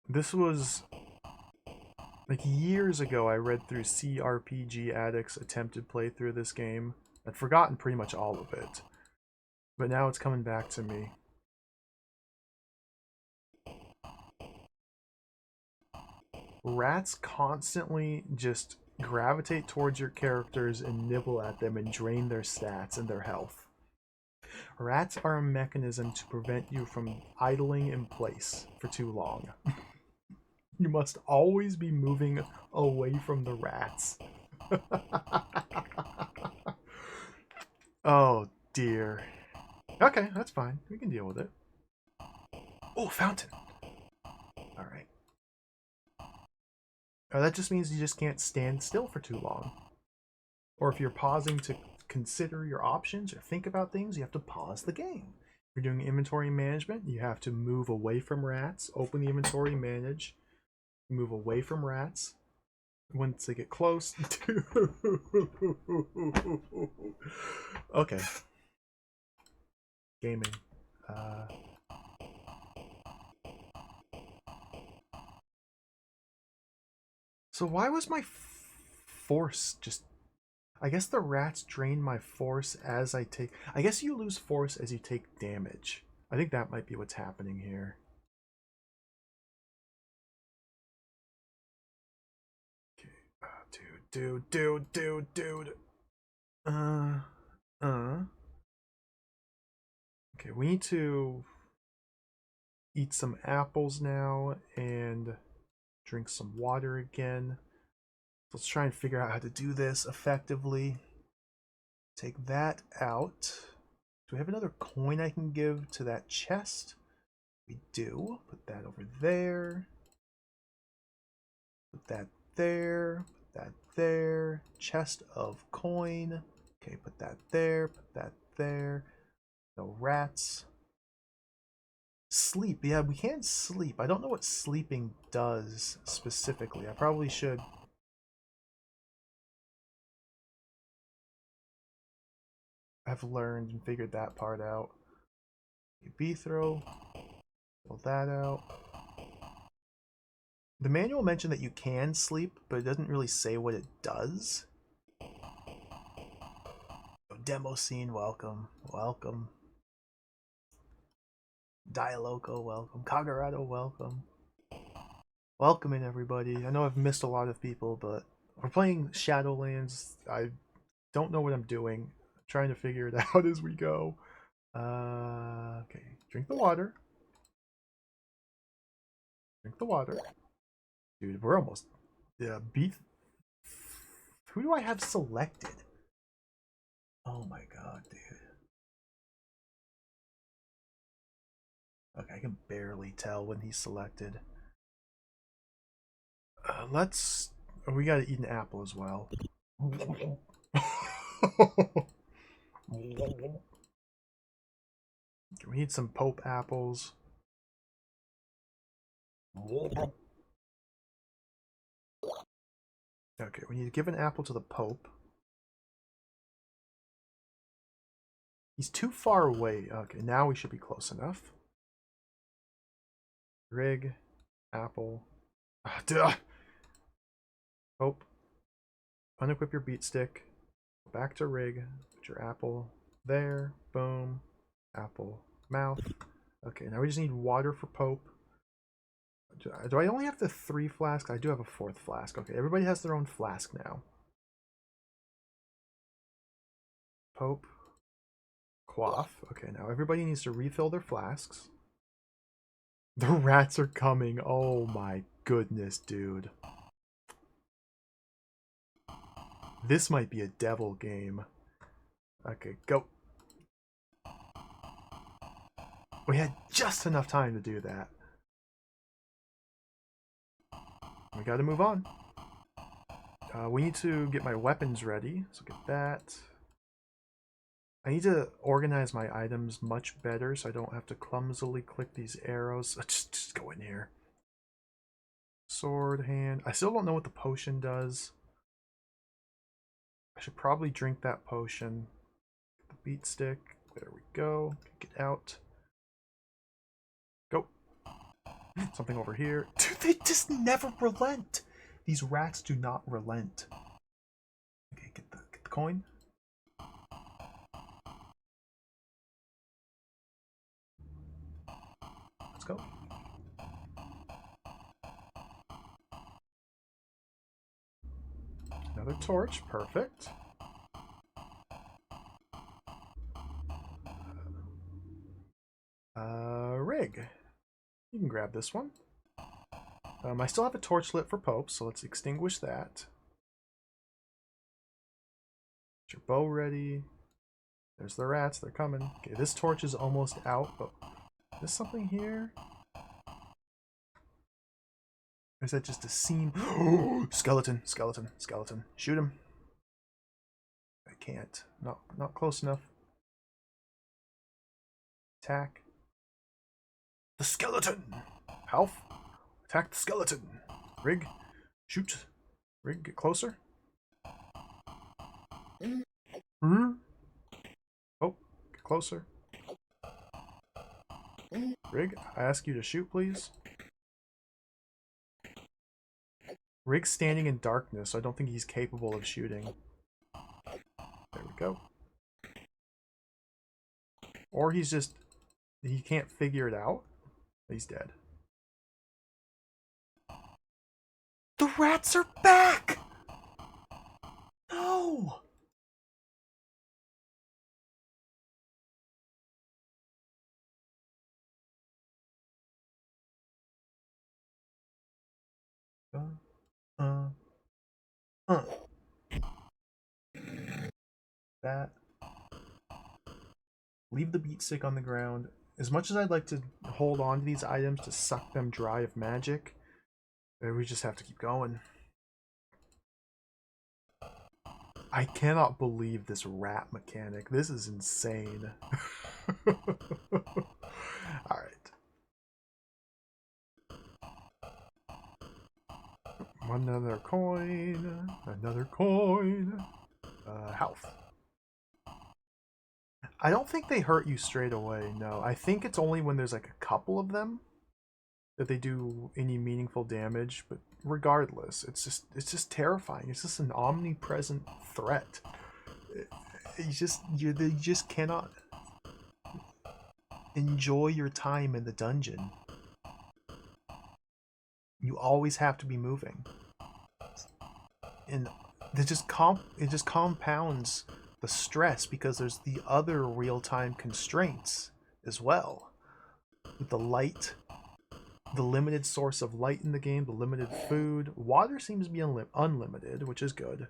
A: This was like years ago. I read through CRPG Addict's attempted playthrough of this game. I'd forgotten pretty much all of it. But now it's coming back to me. Rats constantly just gravitate towards your characters and nibble at them and drain their stats and their health. Rats are a mechanism to prevent you from idling in place for too long. You must always be moving away from the rats. Oh dear. Okay, that's fine. We can deal with it. Oh, fountain. All right. That just means you just can't stand still for too long. Or if you're pausing to consider your options or think about things, you have to pause the game. If you're doing inventory management, you have to move away from rats, open the inventory, manage, move away from rats. Once they get close. Okay. Gaming. So why was my force just... I guess the rats drain my force as I take... I guess you lose force as you take damage. I think that might be what's happening here. Okay. Dude. Okay, we need to eat some apples now and drink some water again. Let's try and figure out how to do this effectively. Take that out. Do we have another coin I can give to that chest? We do. Put that over there. Put that there. Put that there. Chest of coin. Okay, put that there. Put that there. No rats. Sleep. Yeah, we can't sleep. I don't know what sleeping does specifically. I probably should. I've learned and figured that part out. B throw. Pull that out. The manual mentioned that you can sleep, but it doesn't really say what it does. Demo scene, welcome. Welcome. Dialoco, welcome. Kagarado, welcome. Welcome in, everybody. I know I've missed a lot of people, but we're playing Shadowlands. I don't know what I'm doing. I'm trying to figure it out as we go. Okay. Drink the water. Drink the water. Dude, we're almost... Yeah, beat... Who do I have selected? Oh my god, dude. Okay, I can barely tell when he's selected. Let's... Oh, we gotta eat an apple as well. We need some Pope apples. Okay, we need to give an apple to the Pope. He's too far away. Okay, now we should be close enough. Rig, apple. Pope. Unequip your beat stick. Back to rig. Put your apple there. Boom. Apple. Mouth. Okay, now we just need water for Pope. Do I only have the 3 flasks? I do have a 4th flask. Okay, everybody has their own flask now. Pope. Quaff. Okay, now everybody needs to refill their flasks. The rats are coming. Oh my goodness, dude. This might be a devil game. Okay, go. We had just enough time to do that. We gotta move on. We need to get my weapons ready. So get that. I need to organize my items much better so I don't have to clumsily click these arrows. Just go in here. Sword, hand. I still don't know what the potion does. I should probably drink that potion. Get the beat stick. There we go. Get out. Go. Something over here. Dude, they just never relent. These rats do not relent. Okay, get the coin. Let's go. Another torch, perfect. Rig. You can grab this one. I still have a torch lit for Pope, so let's extinguish that. Get your bow ready. There's the rats. They're coming. Okay, this torch is almost out, but there's something here. Or is that just a seam? Skeleton, skeleton, skeleton. Shoot him. I can't. Not close enough. Attack. The skeleton! Half. Attack the skeleton. Rig. Shoot. Rig, get closer. Oh, get closer. Rig, I ask you to shoot, please. Rig's standing in darkness, so I don't think he's capable of shooting. There we go. Or he's just... he can't figure it out. He's dead. The rats are back! No! That. Leave the beat stick on the ground. As much as I'd like to hold on to these items to suck them dry of magic, we just have to keep going. I cannot believe this rat mechanic. This is insane. Alright. Another coin. Another coin. Health. I don't think they hurt you straight away, no. I think it's only when there's like a couple of them that they do any meaningful damage, but regardless, it's just terrifying. It's just an omnipresent threat. You just cannot enjoy your time in the dungeon. You always have to be moving, and it just compounds the stress because there's the other real-time constraints as well, with the light, the limited source of light in the game, the limited food. Water seems to be unlimited, which is good,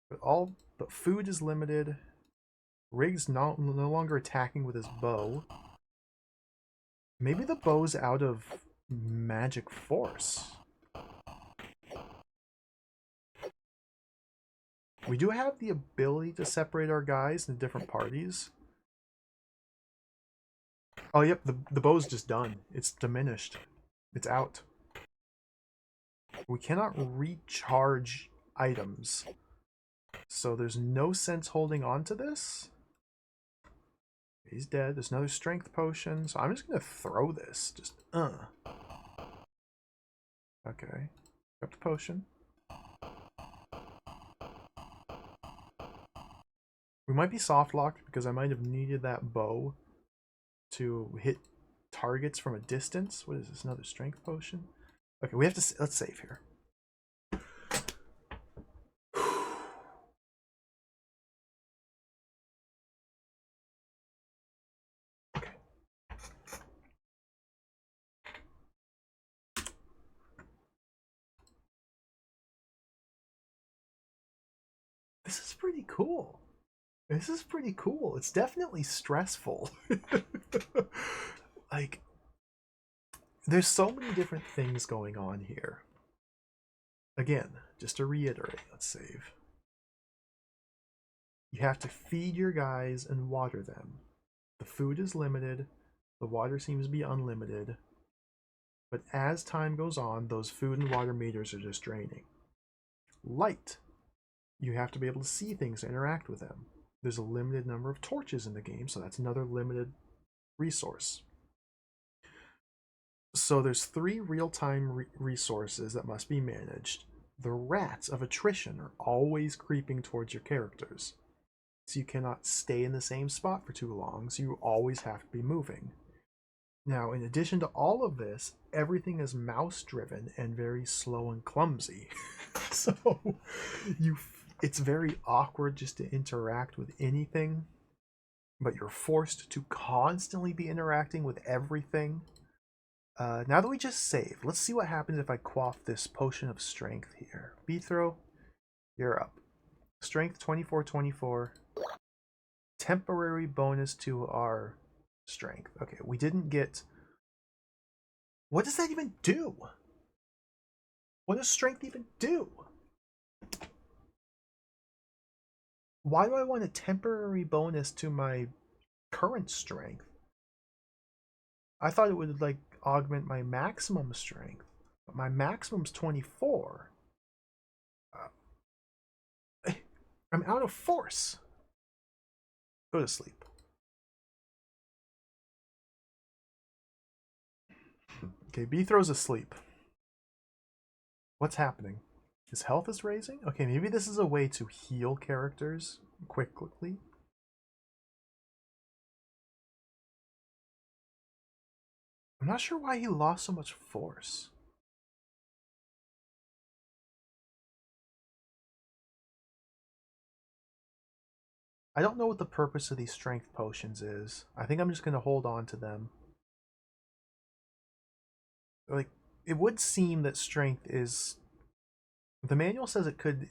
A: but food is limited. Rig's no longer attacking with his bow. Maybe the bow's out of magic force. We do have the ability to separate our guys into different parties. Oh, yep, the bow's just done. It's diminished. It's out. We cannot recharge items, so there's no sense holding on to this. He's dead. There's another strength potion, so I'm just gonna throw this. Just Okay. Got the potion. We might be soft locked because I might have needed that bow to hit targets from a distance. What is this? Another strength potion? Okay, we have to... let's save here. Okay. This is pretty cool. This is pretty cool. It's definitely stressful. Like, there's so many different things going on here. Again, just to reiterate, let's save. You have to feed your guys and water them. The food is limited. The water seems to be unlimited. But as time goes on, those food and water meters are just draining. Light. You have to be able to see things and interact with them. There's a limited number of torches in the game, so that's another limited resource. So there's 3 real-time resources that must be managed. The rats of attrition are always creeping towards your characters, so you cannot stay in the same spot for too long, so you always have to be moving. Now, in addition to all of this, everything is mouse-driven and very slow and clumsy. So it's very awkward just to interact with anything, but you're forced to constantly be interacting with everything. Now that we just saved, let's see what happens if I quaff this potion of strength here. Bethro, you're up. Strength 24-24. temporary bonus to our strength. Okay, we didn't get... What does that even do? What does strength even do? Why do I want a temporary bonus to my current strength? I thought it would like augment my maximum strength, but my maximum's 24. I'm out of force. Go to sleep. Okay, B throws asleep. What's happening? His health is raising? Okay, maybe this is a way to heal characters quickly. I'm not sure why he lost so much force. I don't know what the purpose of these strength potions is. I think I'm just going to hold on to them. Like, it would seem that strength is... The manual says it could...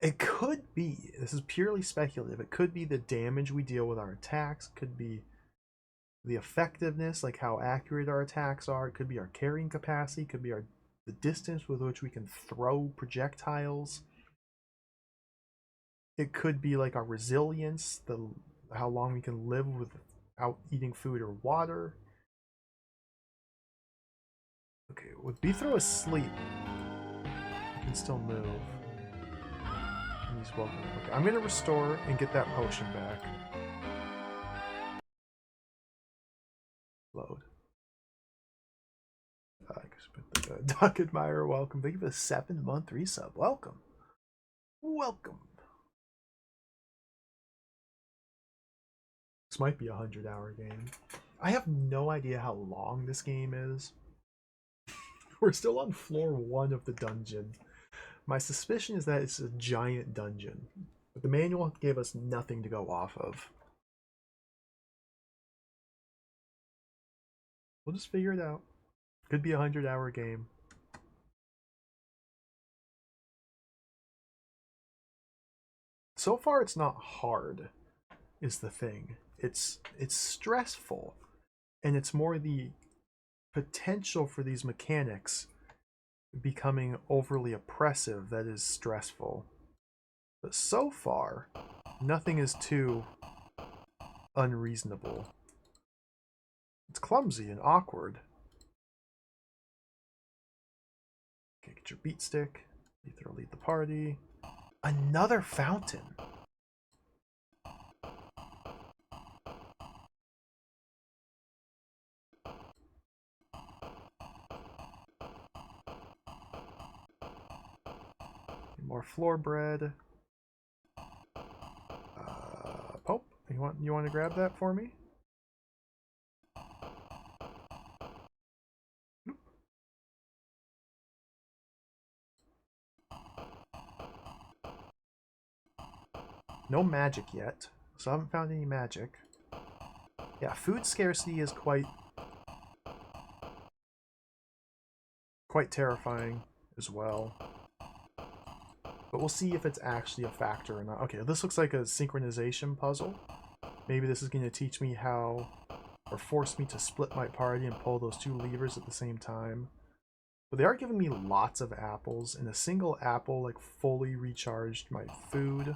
A: It could be, this is purely speculative, it could be the damage we deal with our attacks, could be the effectiveness, like how accurate our attacks are, it could be our carrying capacity, it could be the distance with which we can throw projectiles. It could be like our resilience, how long we can live without eating food or water. Okay, with Bithro asleep, we can still move. And he's welcome. Okay, I'm gonna restore and get that potion back. Load. Doc Admirer, welcome. Thank you for the 7-month resub. Welcome. Welcome. This might be a 100-hour game. I have no idea how long this game is. We're still on floor 1 of the dungeon. My suspicion is that it's a giant dungeon, but the manual gave us nothing to go off of. We'll just figure it out. Could be a 100-hour game. So far, it's not hard, is the thing. It's stressful, and it's more the potential for these mechanics becoming overly oppressive that is stressful. But so far, nothing is too unreasonable. It's clumsy and awkward. Okay, get your beat stick. Ether lead the party. Another fountain. More floor bread. Pope, you want to grab that for me? No magic yet, so I haven't found any magic. Yeah, food scarcity is quite terrifying as well. But we'll see if it's actually a factor or not. Okay, this looks like a synchronization puzzle. Maybe this is going to teach me how, or force me to split my party and pull those 2 levers at the same time. But they are giving me lots of apples, and a single apple like fully recharged my food.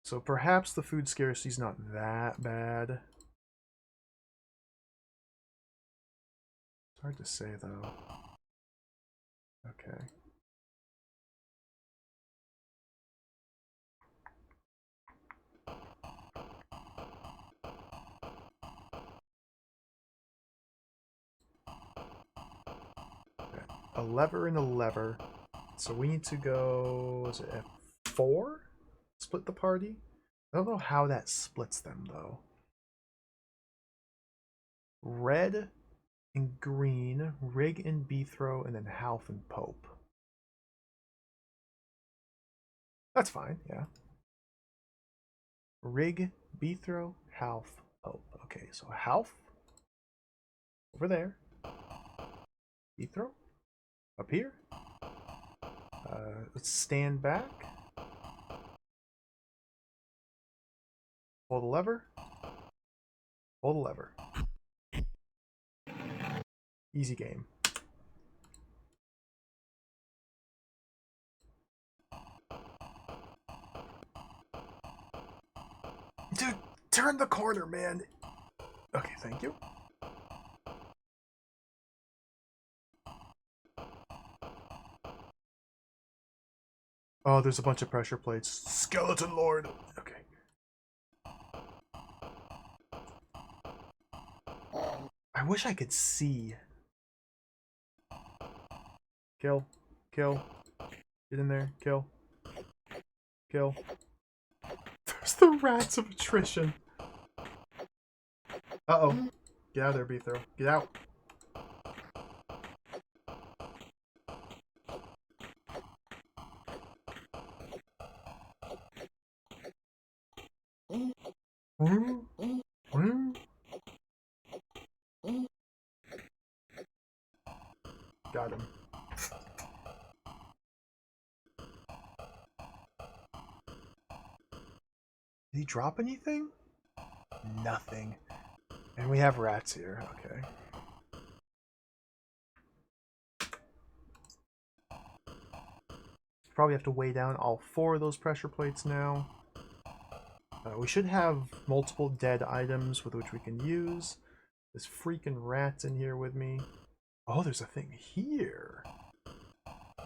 A: So perhaps the food scarcity is not that bad. It's hard to say though. Okay. A lever and a lever. So we need to go, is it F4? Split the party? I don't know how that splits them though. Red and green, Rig and Bethro, and then Half and Pope. That's fine, yeah. Rig, Bethro, Half, Pope. Okay, so Half over there. Bethro up here. Let's stand back. Pull the lever. Pull the lever. Easy game. Dude, turn the corner, man. Okay, thank you. Oh, there's a bunch of pressure plates. Skeleton Lord. Okay. I wish I could see. Kill. Kill. Get in there. Kill. Kill. There's the rats of attrition. Uh-oh. Get out of there, Beethro. Get out. Got him. Did he drop anything? Nothing. And we have rats here. Okay. Probably have to weigh down all 4 of those pressure plates now. We should have multiple dead items with which we can use. There's freaking rats in here with me. Oh, there's a thing here.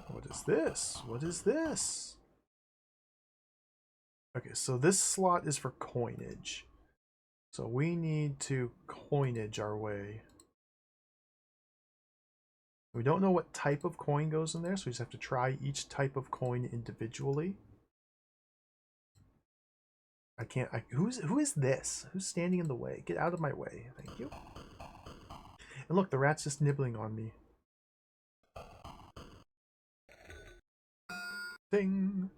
A: What is this? What is this? Okay, so this slot is for coinage. So we need to coinage our way. We don't know what type of coin goes in there, so we just have to try each type of coin individually. I can't. Who is this? Who's standing in the way? Get out of my way. Thank you. And look, the rat's just nibbling on me. Ding.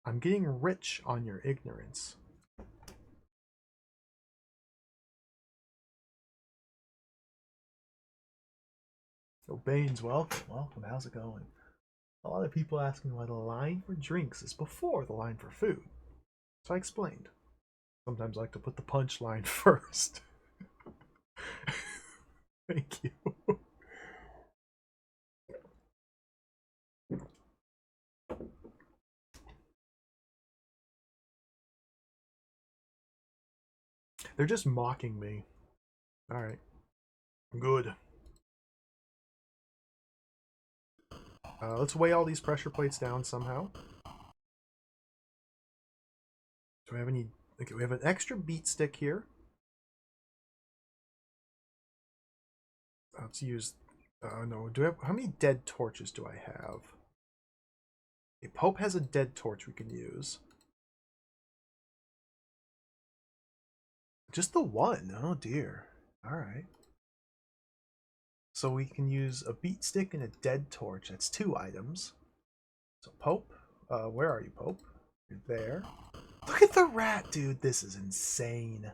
A: I'm getting rich on your ignorance. So Baines, welcome. Welcome. How's it going? A lot of people asking why the line for drinks is before the line for food. So I explained. Sometimes I like to put the punchline first. Thank you. They're just mocking me. Alright. Good. Let's weigh all these pressure plates down somehow. Do we have any... Okay, we have an extra beat stick here. Let's use... no, do I have... How many dead torches do I have? Okay, Pope has a dead torch we can use. Just the one? Oh dear. Alright. So we can use a beat stick and a dead torch. That's 2 items. So Pope, where are you, Pope? You're there. Look at the rat, dude. This is insane.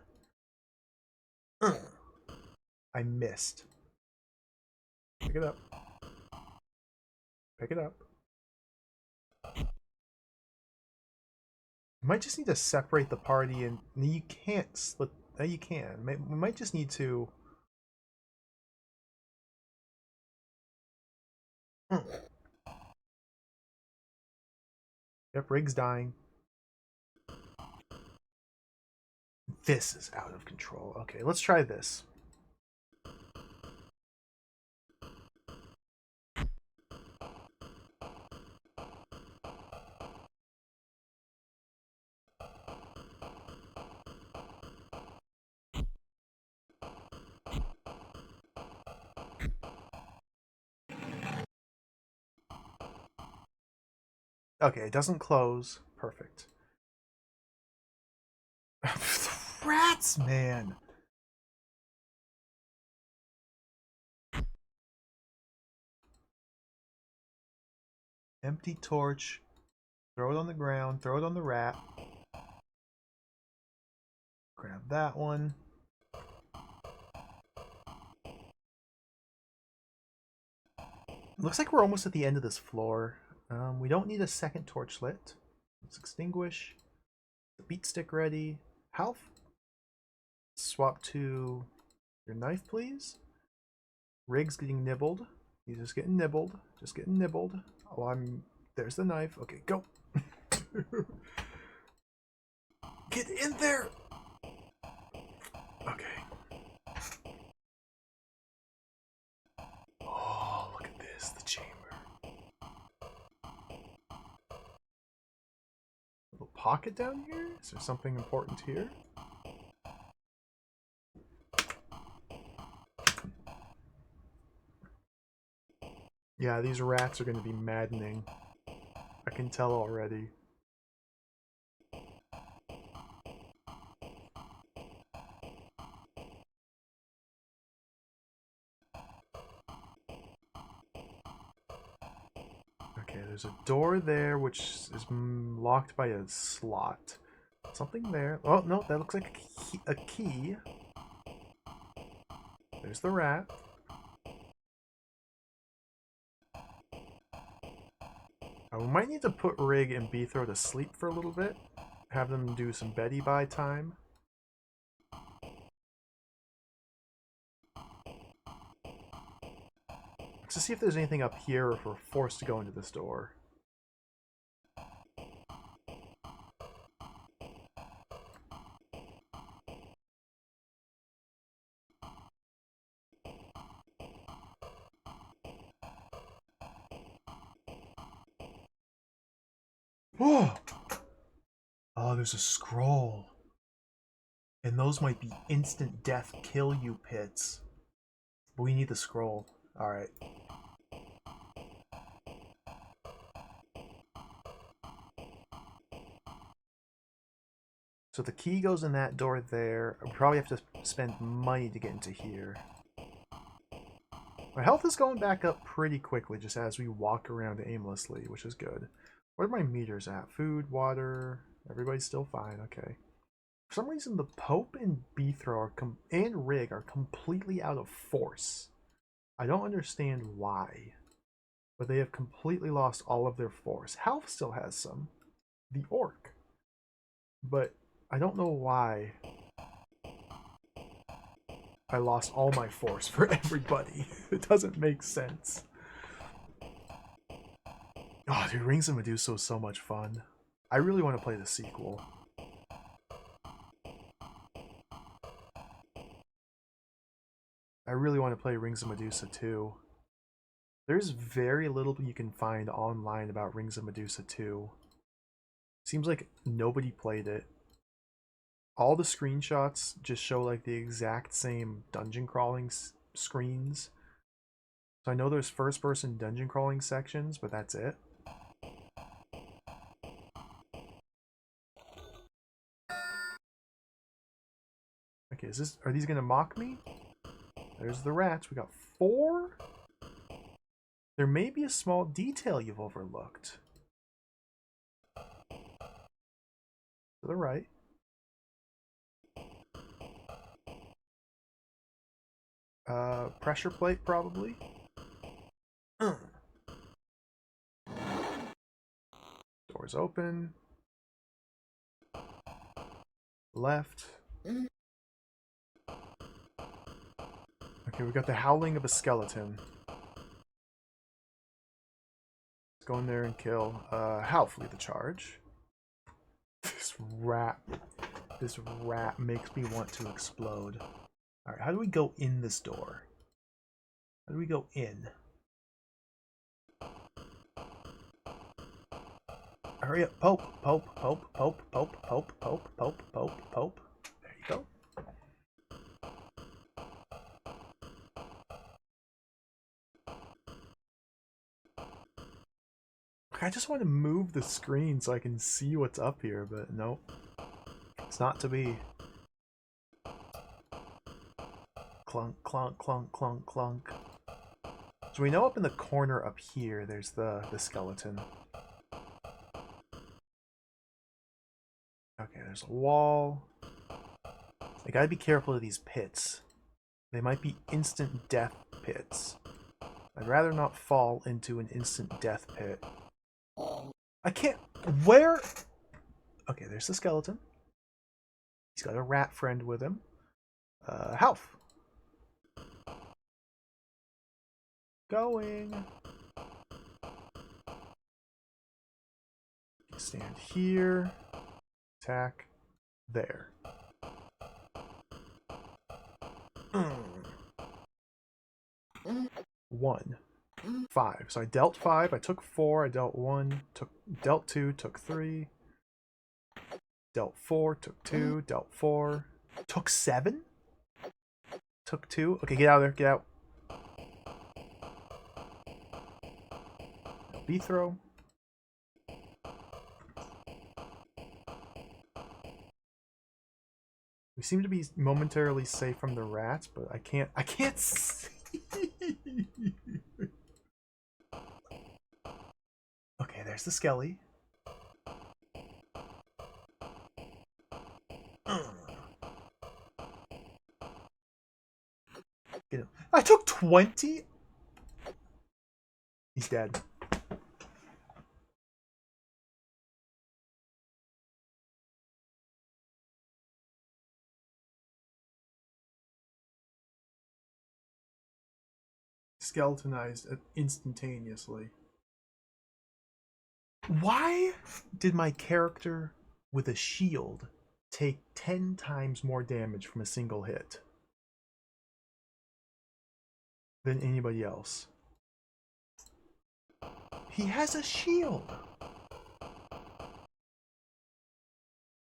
A: I missed. Pick it up. Pick it up. We might just need to separate the party, and you can't split. You can. We might just need to. Yep, Rig's dying. This is out of control. Okay, let's try this. Okay, it doesn't close. Perfect. Rats, man! Empty torch. Throw it on the ground. Throw it on the rat. Grab that one. Looks like we're almost at the end of this floor. We don't need a second torch lit. Let's extinguish. The beat stick ready. Health. Swap to your knife, please. Rig's getting nibbled. He's just getting nibbled. Just getting nibbled. Oh, there's the knife. Okay, go. Get in there. Okay. Oh, look at this. The chamber. Little pocket down here? Is there something important here? Yeah, these rats are going to be maddening. I can tell already. Okay, there's a door there which is locked by a slot. Something there. Oh, no, that looks like a key. There's the rat. We might need to put Rig and Beethro to sleep for a little bit. Have them do some Betty Bye time. Let's see if there's anything up here or if we're forced to go into this door. Oh! Oh, there's a scroll. And those might be instant death kill you pits. But we need the scroll. Alright. So the key goes in that door there. We probably have to spend money to get into here. My health is going back up pretty quickly just as we walk around aimlessly, which is good. What are my meters at? Food, water, everybody's still fine, okay. For some reason, the Pope and Beethro and Rig are completely out of force. I don't understand why, but they have completely lost all of their force. Health still has some. The Orc. But I don't know why I lost all my force for everybody. It doesn't make sense. Oh, dude, Rings of Medusa was so much fun. I really want to play the sequel. I really want to play Rings of Medusa too. There's very little you can find online about Rings of Medusa 2. Seems like nobody played it. All the screenshots just show like the exact same dungeon crawling screens. So I know there's first person dungeon crawling sections, but that's it. Okay, are these gonna mock me? There's the rats. We got 4. There may be a small detail you've overlooked. To the right. Pressure plate, probably. Doors open. Left. Okay, we got the howling of a skeleton. Let's go in there and kill. Half lead the charge. This rat makes me want to explode. Alright, how do we go in this door? How do we go in? Hurry up, Pope, Pope, Pope, Pope, Pope, Pope, Pope, Pope, Pope, Pope. There you go. I just want to move the screen so I can see what's up here, but nope. It's not to be. Clunk, clunk, clunk, clunk, clunk. So we know up in the corner up here, there's the skeleton. Okay, there's a wall. I gotta be careful of these pits. They might be instant death pits. I'd rather not fall into an instant death pit. I can't... Where? Okay, there's the skeleton. He's got a rat friend with him. Health. Going. Stand here. Attack. There. 1. 5. So I dealt 5, I took 4, I dealt 1, dealt 2, took 3. Dealt 4, took 2, dealt 4. Took 7? Took 2. Okay, get out of there, get out. B throw. We seem to be momentarily safe from the rats, but I can't see. Okay, there's the skelly. Get him. I took 20? He's dead. Skeletonized instantaneously. Why did my character with a shield take 10 times more damage from a single hit than anybody else? He has a shield.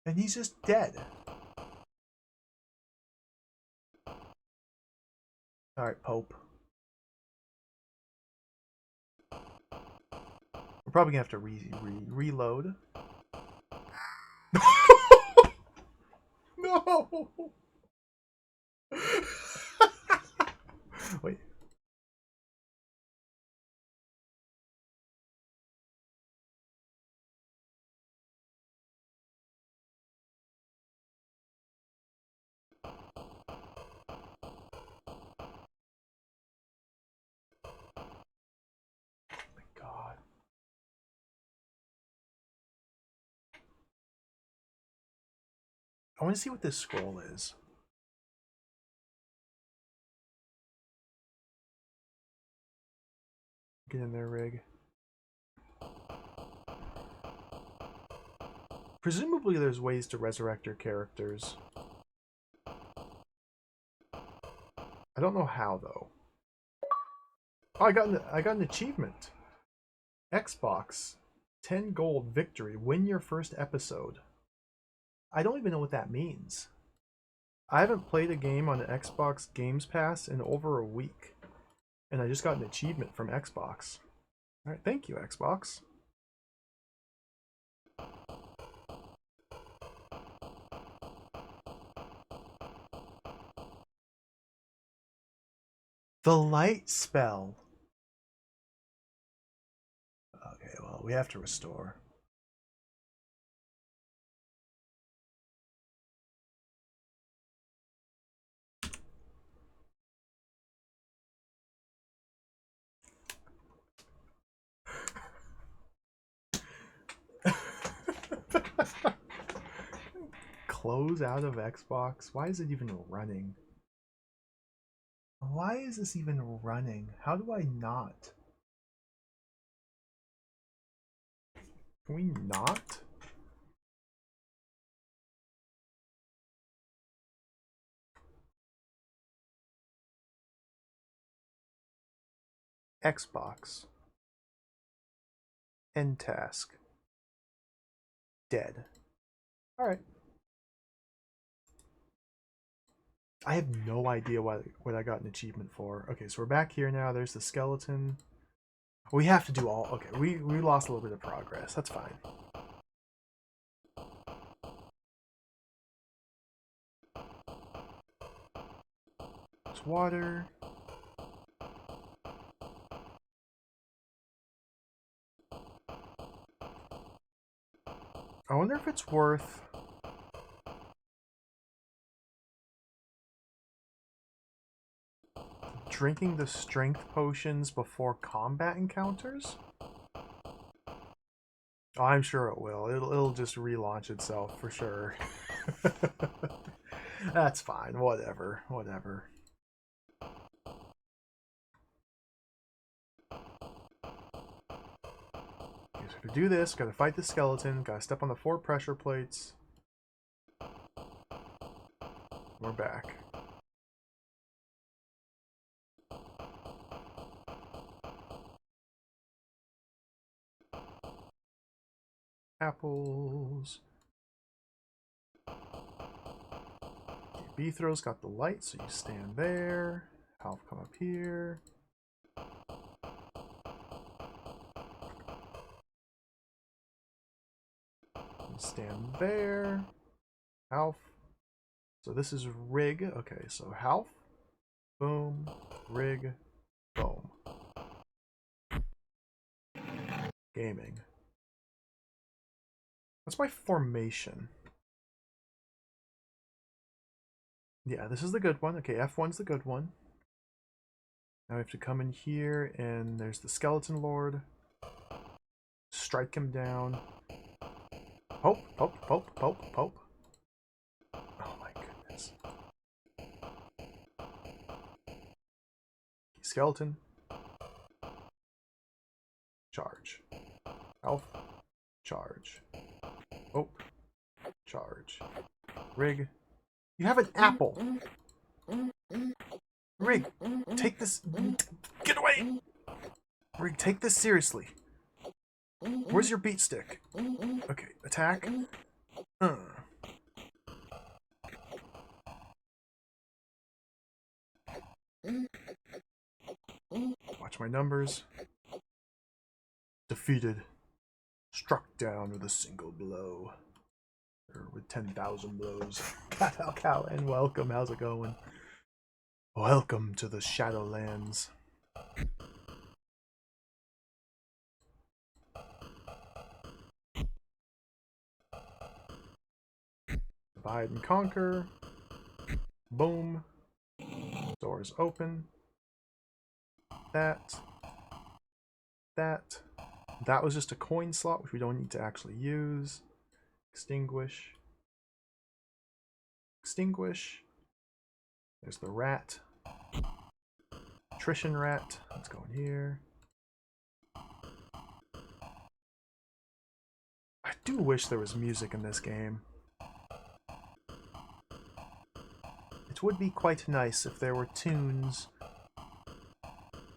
A: And he's just dead. Alright, Pope. We're probably gonna have to reload. No! Wait. God. I want to see what this scroll is. Get in there, Rig. Presumably there's ways to resurrect your characters. I don't know how, though. Oh, I got an achievement. Xbox. 10 gold victory. Win your first episode. I don't even know what that means. I haven't played a game on the Xbox Games Pass in over a week. And I just got an achievement from Xbox. Alright, thank you, Xbox. The light spell. Okay, well, we have to restore. Close out of Xbox? Why is it even running? Why is this even running? How do I not? Can we not? Xbox. End task. Dead. Alright. I have no idea what I got an achievement for. Okay, so we're back here now. There's the skeleton. We have to do all... Okay, we lost a little bit of progress. That's fine. There's water. I wonder if it's worth... drinking the strength potions before combat encounters? Oh, I'm sure it will. It'll just relaunch itself for sure. That's fine. Whatever. Whatever. Okay, so to do this, gotta fight the skeleton, gotta step on the 4 pressure plates. We're back. Apples. Okay, Beethro's got the light, so you stand there. Half come up here. You stand there. Half. So this is rig. Okay, so half. Boom. Rig. Boom. Gaming. What's my formation? Yeah, this is the good one. Okay, F1's the good one. Now we have to come in here, and there's the Skeleton Lord. Strike him down. Pope, pope, pope, pope, pope. Oh my goodness. Skeleton. Charge. Elf. Charge. Pope. Charge. Rig. You have an apple. Rig, take this. Get away! Rig, take this seriously. Where's your beat stick? Okay, attack. Watch my numbers. Defeated. Struck down with a single blow. Or with 10,000 blows. Cal, and welcome. How's it going? Welcome to the Shadowlands. Divide and conquer. Boom. Doors open. That. That was just a coin slot, which we don't need to actually use. Extinguish. Extinguish. There's the rat. Attrition rat. Let's go in here. I do wish there was music in this game. It would be quite nice if there were tunes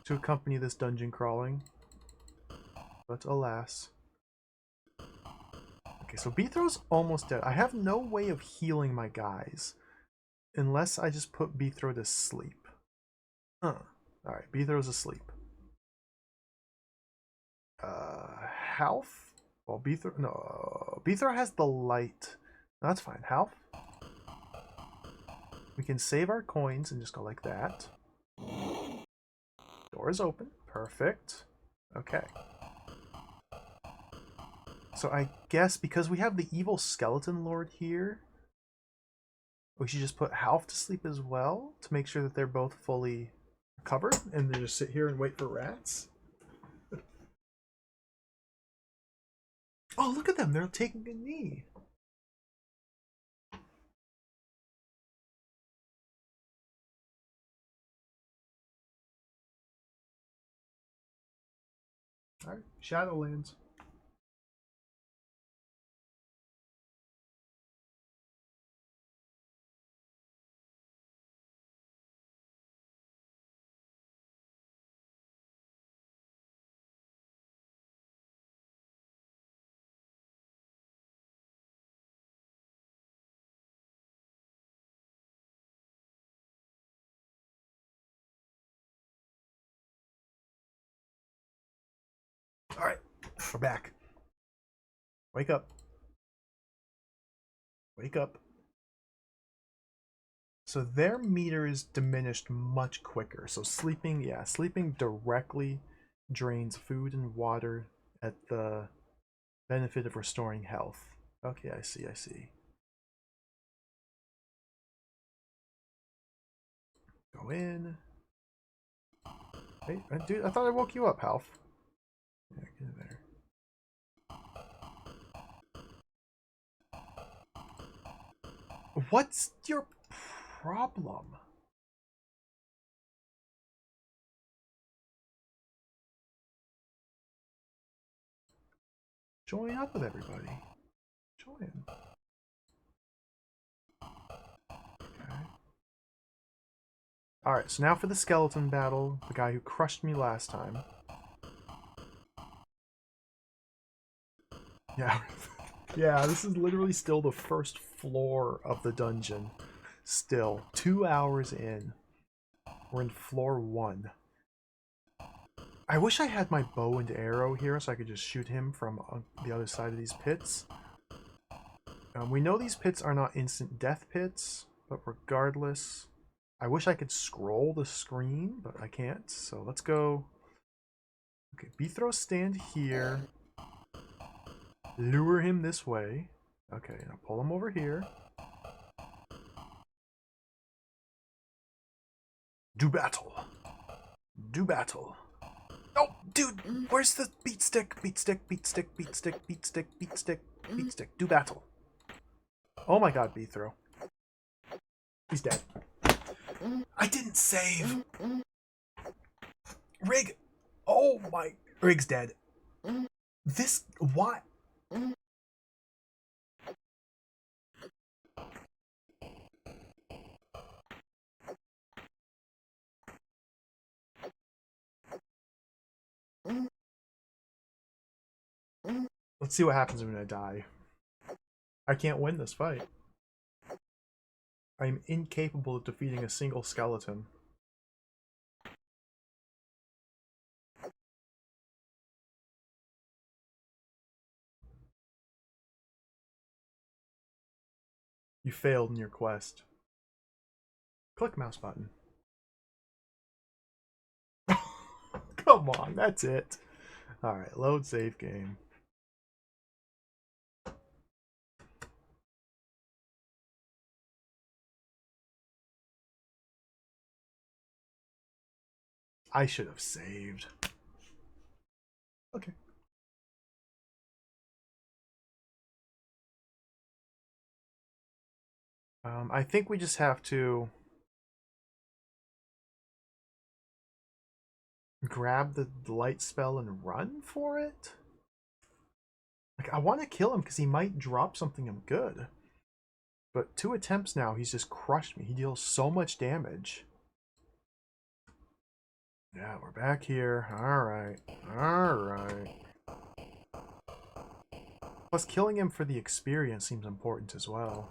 A: to accompany this dungeon crawling. But alas. Okay, so Beethro's almost dead. I have no way of healing my guys unless I just put Beethro to sleep. Alright, Beethro's asleep. Half? Well, Beethro... No, Beethro has the light. No, that's fine. Half? We can save our coins and just go like that. Door is open. Perfect. Okay. So I guess because we have the evil skeleton lord here, we should just put Half to sleep as well to make sure that they're both fully covered and then just sit here and wait for rats. Oh, look at them. They're taking a knee. Alright, Shadowlands. Alright, we're back. Wake up. Wake up. So their meter is diminished much quicker. So sleeping, yeah, sleeping directly drains food and water at the benefit of restoring health. Okay, I see, I see. Go in. Hey, dude, I thought I woke you up, Half. Yeah, get in there. What's your problem? Join up with everybody. Join. Okay. Alright, so now for the skeleton battle. The guy who crushed me last time. Yeah. Yeah, this is literally still the first floor of the dungeon. Still. 2 hours in. We're in floor 1. I wish I had my bow and arrow here so I could just shoot him from the other side of these pits. We know these pits are not instant death pits, but regardless, I wish I could scroll the screen, but I can't. So let's go. Okay, Bithro, stand here. Lure him this way. Okay, now pull him over here. Do battle. Do battle. Oh, dude, where's the beat stick? Beat stick, beat stick, beat stick, beat stick, beat stick, beat stick. Do battle. Oh my god, Bithro. He's dead. I didn't save. Rig. Oh my. Rig's dead. This. What? Let's see what happens when I die. I can't win this fight. I am incapable of defeating a single skeleton. You failed in your quest. Click mouse button. Come on, that's it. Alright, load save game. I should have saved. Okay. I think we just have to grab the light spell and run for it. Like, I want to kill him because he might drop something I'm good. But 2 attempts now, he's just crushed me. He deals so much damage. Yeah, we're back here. Alright. Alright. Plus, killing him for the experience seems important as well.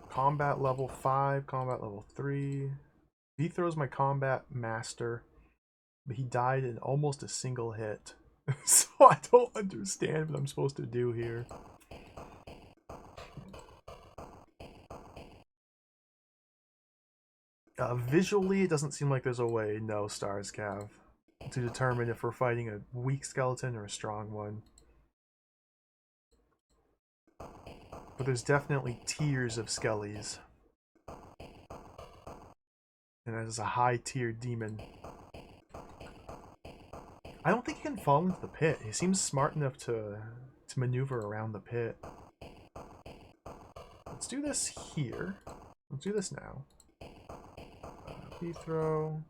A: Combat level 5, combat level 3. Bithro's my combat master, but he died in almost a single hit. So I don't understand what I'm supposed to do here. Visually, it doesn't seem like there's a way, no, Stars Cav, to determine if we're fighting a weak skeleton or a strong one. But there's definitely tiers of skellies. And that is a high tier demon. I don't think he can fall into the pit. He seems smart enough to maneuver around the pit. Let's do this here. Let's do this now. Throw.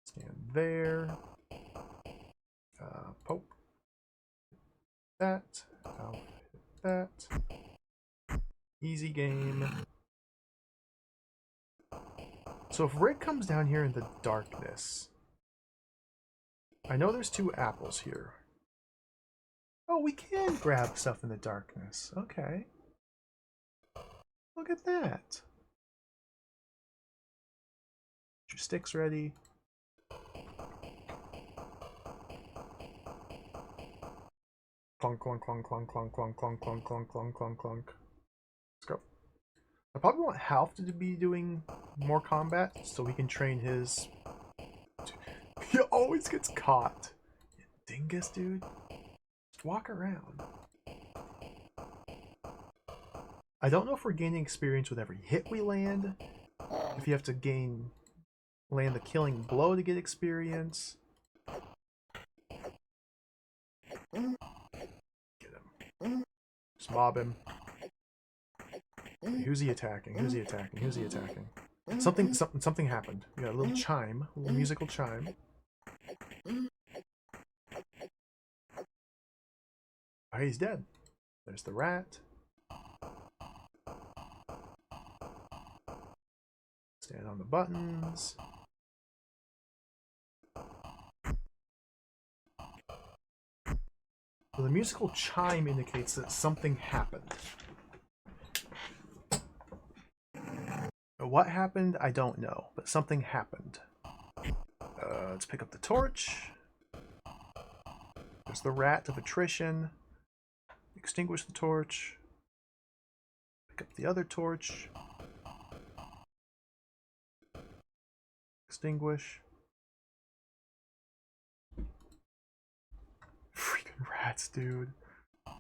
A: Stand there. Poke. That. I'll hit that. Easy game. So if Rick comes down here in the darkness, I know there's 2 apples here. Oh, we can grab stuff in the darkness. Okay. Look at that. Get your sticks ready. Clunk, clunk, clunk, clunk, clunk, clunk, clunk, clunk, clunk, clunk, clunk, clunk. Let's go. I probably want Half to be doing more combat so we can train his. He always gets caught. Dingus, dude. Just walk around. I don't know if we're gaining experience with every hit we land. If you have to gain Land the killing blow to get experience. Get him. Just mob him. Okay, who's he attacking? Who's he attacking? Who's he attacking? Something happened. We got a little chime, a little musical chime. Oh, he's dead. There's the rat. Stand on the buttons. So the musical chime indicates that something happened. What happened, I don't know, but something happened. Let's pick up the torch. There's the rat of attrition. Extinguish the torch. Pick up the other torch. Extinguish. Freaking rats, dude. Oh,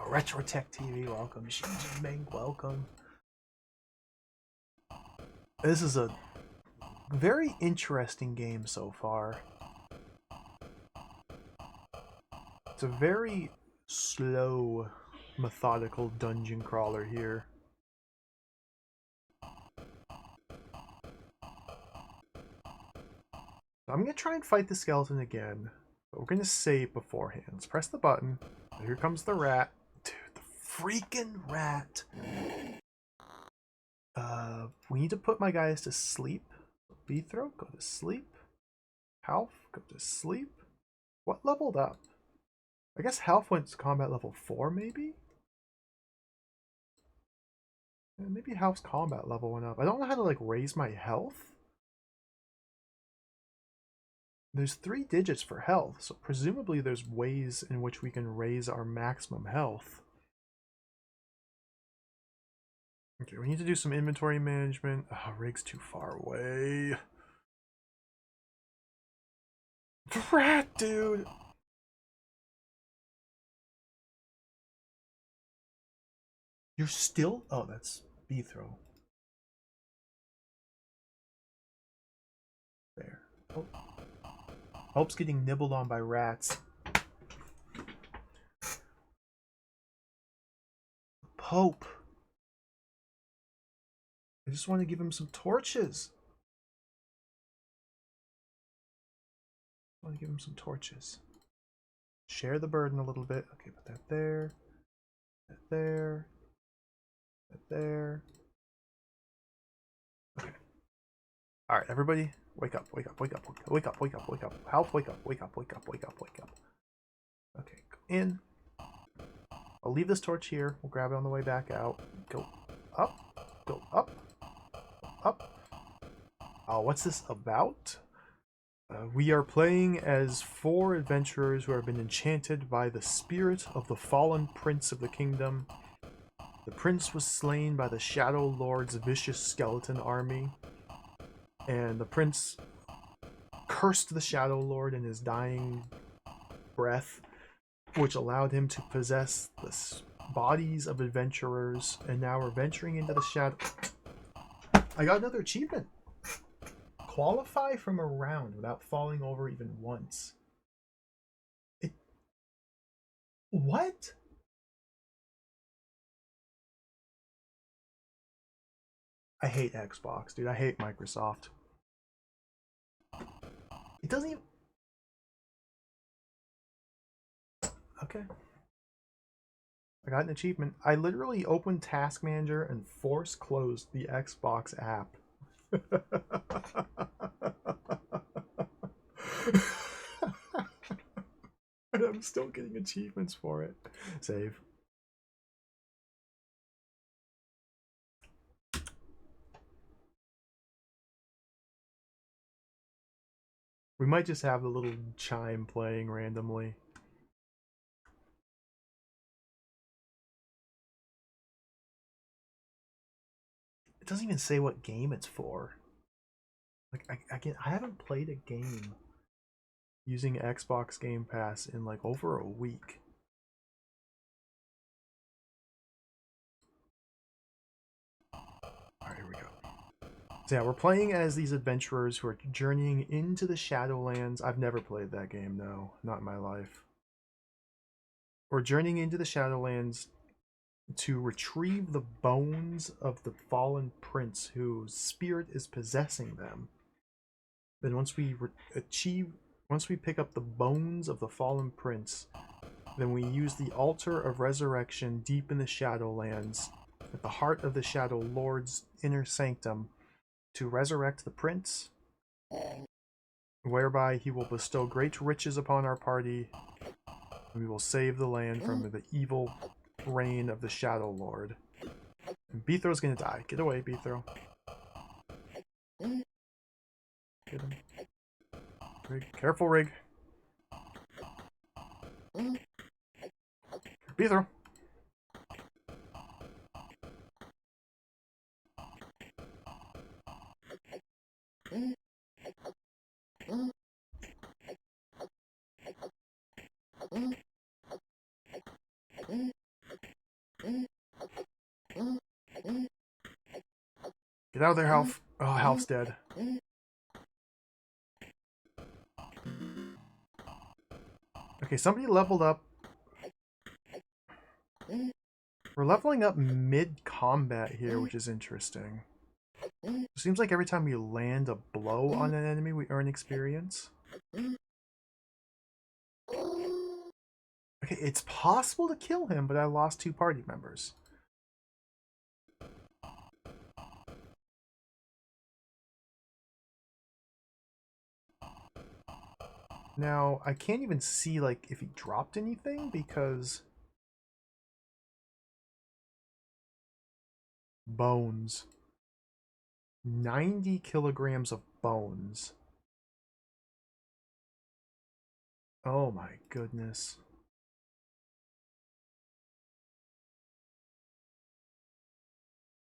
A: Retrotech TV, welcome. Shinji Meng, welcome. This is a very interesting game so far. It's a very slow, methodical dungeon crawler here. So I'm going to try and fight the skeleton again, but we're going to save beforehand. Let's press the button. Here comes the rat. Dude, the freaking rat. We need to put my guys to sleep. Beethrow, go to sleep. Half, go to sleep. What leveled up? I guess Half went to combat level 4, maybe? Yeah, maybe Half's combat level went up. I don't know how to, like, raise my health. There's 3 digits for health, so presumably there's ways in which we can raise our maximum health. Okay, we need to do some inventory management. Oh, Rig's too far away. Rat, dude! You're still... Oh, that's Beethrow. There. Oh. Hope's getting nibbled on by rats. Pope. I just want to give him some torches. I want to give him some torches. Share the burden a little bit. Okay, put that there. That there. That there. Okay. Alright, everybody. Wake up, wake up, wake up, wake up, wake up, wake up. Half, wake up, wake up, wake up, wake up, wake up. Okay, go in. I'll leave this torch here. We'll grab it on the way back out. Go up. Go up. Up. Oh, what's this about? We are playing as 4 adventurers who have been enchanted by the spirit of the fallen prince of the kingdom. The prince was slain by the Shadow Lord's vicious skeleton army, and the prince cursed the Shadow Lord in his dying breath, which allowed him to possess the bodies of adventurers, and now we're venturing into the shadow. I got another achievement. Qualify from a round without falling over even once. What? I hate Xbox, dude. I hate Microsoft. It doesn't even... Okay. I got an achievement. I literally opened Task Manager and force closed the Xbox app. And I'm still getting achievements for it. Save. We might just have the little chime playing randomly. It doesn't even say what game it's for. Like, I haven't played a game using Xbox Game Pass in like over a week. Alright, here we go. So yeah, we're playing as these adventurers who are journeying into the Shadowlands. I've never played that game, no, not in my life. We're journeying into the Shadowlands to retrieve the bones of the fallen prince whose spirit is possessing them. Then once we pick up the bones of the fallen prince, then we use the altar of resurrection deep in the Shadowlands, at the heart of the Shadow Lord's inner sanctum, to resurrect the prince, whereby he will bestow great riches upon our party, and we will save the land from the evil reign of the Shadow Lord. And Beetho's gonna die. Get away, Beetho. Get him. Rig. Careful, Rig. Beetho. Get out of there, Half. Oh, Half's dead. Okay, somebody leveled up. We're leveling up mid-combat here, which is interesting. It seems like every time we land a blow on an enemy, we earn experience. Okay, it's possible to kill him, but I lost 2 party members. Now, I can't even see, like, if he dropped anything, because... Bones. 90 kilograms of bones. Oh my goodness.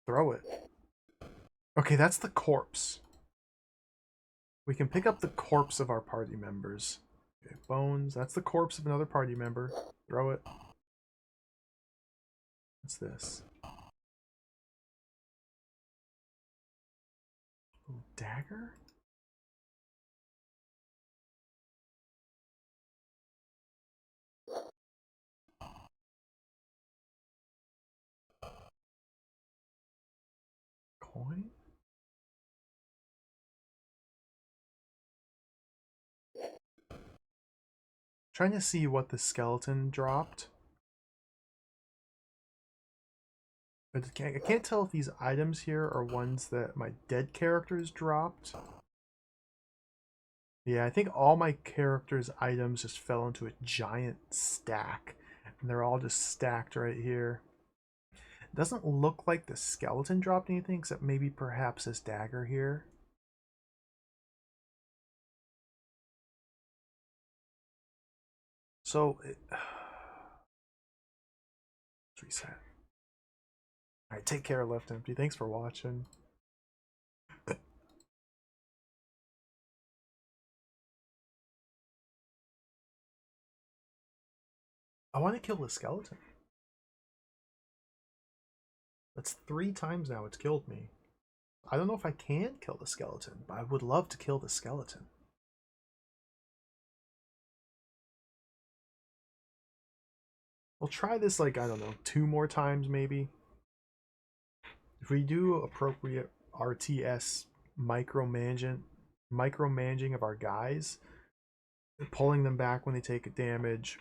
A: Throw it. Okay, that's the corpse. We can pick up the corpse of our party members. Okay, bones. That's the corpse of another party member. Throw it. What's this? Ooh, dagger? Coin? Trying to see what the skeleton dropped. But I can't tell if these items here are ones that my dead characters dropped. Yeah, I think all my characters' items just fell into a giant stack. And they're all just stacked right here. It doesn't look like the skeleton dropped anything, except maybe perhaps this dagger here. So, let's reset. Alright, take care, Left Empty. Thanks for watching. I want to kill the skeleton. That's 3 times now it's killed me. I don't know if I can kill the skeleton, but I would love to kill the skeleton. We'll try this, like, I don't know, 2 more times maybe. If we do appropriate RTS micromanaging of our guys, pulling them back when they take a damage,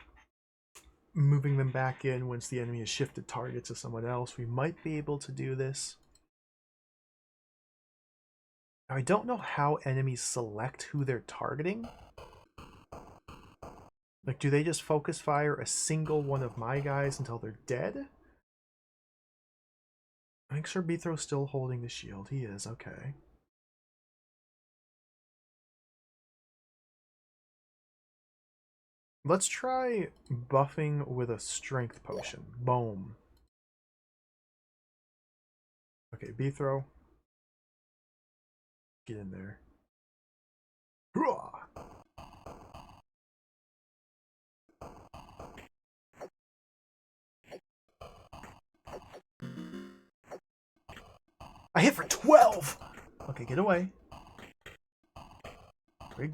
A: moving them back in once the enemy has shifted targets to someone else, we might be able to do this. Now, I don't know how enemies select who they're targeting. Like, do they just focus fire a single one of my guys until they're dead? I think Sir Beathro's still holding the shield. He is, okay. Let's try buffing with a strength potion. Boom. Okay, Beathro. Get in there. Hooah! I hit for 12! Okay, get away.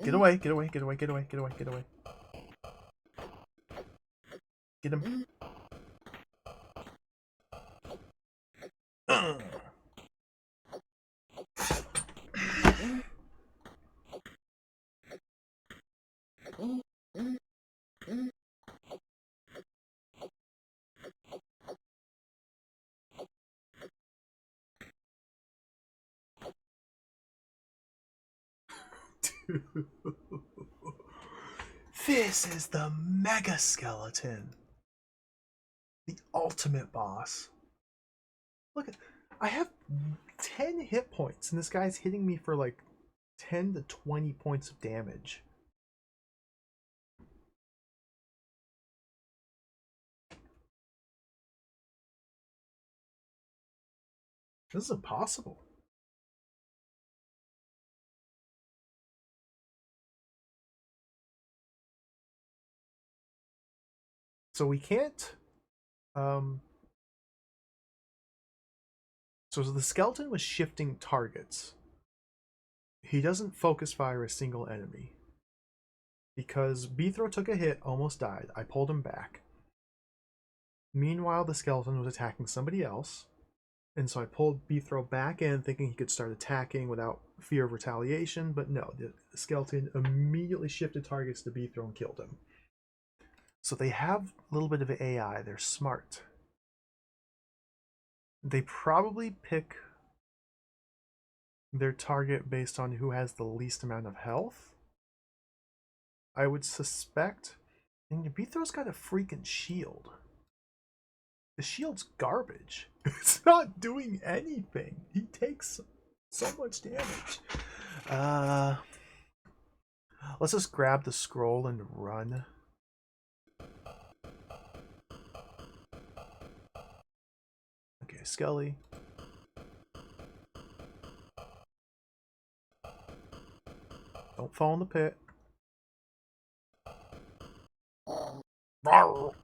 A: Get away, get away, get away, get away, get away, get away. Get him. This is the Mega Skeleton. The ultimate boss. Look, I have 10 hit points, and this guy's hitting me for like 10 to 20 points of damage. This is impossible. So we can't... So the skeleton was shifting targets. He doesn't focus fire a single enemy. Because Beethro took a hit, almost died. I pulled him back. Meanwhile, the skeleton was attacking somebody else. And so I pulled Beethro back in, thinking he could start attacking without fear of retaliation. But no, the skeleton immediately shifted targets to Beethro and killed him. So they have a little bit of AI. They're smart. They probably pick their target based on who has the least amount of health. I would suspect. And Beethro's got a freaking shield. The shield's garbage. It's not doing anything. He takes so much damage. Let's just grab the scroll and run. Okay, Skelly. Don't fall in the pit. Oh,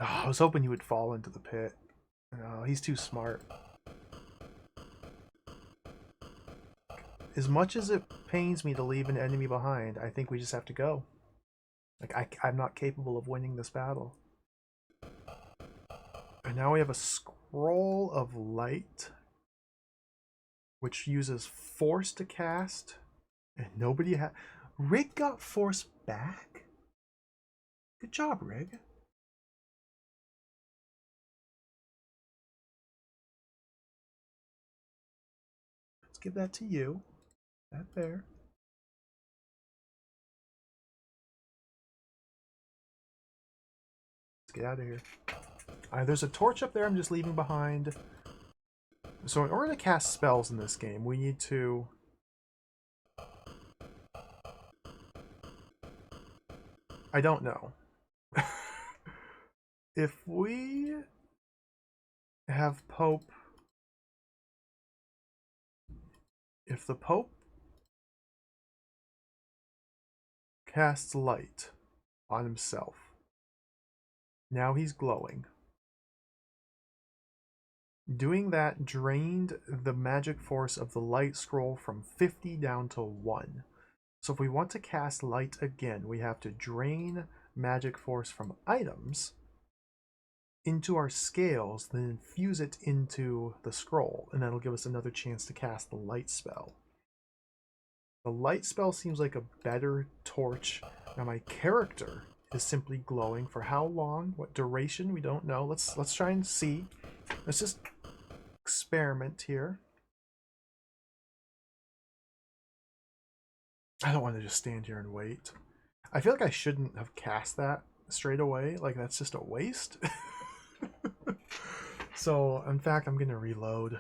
A: I was hoping you would fall into the pit. No, he's too smart. As much as it pains me to leave an enemy behind, I think we just have to go. Like, I'm not capable of winning this battle. And now we have a scroll of light, which uses force to cast, and nobody had. Rig got force back? Good job, Rig. Let's give that to you. That there. Let's get out of here. There's a torch up there I'm just leaving behind. So in order to cast spells in this game, we need to... I don't know. If we have Pope... If the Pope casts light on himself, now he's glowing. Doing that drained the magic force of the light scroll from 50 down to 1. So if we want to cast light again, we have to drain magic force from items into our scales, then infuse it into the scroll, and that'll give us another chance to cast the light spell. The light spell seems like a better torch. Now my character is simply glowing for how long? What duration? We don't know. Let's try and see. Let's just experiment here. I don't want to just stand here and wait. I feel like I shouldn't have cast that straight away. Like, that's just a waste. So, in fact, I'm going to reload.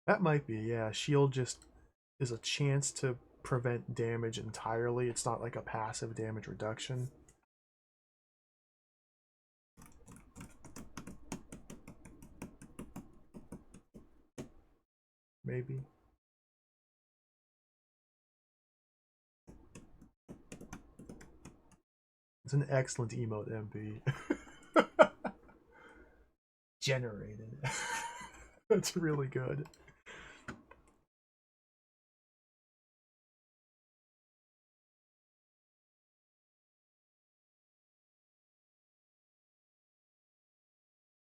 A: That might be, yeah. Shield just is a chance to prevent damage entirely. It's not like a passive damage reduction. Maybe. It's an excellent emote, MP. Generated. That's really good.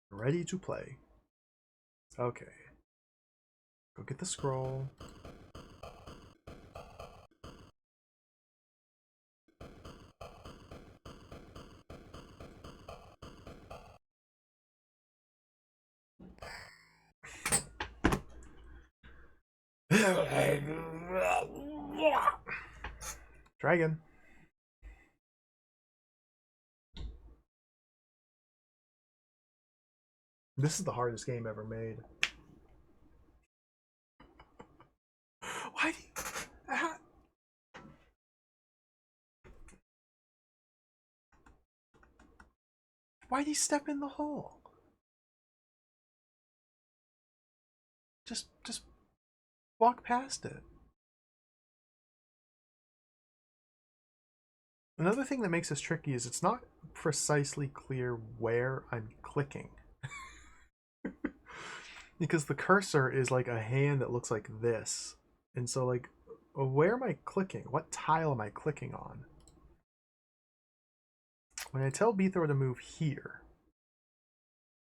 A: Ready to play. Okay. Go get the scroll. Dragon. This is the hardest game ever made. Why do you... Why'd he step in the hole? Just walk past it. Another thing that makes this tricky is it's not precisely clear where I'm clicking. Because the cursor is like a hand that looks like this. And so like, where am I clicking? What tile am I clicking on? When I tell Beethro to move here,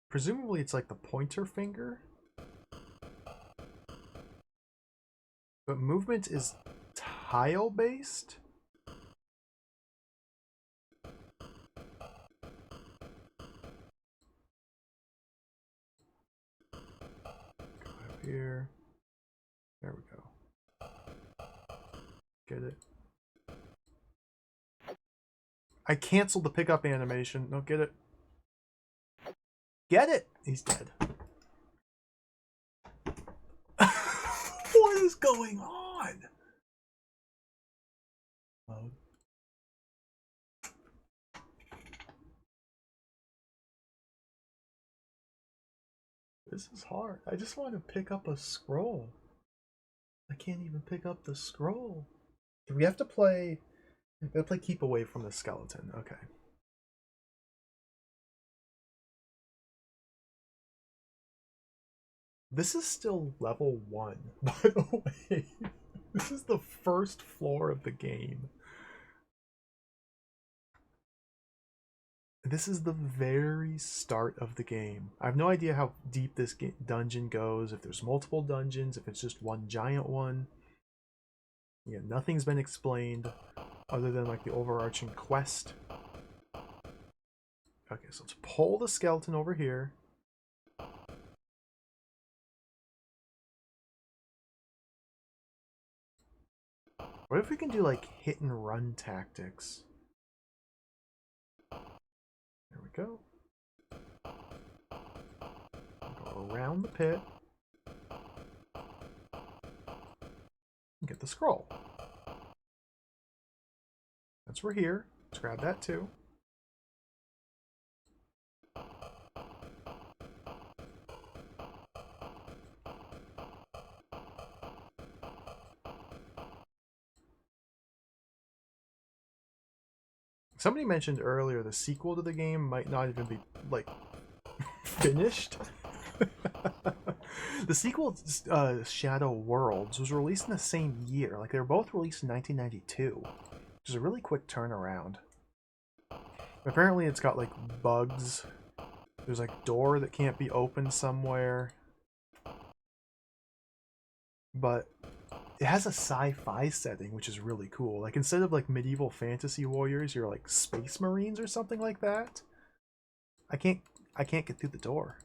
A: presumably it's like the pointer finger. But movement is tile based? Go up here. There we go. Get it. I canceled the pickup animation. No, get it. Get it! He's dead. What is going on? Mode. This is hard. I just want to pick up a scroll. I can't even pick up the scroll. Do we have to play... We gotta play keep away from the skeleton. Okay. This is still level 1, by the way. This is the first floor of the game. This is the very start of the game. I have no idea how deep this dungeon goes, if there's multiple dungeons, if it's just one giant one. Yeah, nothing's been explained other than like the overarching quest. Okay, so let's pull the skeleton over here. What if we can do like hit and run tactics? There we go. Go around the pit. And get the scroll. Since we're here, let's grab that too. Somebody mentioned earlier the sequel to the game might not even be, like, finished. The sequel, Shadow Worlds, was released in the same year. Like, they were both released in 1992. Which is a really quick turnaround. Apparently it's got, like, bugs. There's, like, a door that can't be opened somewhere. But it has a sci-fi setting, which is really cool. Like, instead of like medieval fantasy warriors, you're like space marines or something like that. I can't get through the door.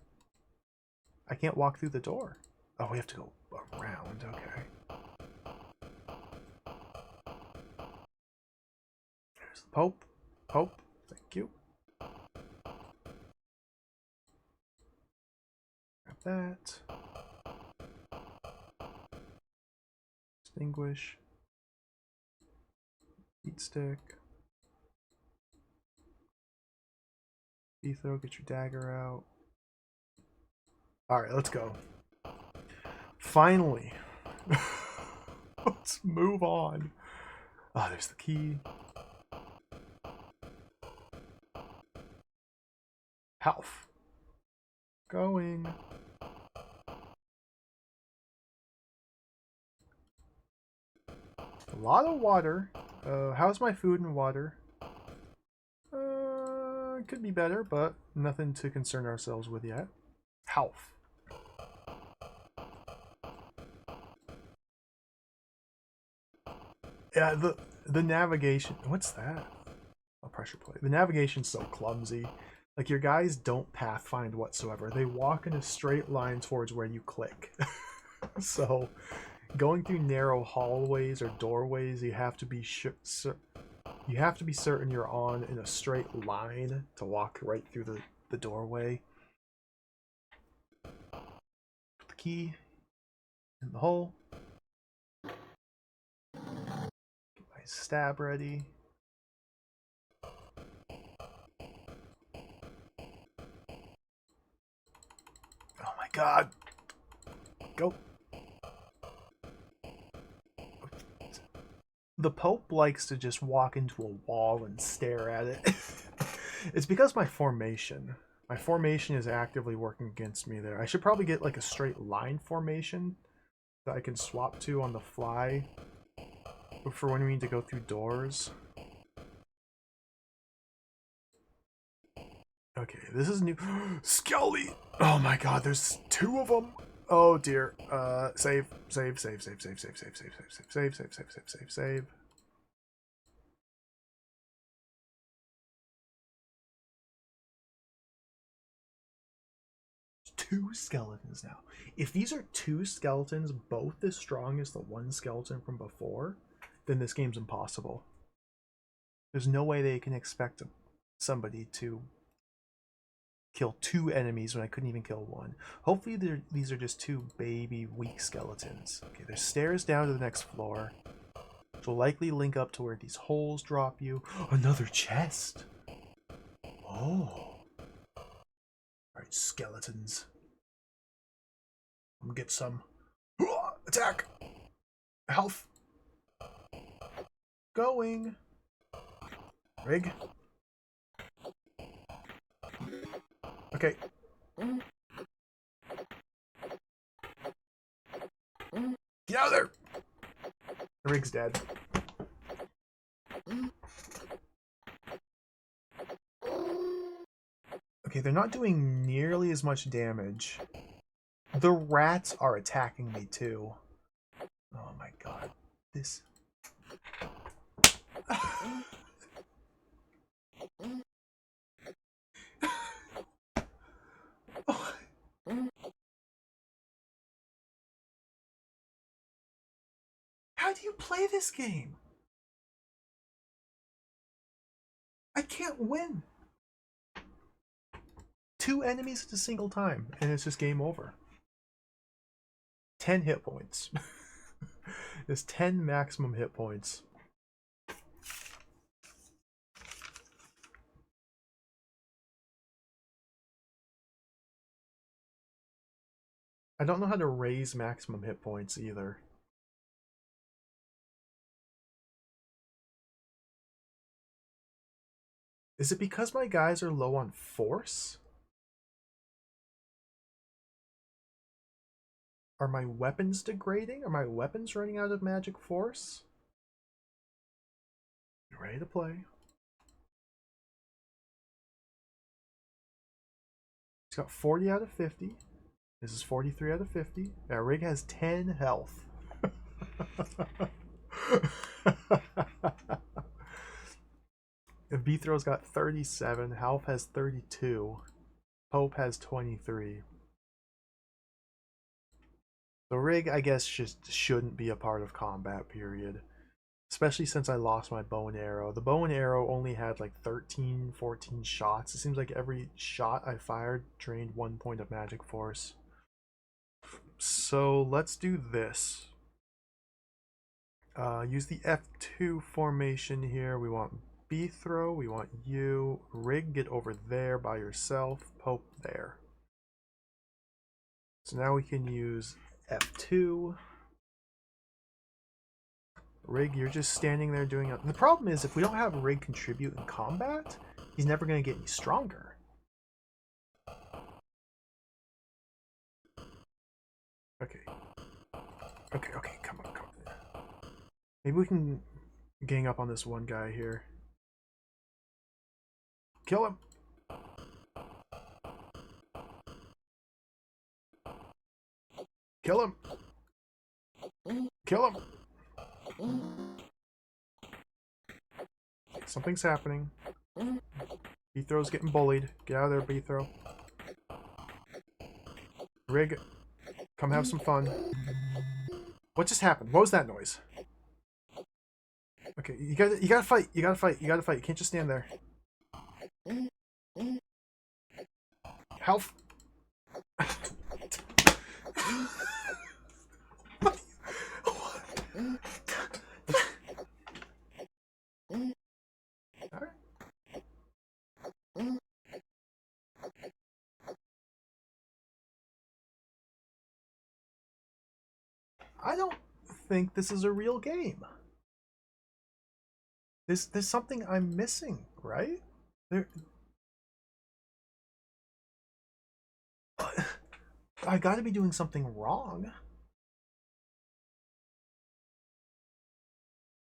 A: I can't walk through the door. Oh, we have to go around. Okay. There's the Pope. Pope, thank you. Grab that. Extinguish. Heat stick. Beethro, get your dagger out. Alright, let's go. Finally. Let's move on. Ah, there's the key. Health. Going. A lot of water. How's my food and water? Could be better, but nothing to concern ourselves with yet. Health. Yeah, the navigation. What's that? A pressure plate. The navigation's so clumsy. Like, your guys don't pathfind whatsoever. They walk in a straight line towards where you click. So, going through narrow hallways or doorways, you have to be you have to be certain you're on in a straight line to walk right through the doorway. Put the key in the hole. Get my stab ready. Oh my god. Go. The Pope likes to just walk into a wall and stare at it. It's because my formation is actively working against me there. I should probably get like a straight line formation that I can swap to on the fly for when we need to go through doors. Okay, this is new. Skelly! Oh my god, there's 2 of them! Oh dear. Save. Two skeletons now. If these are 2 skeletons, both as strong as the 1 skeleton from before, then this game's impossible. There's no way they can expect somebody to kill 2 enemies when I couldn't even kill 1. Hopefully these are just 2 baby weak skeletons. Okay, there's stairs down to the next floor, which will likely link up to where these holes drop you. Another chest! Oh. Alright, skeletons. I'm gonna get some. Attack! Health! Going! Rig. Okay. Get out of there! Rig's dead. Okay, they're not doing nearly as much damage. The rats are attacking me too. Oh my god. This... How do you play this game? I can't win. 2 enemies at a single time, and it's just game over. 10 hit points. There's 10 maximum hit points. I don't know how to raise maximum hit points either. Is it because my guys are low on force? Are my weapons degrading? Are my weapons running out of magic force? You ready to play? He's got 40 out of 50. This is 43 out of 50. Now Rig has 10 health. Vithro's got 37. Half has 32. Pope has 23. The Rig, I guess, just shouldn't be a part of combat, period. Especially since I lost my bow and arrow. The bow and arrow only had like 13, 14 shots. It seems like every shot I fired drained 1 point of magic force. So let's do this. Use the F2 formation here. We want Vithro, we want you. Rig, get over there by yourself. Pope there. So now we can use F2. Rig, you're just standing there doing it. The problem is if we don't have Rig contribute in combat, he's never going to get any stronger. Okay, okay, come on, come on. Maybe we can gang up on this one guy here. Kill him! Kill him! Kill him! Something's happening. Beathro's getting bullied. Get out of there, Beathro. Rig, come have some fun. What just happened? What was that noise? Okay, you gotta fight. You gotta fight. You gotta fight. You can't just stand there. Health. I don't think this is a real game. There's something I'm missing, right? There, I gotta be doing something wrong.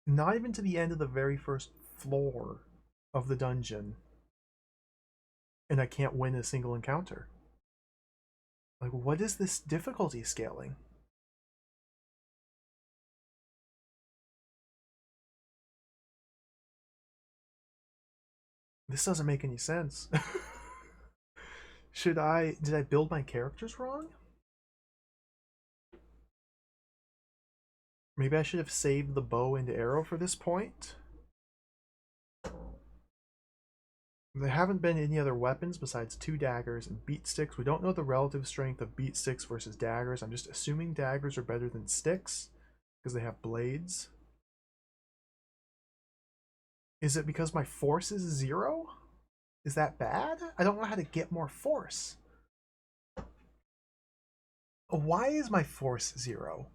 A: Not even to the end of the very first floor of the dungeon, and I can't win a single encounter. Like, what is this difficulty scaling? This doesn't make any sense. Did I build my characters wrong? Maybe I should have saved the bow and arrow for this point? There haven't been any other weapons besides 2 daggers and beat sticks. We don't know the relative strength of beat sticks versus daggers. I'm just assuming daggers are better than sticks because they have blades. Is it because my force is 0? Is that bad? I don't know how to get more force. Why is my force 0?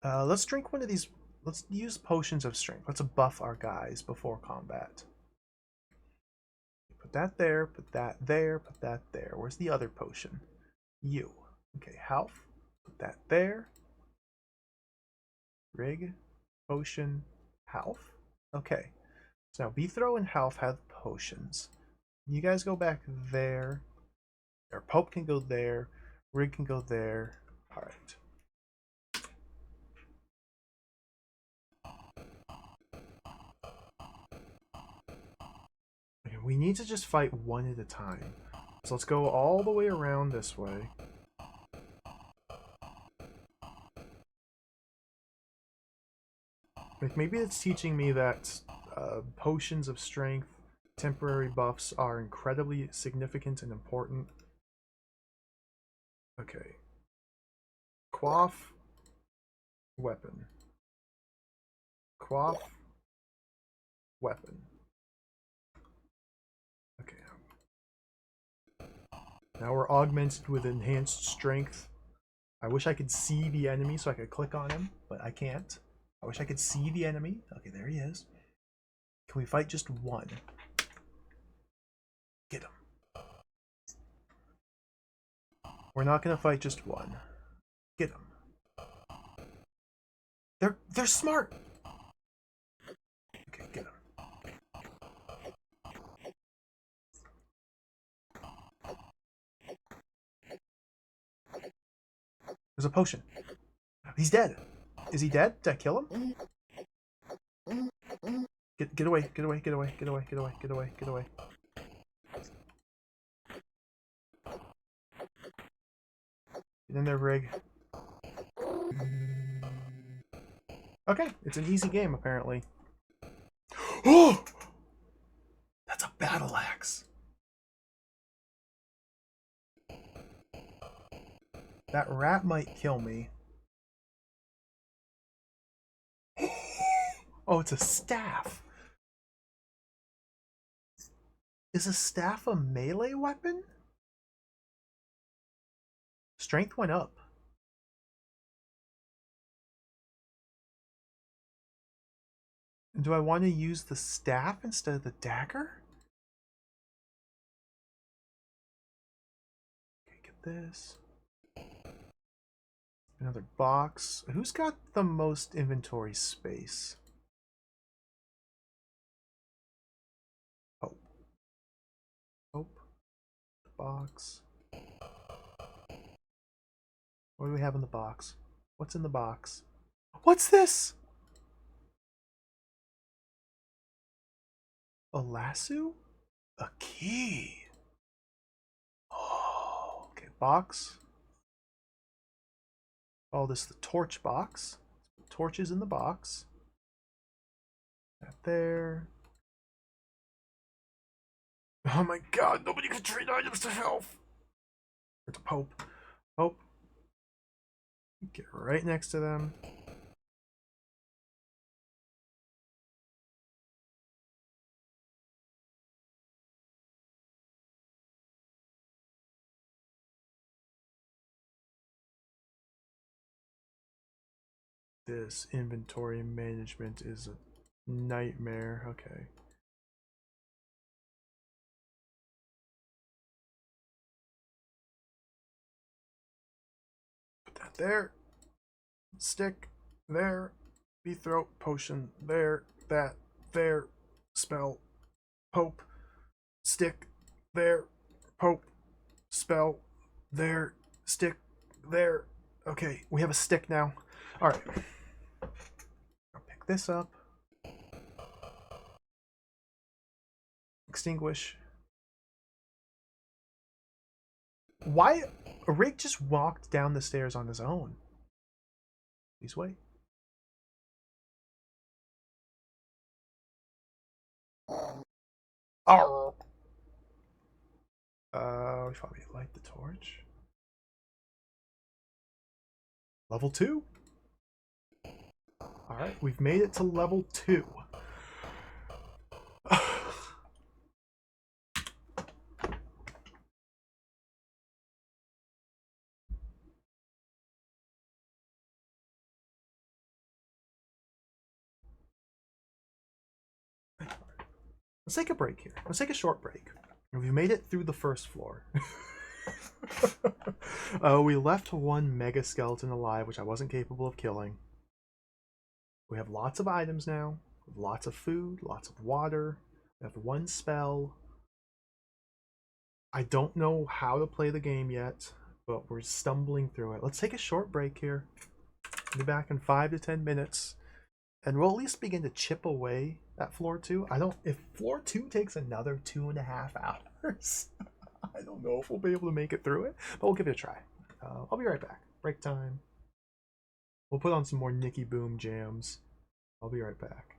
A: Let's drink one of these. Let's use potions of strength. Let's buff our guys before combat. Put that there, put that there, put that there. Where's the other potion? You. Okay, health. Put that there. Rig, potion, health. Okay. So now Beathro and health have potions. You guys go back there. Or Pope can go there. Rig can go there. Alright. Okay, we need to just fight one at a time. So let's go all the way around this way. Like maybe it's teaching me that potions of strength, temporary buffs are incredibly significant and important. Okay. Quaff, weapon. Quaff, weapon. Okay. Now we're augmented with enhanced strength. I wish I could see the enemy so I could click on him, but I can't. I wish I could see the enemy. Okay, there he is. Can we fight just one? Get him. We're not gonna fight just one. Get him. They're smart. Okay, get him. There's a potion. He's dead. Is he dead? Did I kill him? Get away, get away, get away, get away, get away, get away, get away. Get in there, Rig. Okay, it's an easy game, apparently. Oh! That's a battle axe. That rat might kill me. Oh, it's a staff. Is a staff a melee weapon? Strength went up. Do I want to use the staff instead of the dagger? this. Another box. Who's got the most inventory space? Hope. Hope. Box. What do we have in the box? What's in the box? What's this? A lasso? A key. Oh, okay. Box. Call this the torch box. Torches in the box. That there. Oh my god, nobody can trade items to health. Or to Pope. Pope. Get right next to them. This inventory management is a nightmare. Okay. Put that there. Stick there. Throat potion there. That there. Spell. Pope. Stick there. Pope. Spell there. Stick there. Okay, we have a stick now. Alright. I'll pick this up. Extinguish. Why? Rick just walked down the stairs on his own. Please wait. Oh. We probably light the torch. Level 2. Alright, we've made it to level 2. Let's take a break here. Let's take a short break. We made it through the first floor. We left one mega skeleton alive, which I wasn't capable of killing. We have lots of items now. We have lots of food, lots of water. We have one spell. I don't know how to play the game yet, but we're stumbling through it. Let's take a short break here. Be back in 5 to 10 minutes. And we'll at least begin to chip away at floor 2. If floor 2 takes another 2.5 hours, I don't know if we'll be able to make it through it, but we'll give it a try. I'll be right back. Break time. We'll put on some more Nicky Boom jams. I'll be right back.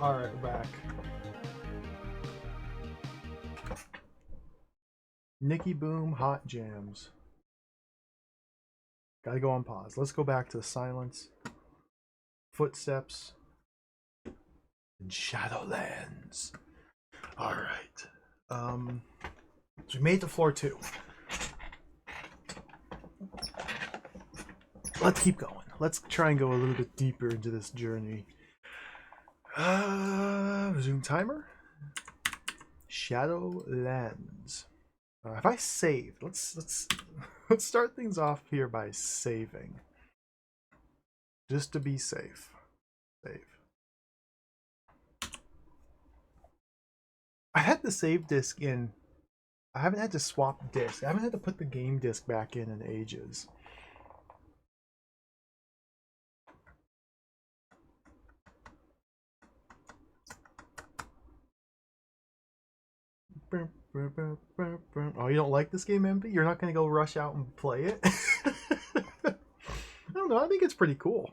A: Alright, we're back. Nicky Boom Hot Jams. Gotta go on pause. Let's go back to silence. Footsteps. And Shadowlands. Alright. So we made it to floor 2. Let's keep going. Let's try and go a little bit deeper into this journey. Resume timer. Shadowlands. If I saved, let's start things off here by saving, just to be safe. Save. I had the save disc in. I haven't had to swap disc. I haven't had to put the game disc back in ages. Oh, you don't like this game, MP? You're not gonna go rush out and play it? I don't know. I think it's pretty cool.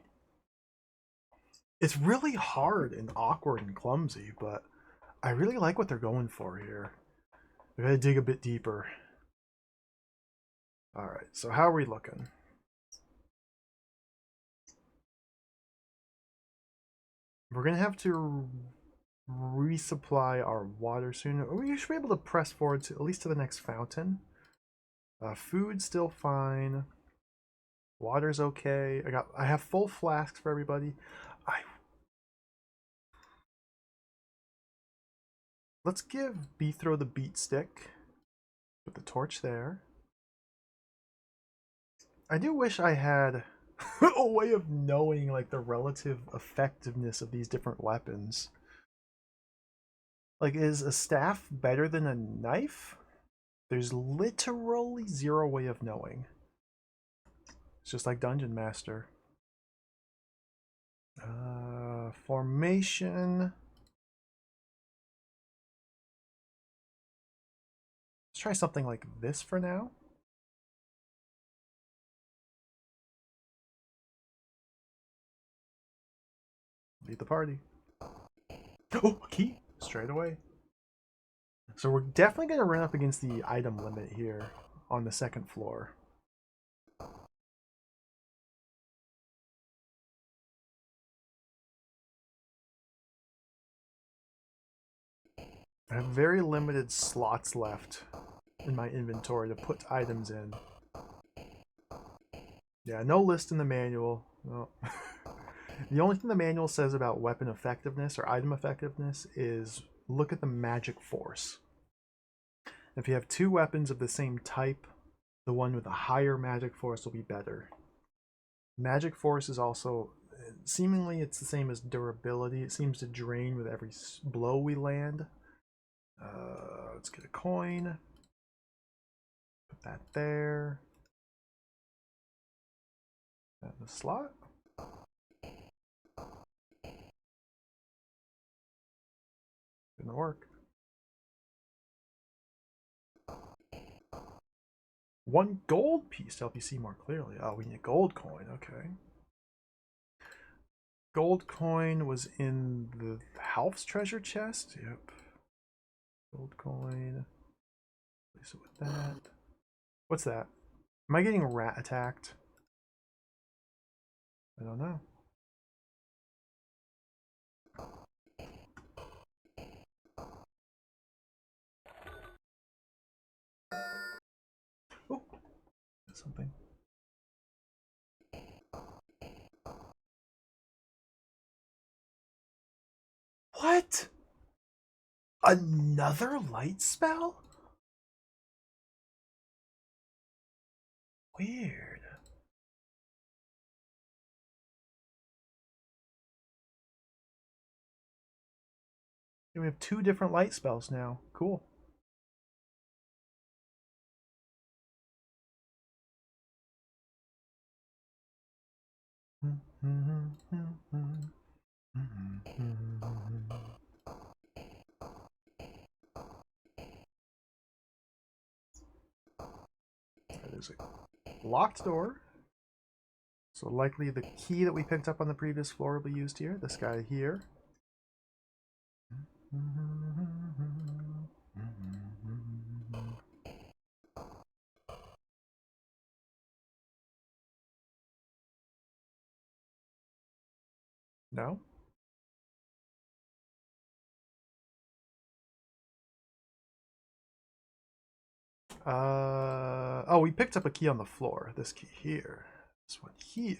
A: It's really hard and awkward and clumsy, but I really like what they're going for here. I gotta dig a bit deeper. Alright, so how are we looking? We're gonna have to resupply our water soon. We should be able to press forward to at least to the next fountain. Food still fine. Water's okay. I have full flasks for everybody. Let's give Throw the beat stick. Put the torch there. I do wish I had a way of knowing like the relative effectiveness of these different weapons. Like, is a staff better than a knife? There's literally zero way of knowing. It's just like Dungeon Master. Formation. Let's try something like this for now. Lead the party. Oh, a key! Straight away. So we're definitely going to run up against the item limit here on the second floor. I have very limited slots left in my inventory to put items in. Yeah, no list in the manual. No. The only thing the manual says about weapon effectiveness or item effectiveness is look at the magic force. If you have two weapons of the same type, the one with a higher magic force will be better. Magic force is also, seemingly it's the same as durability. It seems to drain with every blow we land. Let's get a coin. Put that there. That in the slot. Didn't work. One gold piece to help you see more clearly. Oh, we need a gold coin. Okay. Gold coin was in the Half's treasure chest. Yep. Gold coin. Place it with that. What's that? Am I getting rat attacked? I don't know. Oh, something. What? Another light spell? Weird. We have two different light spells now. Cool. There's a locked door. So likely the key that we picked up on the previous floor will be used here. This guy here. No? Oh, we picked up a key on the floor. This key here. This one here.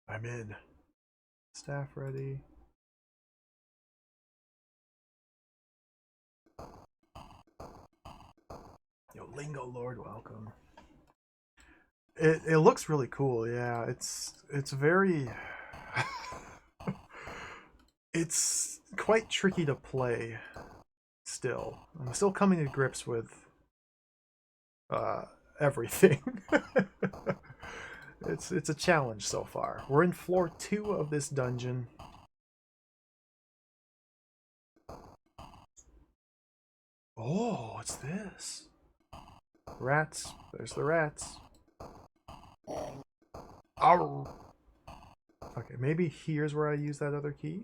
A: I'm in. Staff ready. Yo, Lingo Lord, welcome. It looks really cool, yeah. It's very it's quite tricky to play still. I'm still coming to grips with everything. It's a challenge so far. We're in floor 2 of this dungeon. Oh, what's this? Rats. There's the rats. Oh. Okay, maybe here's where I use that other key.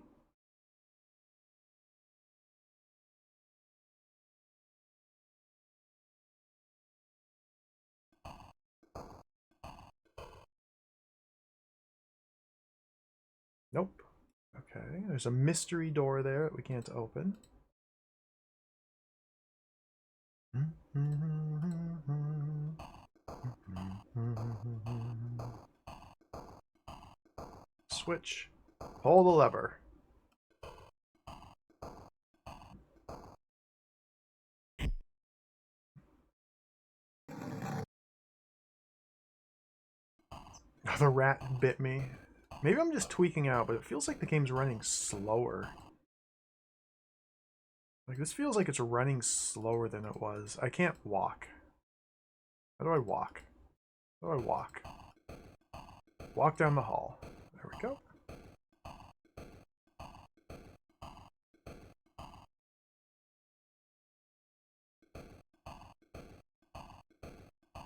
A: Nope. Okay, there's a mystery door there that we can't open. Switch. Pull the lever. The rat bit me. Maybe I'm just tweaking out, but it feels like the game's running slower. Like, this feels like it's running slower than it was. I can't walk. How do I walk? How do I walk? Walk down the hall. There we go.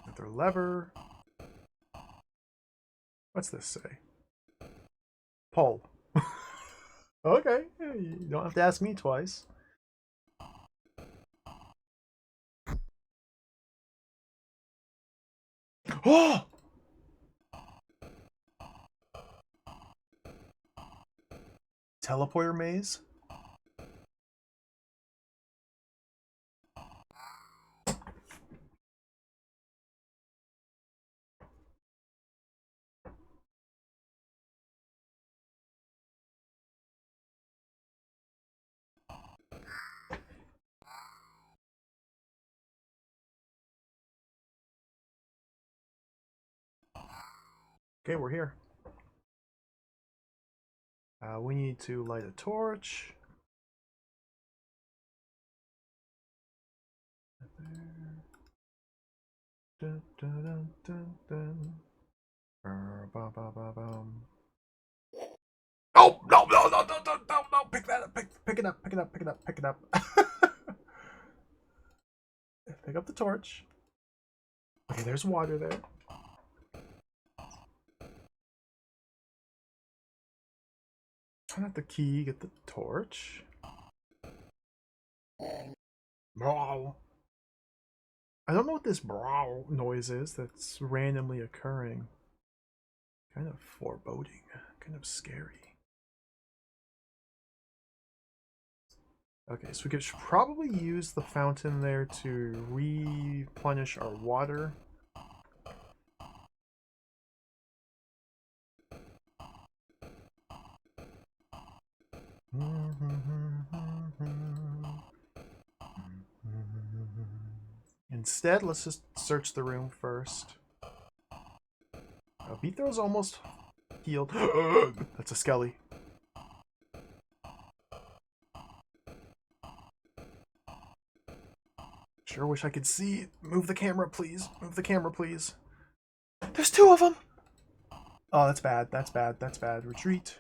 A: Another lever. What's this say? Pull. Okay, you don't have to ask me twice. Oh! Teleporter maze? Okay, we're here. We need to light a torch. Dun, dun, dun, dun, dun. Oh, no, no, no, no, no, no, no, pick that up, pick it up, pick it up, pick it up, pick it up. Pick up the torch. Okay, there's water there. Turn out the key, get the torch. Brow. I don't know what this brow noise is that's randomly occurring. Kind of foreboding, kind of scary. Okay, so we could probably use the fountain there to replenish our water. Instead, let's just search the room first. Beathrow's almost healed. That's a skelly. Sure wish I could see. Move the camera, please. Move the camera, please. There's two of them! Oh, that's bad. That's bad. That's bad. Retreat.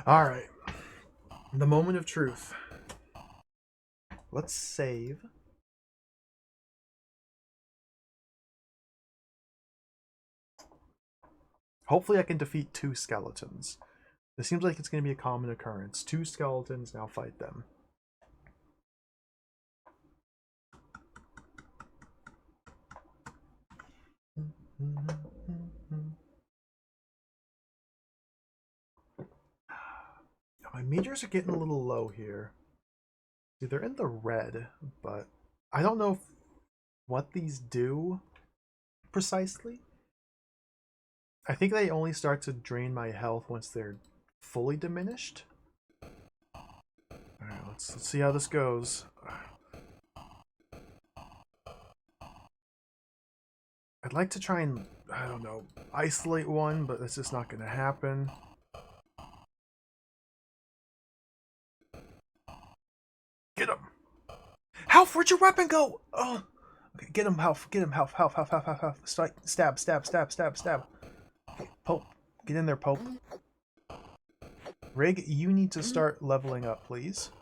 A: Alright. The moment of truth. Let's save. Hopefully I can defeat two skeletons. This seems like it's going to be a common occurrence. Two skeletons, now fight them. My meters are getting a little low here. See, they're in the red, but I don't know what these do precisely. I think they only start to drain my health once they're fully diminished. Alright, let's see how this goes. I'd like to try and, I don't know, isolate one, but that's just not going to happen. Get him! Half, where'd your weapon go? Oh! Okay, get him, Half. Get him, Half. Half. Stab, stab, stab, stab, stab. Okay, Pope. Get in there, Pope. Rig, you need to start leveling up, please.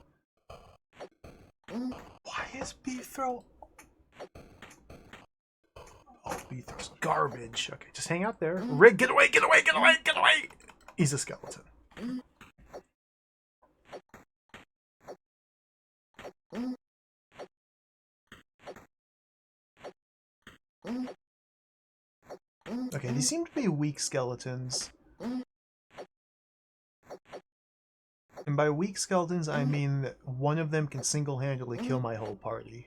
A: Why is Beefthrow? Oh, Beefthrow's garbage. Okay, just hang out there. Rig, get away, get away, get away, get away! He's a skeleton. Okay, these seem to be weak skeletons. And by weak skeletons, I mean that one of them can single-handedly kill my whole party.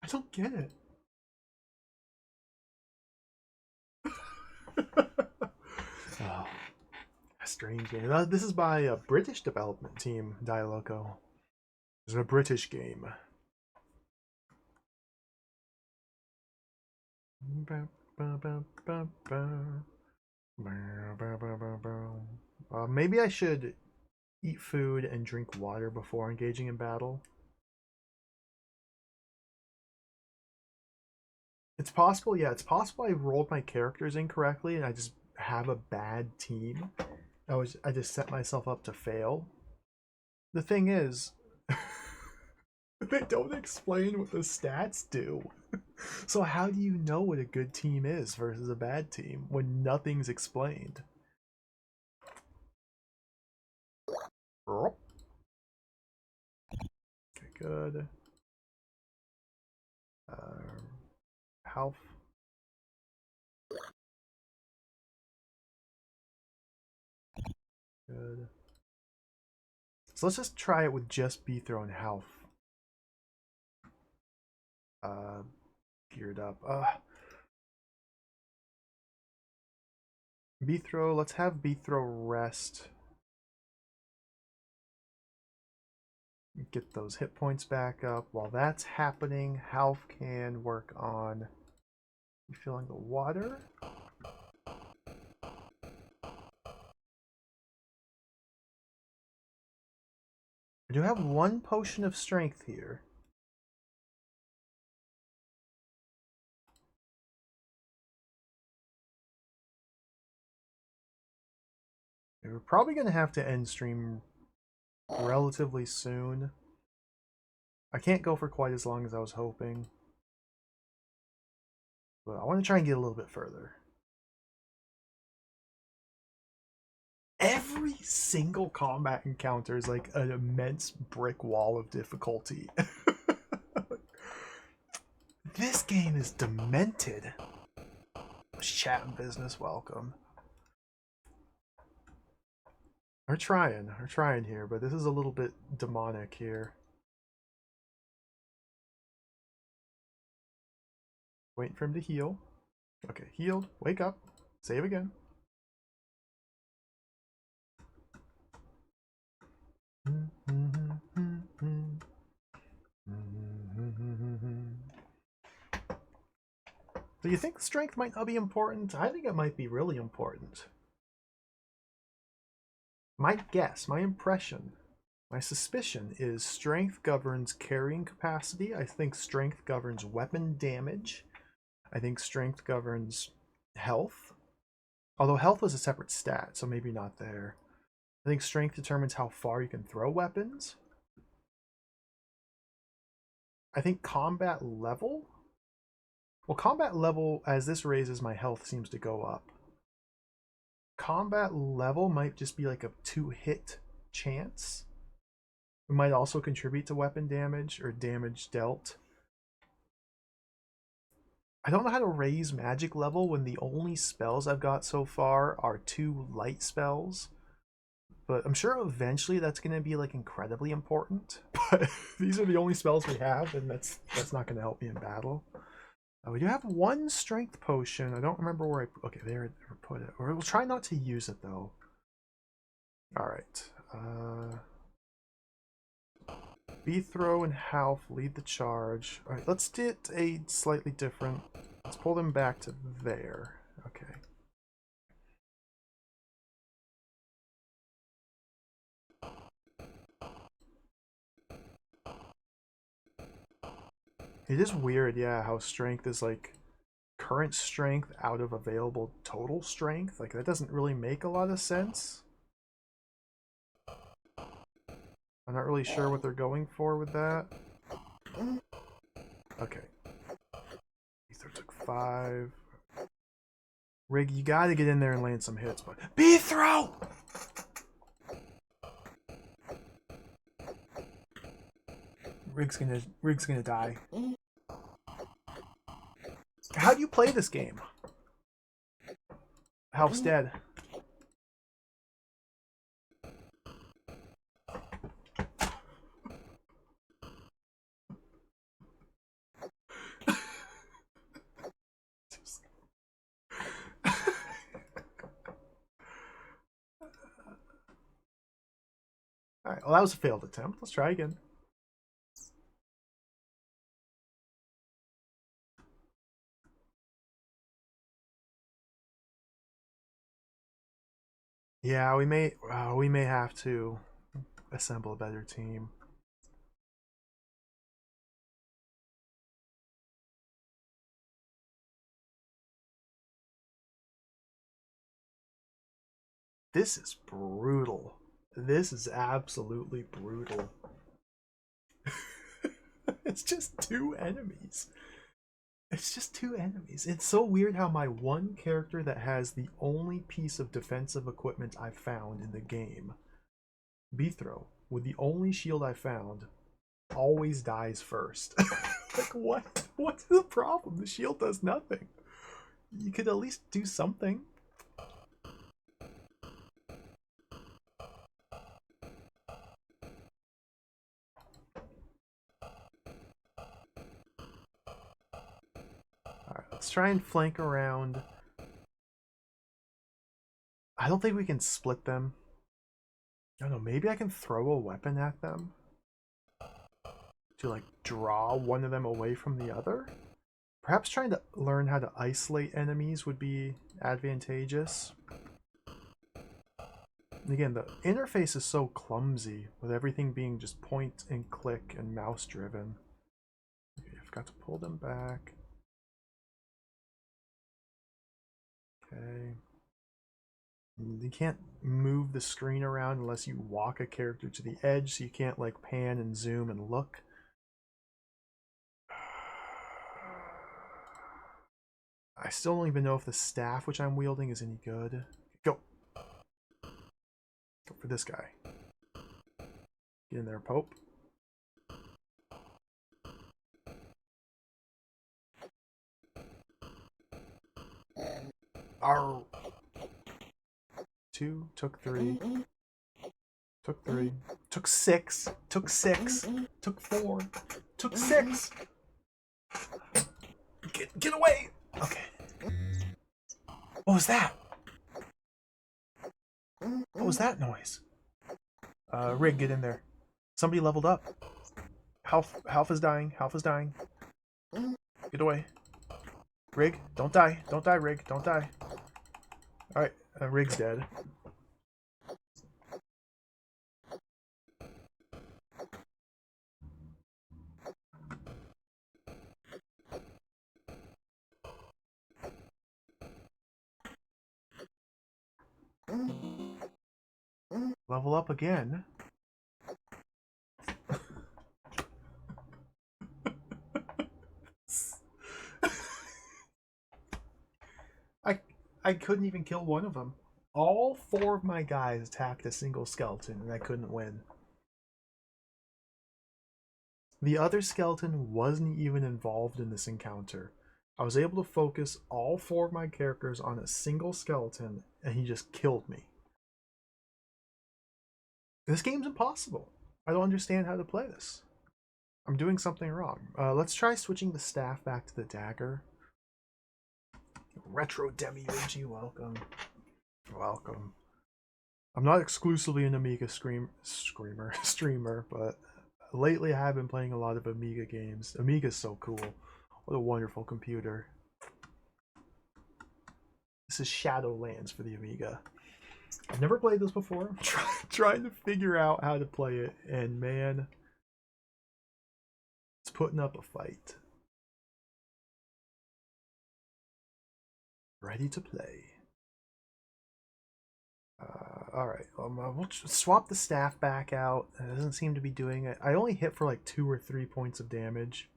A: I don't get it. Oh, a strange game. This is by a British development team, Dialoco. It's a British game. Maybe I should eat food and drink water before engaging in battle. It's possible, yeah, it's possible I rolled my characters incorrectly and I just have a bad team. I just set myself up to fail. The thing is, they don't explain what the stats do. So how do you know what a good team is versus a bad team when nothing's explained? Okay, good. Health. Good. So let's just try it with just Beathrow and health. Geared up. Beathrow, let's have Beathrow rest. Get those hit points back up. While that's happening, Half can work on refilling the water. I do have one potion of strength here. We're probably going to have to end stream relatively soon. I can't go for quite as long as I was hoping. But I want to try and get a little bit further. Every single combat encounter is like an immense brick wall of difficulty. This game is demented. Chat business, welcome. We're trying here, but this is a little bit demonic here. Waiting for him to heal. Okay, healed. Wake up. Save again. Do you think strength might not be important? I think it might be really important. My guess, my impression, my suspicion is strength governs carrying capacity. I think strength governs weapon damage. I think strength governs health. Although health is a separate stat, so maybe not there. I think strength determines how far you can throw weapons. I think combat level. Well, combat level, as this raises my health, seems to go up. Combat level might just be like a 2-hit chance. It might also contribute to weapon damage or damage dealt. I don't know how to raise magic level when the only spells I've got so far are 2 light spells. But I'm sure eventually that's going to be like incredibly important. But these are the only spells we have, and that's not going to help me in battle. We do have one strength potion. I don't remember where I... Okay, there I put it. Or we'll try not to use it, though. Alright. Beathrow and Half lead the charge. Alright, let's get a slightly different... Let's pull them back to there. Okay. It is weird, yeah, how strength is like current strength out of available total strength. Like, that doesn't really make a lot of sense. I'm not really sure what they're going for with that. Okay. Ether took 5. Rig, you gotta get in there and land some hits, but Beathrow! Rig's gonna die. How do you play this game? Help's dead. Alright, well that was a failed attempt. Let's try again. Yeah, we may have to assemble a better team. This is brutal. This is absolutely brutal. It's just two enemies. It's just two enemies. It's so weird how my one character that has the only piece of defensive equipment I've found in the game, Beethro, with the only shield I found, always dies first. Like, what? What's the problem? The shield does nothing. You could at least do something. Alright, let's try and flank around. I don't think we can split them. I don't know, maybe I can throw a weapon at them to like draw one of them away from the other. Perhaps trying to learn how to isolate enemies would be advantageous. And again, the interface is so clumsy with everything being just point and click and mouse driven. Okay, I've got to pull them back. Okay. You can't move the screen around unless you walk a character to the edge, so you can't like pan and zoom and look. I still don't even know if the staff which I'm wielding is any good. Go. Go for this guy. Get in there, Pope. Arr. 2, took 3. Took 3. Took 6. Took 6. Took 4. Took 6. Get away! Okay. What was that? What was that noise? Rig, get in there. Somebody leveled up. Half is dying. Half is dying. Get away. Rig, don't die. Don't die, Rig. Don't die. Alright, Rig's dead. Level up again. I couldn't even kill one of them. All 4 of my guys attacked a single skeleton and I couldn't win. The other skeleton wasn't even involved in this encounter. I was able to focus all 4 of my characters on a single skeleton and he just killed me. This game's impossible. I don't understand how to play this. I'm doing something wrong. Let's try switching the staff back to the dagger. Retro Demi Luigi, welcome. Welcome. I'm not exclusively an Amiga streamer, but lately I have been playing a lot of Amiga games. Amiga's so cool. What a wonderful computer. This is Shadowlands for the Amiga. I've never played this before. I'm trying to figure out how to play it, and man, it's putting up a fight. Ready to play. Alright, we'll swap the staff back out. It doesn't seem to be doing it. I only hit for like 2 or 3 points of damage.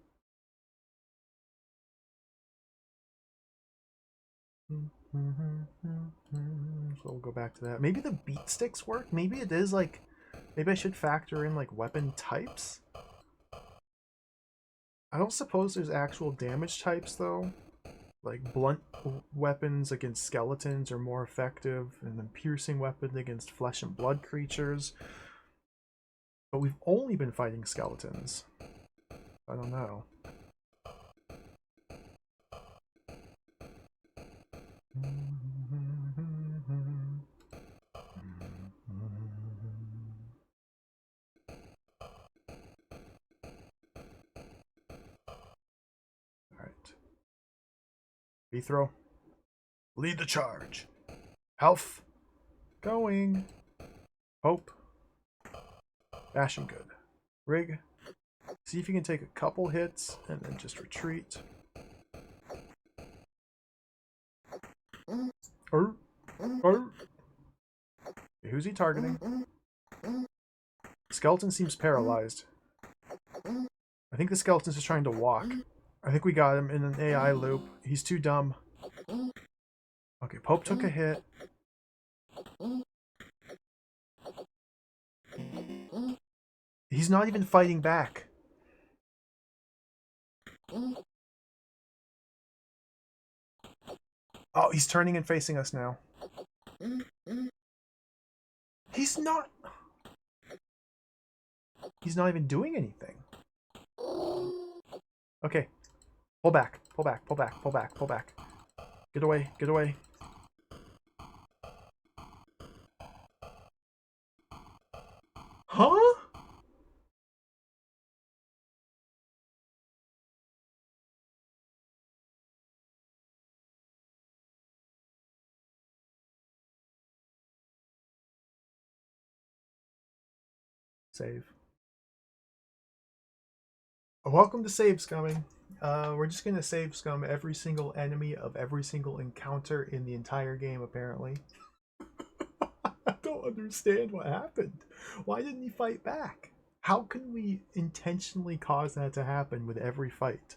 A: So we'll go back to that. Maybe the beat sticks work? Maybe it is like... Maybe I should factor in like weapon types? I don't suppose there's actual damage types though. Like blunt weapons against skeletons are more effective, and then piercing weapons against flesh and blood creatures. But we've only been fighting skeletons. I don't know. Alright. Beethro, lead the charge. Health, going. Hope. Bash him good. Rig. See if you can take a couple hits and then just retreat. Who's he targeting? Skeleton seems paralyzed. I think the skeleton's just trying to walk. I think we got him in an AI loop. He's too dumb. Okay, Pope took a hit. He's not even fighting back. Oh, he's turning and facing us now. He's not... He's not even doing anything. Okay. Pull back. Pull back. Pull back. Pull back. Pull back. Get away. Get away. Huh? Save. Welcome to Save Scumming. We're just going to save scum every single enemy of every single encounter in the entire game, apparently. I don't understand what happened. Why didn't he fight back? How can we intentionally cause that to happen with every fight?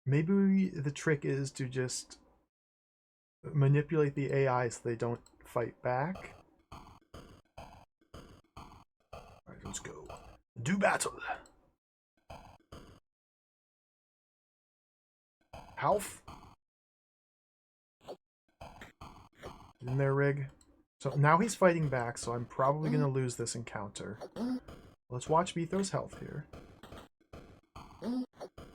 A: Maybe the trick is to just manipulate the AI so they don't fight back. Alright, let's go. Do battle. Half. In there, Rig. So now he's fighting back, so I'm probably going to lose this encounter. Let's watch Beethro's health here.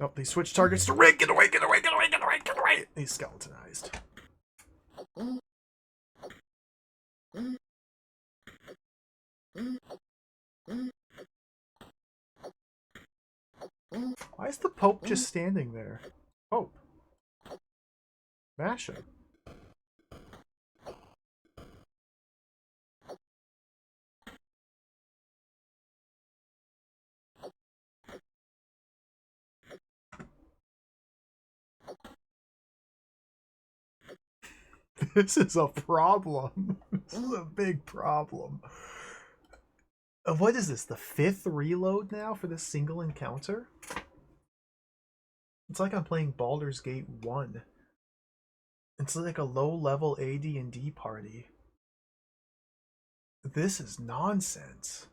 A: Oh, they switch targets to Rig! Get away, get away, get away, get away, get away! He's skeletonized. Why is the Pope just standing there? Pope. Mash him. This is a problem. This is a big problem. What is this? The 5th reload now for this single encounter? It's like I'm playing Baldur's Gate 1. It's like a low-level AD&D party. This is nonsense.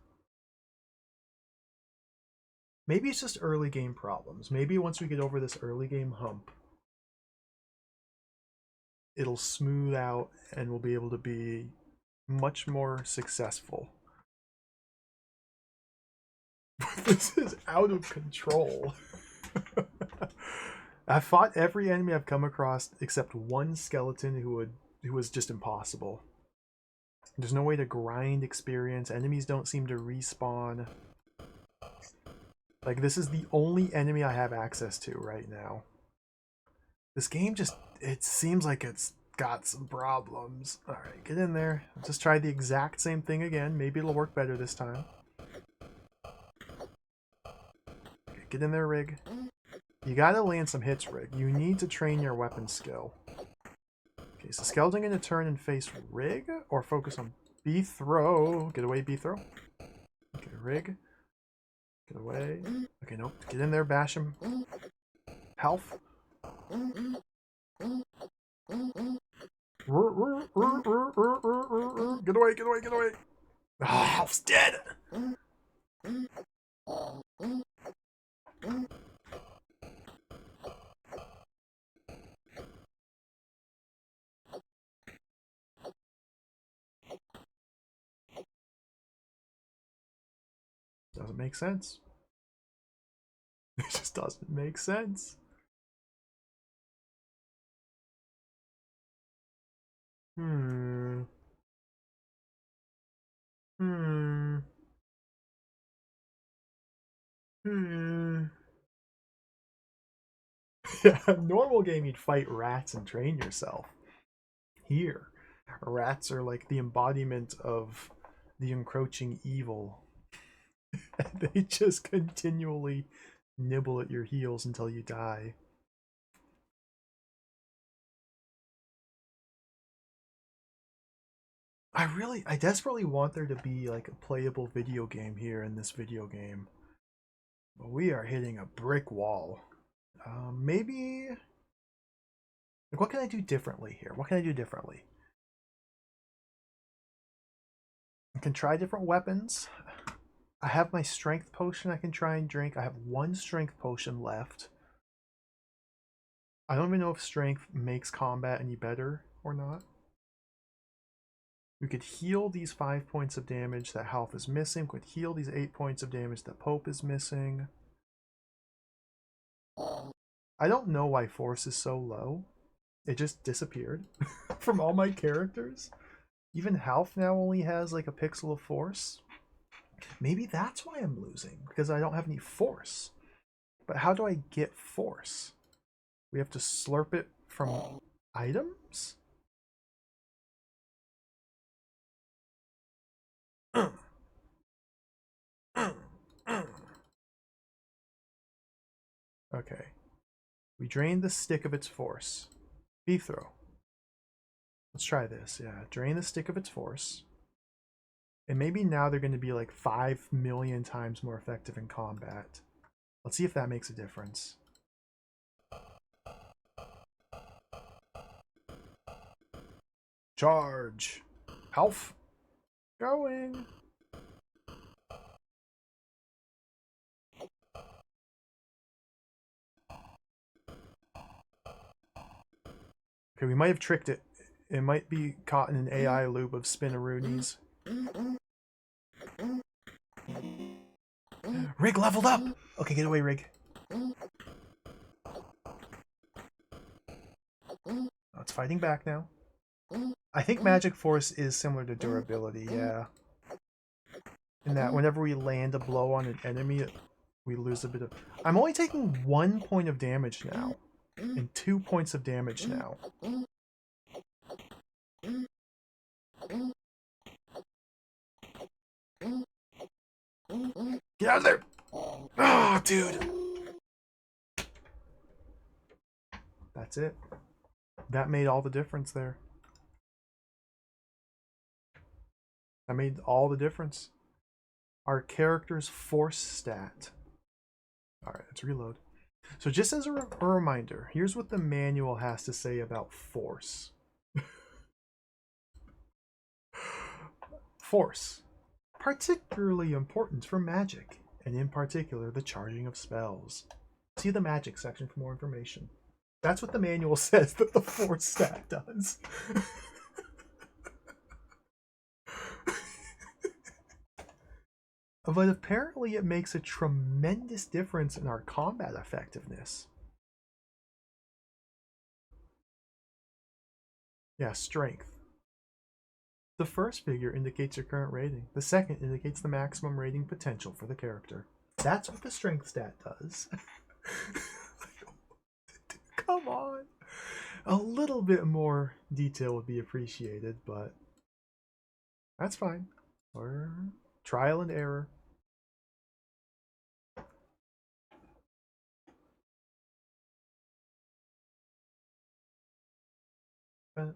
A: Maybe it's just early game problems. Maybe once we get over this early game hump, it'll smooth out and we'll be able to be much more successful. This is out of control. I fought every enemy I've come across except one skeleton who was just impossible. There's no way to grind experience. Enemies don't seem to respawn. Like, this is the only enemy I have access to right now. This game just, it seems like it's got some problems. Alright, get in there. Just try the exact same thing again. Maybe it'll work better this time. Okay, get in there, Rig. You gotta land some hits, Rig. You need to train your weapon skill. Okay, so Skeleton gonna turn and face Rig, or focus on Beethro. Get away, Beethro. Okay, Rig. Get away. Okay, nope. Get in there, bash him. Health. Get away, get away, get away. Oh, Health's dead. Doesn't make sense. It just doesn't make sense. Hmm. Hmm. Hmm. Yeah, normal game you'd fight rats and train yourself. Here, rats are like the embodiment of the encroaching evil. They just continually nibble at your heels until you die. I desperately want there to be like a playable video game here in this video game. But we are hitting a brick wall. Maybe... Like, what can I do differently here? What can I do differently? I can try different weapons. I have my strength potion I can try and drink. I have one strength potion left. I don't even know if strength makes combat any better or not. We could heal these 5 points of damage that health is missing. We could heal these 8 points of damage that Pope is missing. I don't know why force is so low. It just disappeared from all my characters. Even health now only has like a pixel of force. Maybe that's why I'm losing, because I don't have any force. But how do I get force? We have to slurp it from items? Okay. We drain the stick of its force. Beef throw. Let's try this. Yeah, drain the stick of its force. And maybe now they're going to be like 5 million times more effective in combat. Let's see if that makes a difference. Charge. Health. Going. Okay, we might have tricked it. It might be caught in an AI loop of spinaroonies. Rig leveled up! Okay, get away, Rig. Oh, it's fighting back now. I think Magic Force is similar to durability, yeah. In that whenever we land a blow on an enemy, we lose a bit of... I'm only taking 1 point of damage now. And 2 points of damage now. Get out of there! Oh, dude! That's it. That made all the difference there. That made all the difference. Our character's force stat. Alright, let's reload. So just as a reminder, here's what the manual has to say about force. Force. Particularly important for magic, and in particular the charging of spells. See the magic section for more information. That's what the manual says that the force stat does. But apparently it makes a tremendous difference in our combat effectiveness. Yeah, strength. The first figure indicates your current rating. The second indicates the maximum rating potential for the character. That's what the strength stat does. Come on. A little bit more detail would be appreciated, but that's fine. Or trial and error. I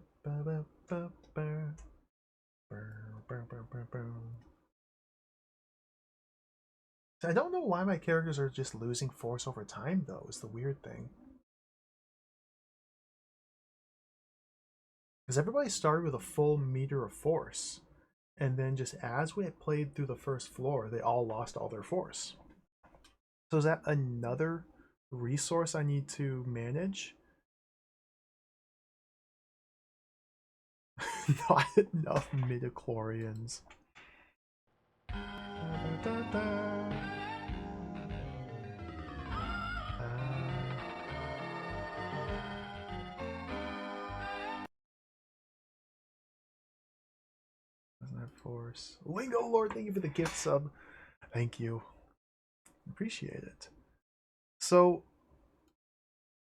A: don't know why my characters are just losing force over time, though, is the weird thing. Because everybody started with a full meter of force, and then just as we had played through the first floor, they all lost all their force. So is that another resource I need to manage? Not enough midichlorians. Doesn't have force. Lingo Lord, thank you for the gift sub. Thank you. Appreciate it. So,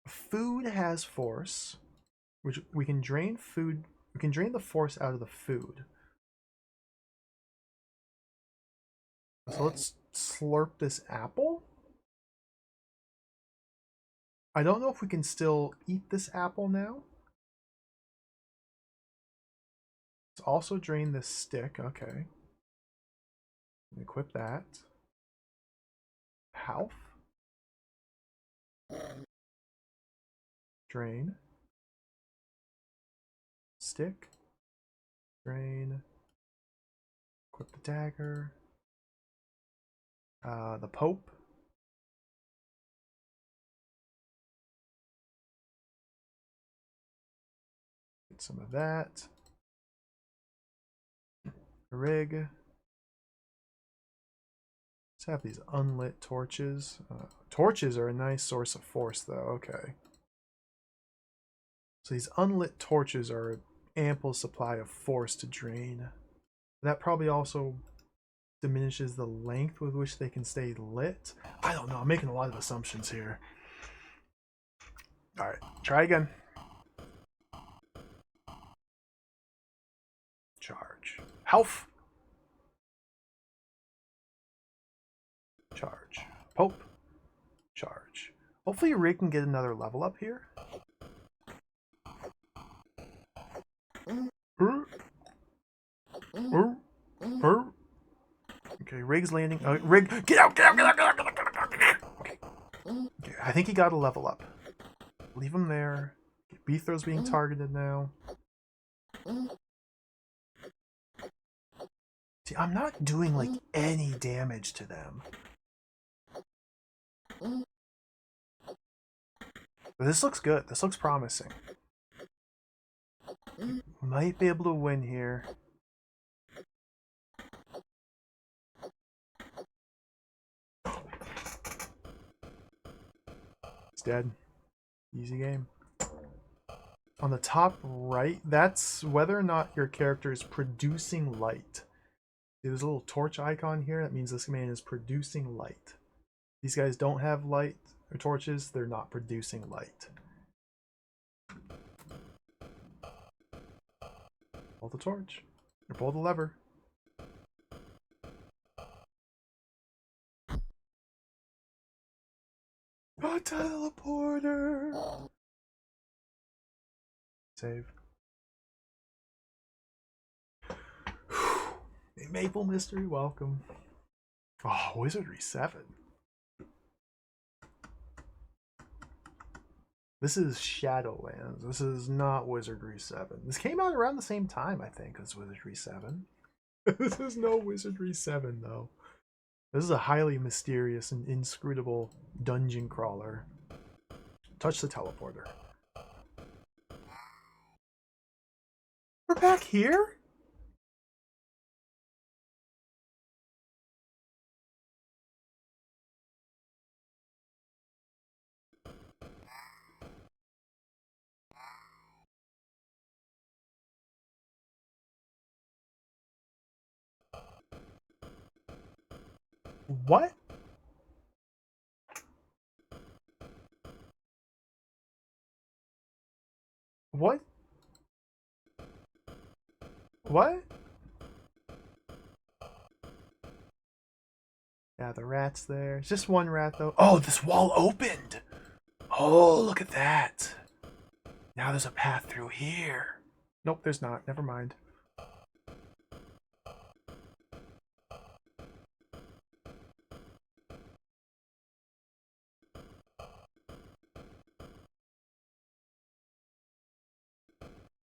A: food has force, which we can drain food We can drain the force out of the food. So let's slurp this apple. I don't know if we can still eat this apple now. Let's also drain this stick. Okay. Equip that. Health. Drain. Stick. Drain. Equip the dagger. The Pope. Get some of that. Rig. Let's have these unlit torches. Torches are a nice source of force, though. Okay. So these unlit torches are an ample supply of force to drain. That probably also diminishes the length with which they can stay lit. I don't know. I'm making a lot of assumptions here. All right, try again. Charge. Health. Charge. Pope. Charge. Hopefully Rig can get another level up here. Okay, Rig's landing. Rig, get out, get out, get out, get out, get out, get out, get out. Okay. Okay, I think he got a level up. Leave him there. Beetho's being targeted now. See, I'm not doing like any damage to them. But this looks good. This looks promising. Might be able to win here. He's dead. Easy game. On the top right, that's whether or not your character is producing light. There's a little torch icon here. That means this man is producing light. These guys don't have light or torches. They're not producing light. Pull the torch. Or pull the lever. A teleporter! Save. Maple Mystery, welcome. Oh, Wizardry 7. This is Shadowlands. This is not Wizardry 7. This came out around the same time, I think, as Wizardry 7. This is no Wizardry 7, though. This is a highly mysterious and inscrutable dungeon crawler. Touch the teleporter. We're back here? What? What? What? Yeah, the rat's there. It's just one rat, though. Oh, this wall opened! Oh, look at that. Now there's a path through here. Nope, there's not. Never mind.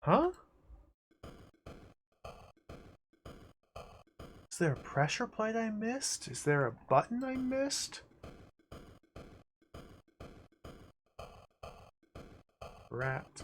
A: Huh? Is there a pressure plate I missed? Is there a button I missed? Rat.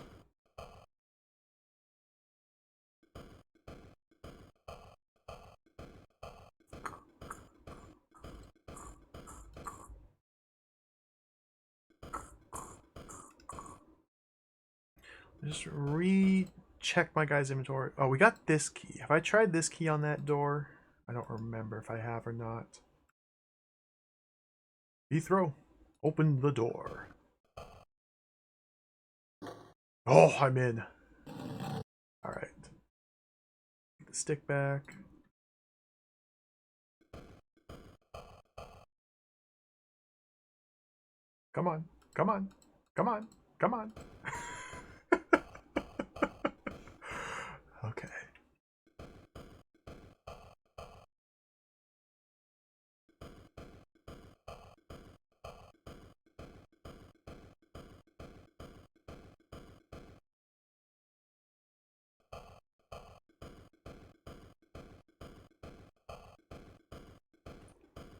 A: Just recheck my guy's inventory. Oh, we got this key. Have I tried this key on that door? I don't remember if I have or not. Throw. Open the door. Oh, I'm in. Alright. the stick back. Come on, come on, come on, come on. Okay.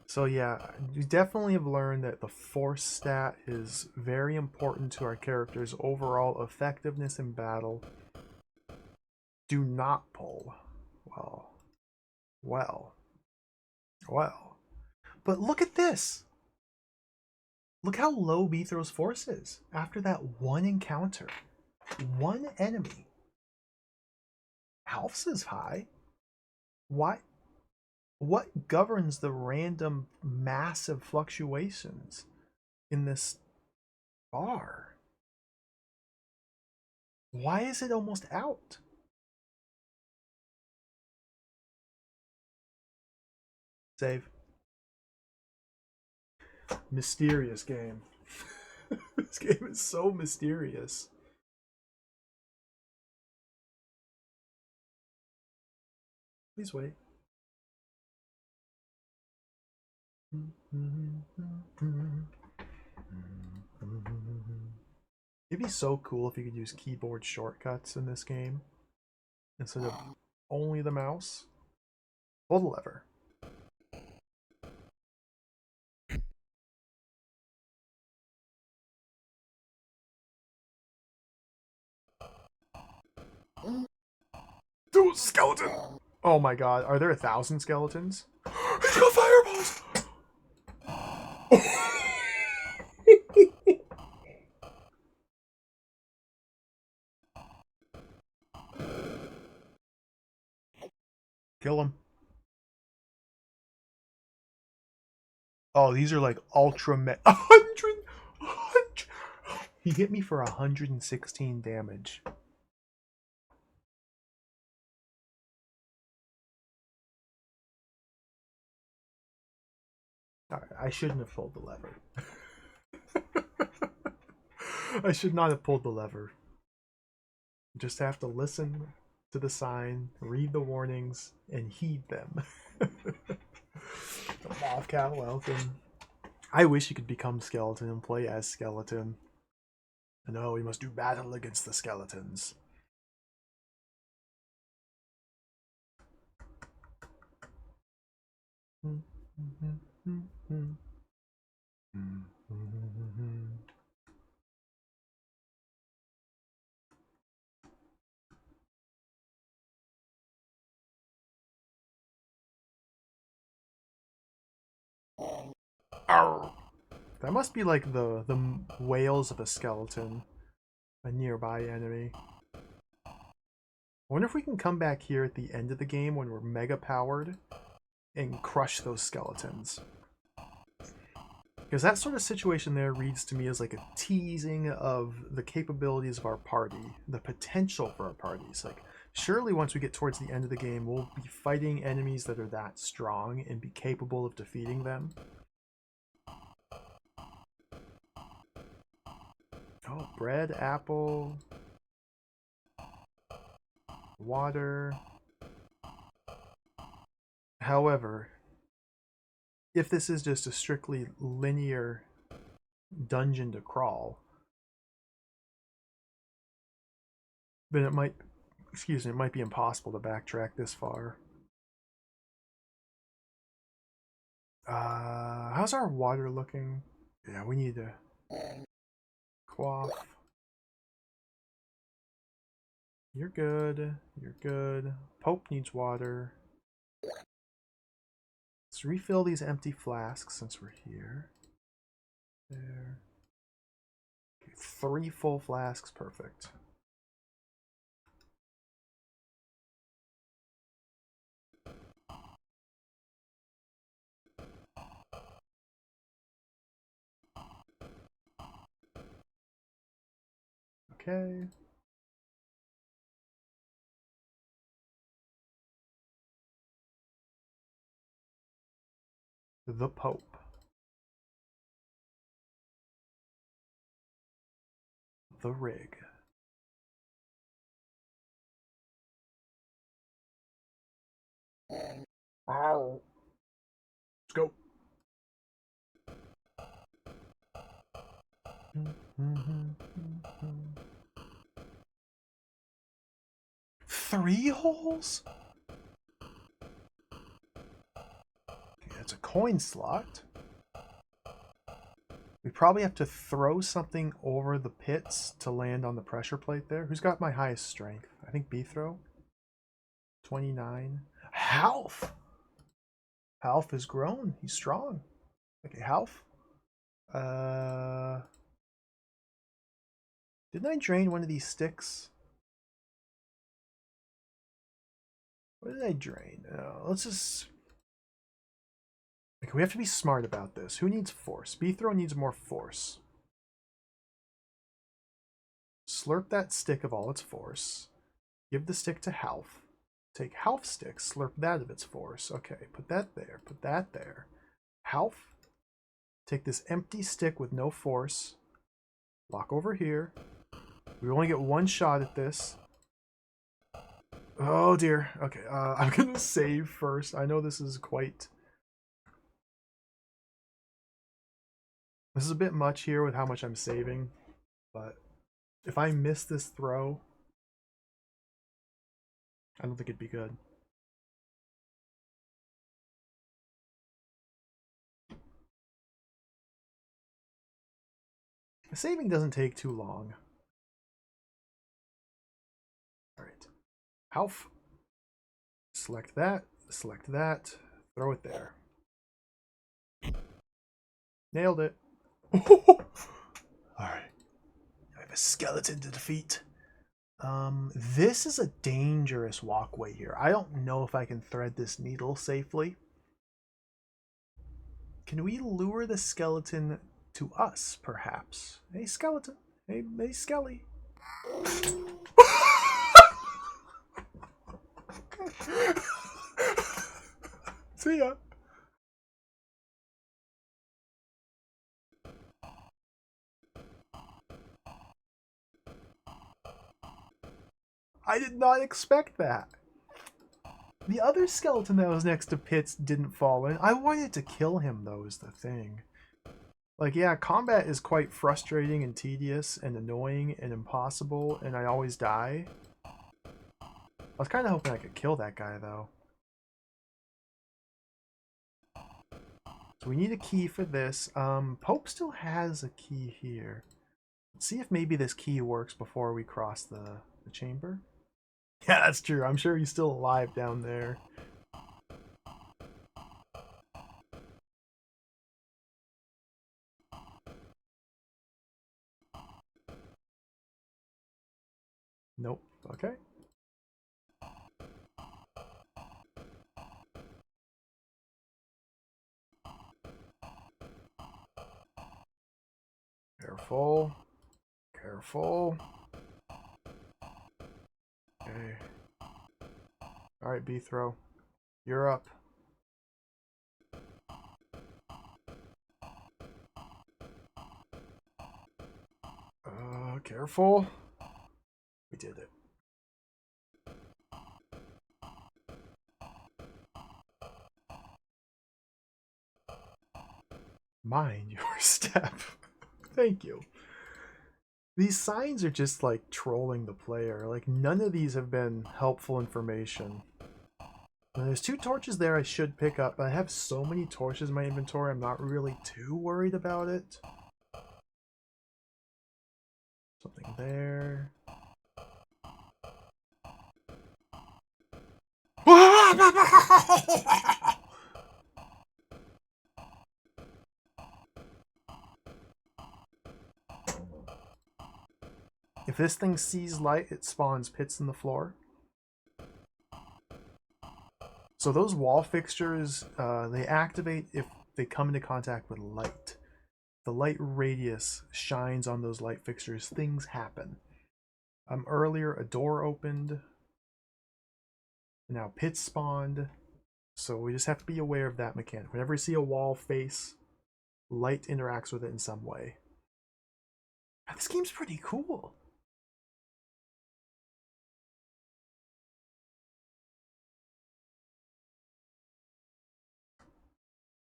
A: So yeah, you definitely have learned that the force stat is very important to our character's overall effectiveness in battle. Do not pull. Well, well, well. But look at this. Look how low Beethrow's force is after that one encounter. One enemy. Alf's is high. Why? What governs the random massive fluctuations in this bar? Why is it almost out? Save. Mysterious game. This game is so mysterious. Please wait. It'd be so cool if you could use keyboard shortcuts in this game instead of only the mouse. Pull the lever. Dude, skeleton! Oh my god, are there 1,000 skeletons? He's got fireballs! Kill him. Oh, these are like ultra 100! He hit me for 116 damage. Alright, I shouldn't have pulled the lever. I should not have pulled the lever. Just have to listen to the sign, read the warnings, and heed them. Mothcat, welcome. I wish you could become Skeleton and play as Skeleton. No, we must do battle against the skeletons. That must be like the whales of a skeleton, a nearby enemy. I wonder if we can come back here at the end of the game when we're mega powered and crush those skeletons. Because that sort of situation there reads to me as like a teasing of the capabilities of our party, the potential for our parties. Like, surely once we get towards the end of the game, we'll be fighting enemies that are that strong and be capable of defeating them. Oh, bread, apple, water. However, if this is just a strictly linear dungeon to crawl, then it might, excuse me, it might be impossible to backtrack this far. How's our water looking? Yeah, we need to quaff. You're good. You're good. Pope needs water. Let's refill these empty flasks since we're here. There. Okay, 3 full flasks. Perfect. Okay. The Pope. The Rig. Let's go. Three holes? Okay, it's a coin slot. We probably have to throw something over the pits to land on the pressure plate there. Who's got my highest strength? I think B-throw. 29. Half! Half has grown. He's strong. Okay, Half. Didn't I drain one of these sticks? What did I drain? Let's just... Okay, we have to be smart about this. Who needs force? B-throw needs more force. Slurp that stick of all its force. Give the stick to Half. Take Half stick, slurp that of its force. Okay, put that there, put that there. Half. Take this empty stick with no force. Walk over here. We only get one shot at this. Oh dear. Okay, I'm gonna save first. I know this is quite... This is a bit much here with how much I'm saving, but if I miss this throw, I don't think it'd be good. Saving doesn't take too long. Alright. Half. Select that, throw it there. Nailed it. Alright. I have a skeleton to defeat. This is a dangerous walkway here. I don't know if I can thread this needle safely. Can we lure the skeleton to us, perhaps? Hey, skeleton. Hey, Skelly. See ya. I did not expect that. The other skeleton that was next to Pitts didn't fall in. I wanted to kill him, though, is the thing. Like, yeah, combat is quite frustrating and tedious and annoying and impossible, and I always die. I was kind of hoping I could kill that guy, though. So we need a key for this. Pope still has a key here. Let's see if maybe this key works before we cross the chamber. Yeah, that's true. I'm sure he's still alive down there. Nope. Okay. Careful. Careful. Okay. Alright, B-throw. You're up. Careful. We did it. Mind your step. Thank you. These signs are just like trolling the player. Like, none of these have been helpful information. Now, there's 2 torches there I should pick up, but I have so many torches in my inventory, I'm not really too worried about it. Something there. If this thing sees light, it spawns pits in the floor. So those wall fixtures, they activate if they come into contact with light. The light radius shines on those light fixtures. Things happen. Earlier, a door opened. Now pits spawned. So we just have to be aware of that mechanic. Whenever you see a wall face, light interacts with it in some way. This game's pretty cool.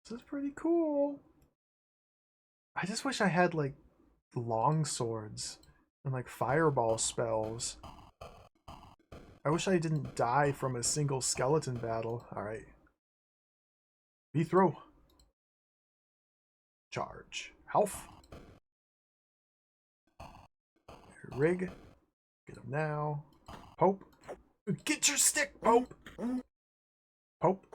A: This is pretty cool. I just wish I had like long swords and like fireball spells. I wish I didn't die from a single skeleton battle. Alright. Be throw. Charge. Health. Rig. Get him now. Pope. Get your stick, Pope! Pope.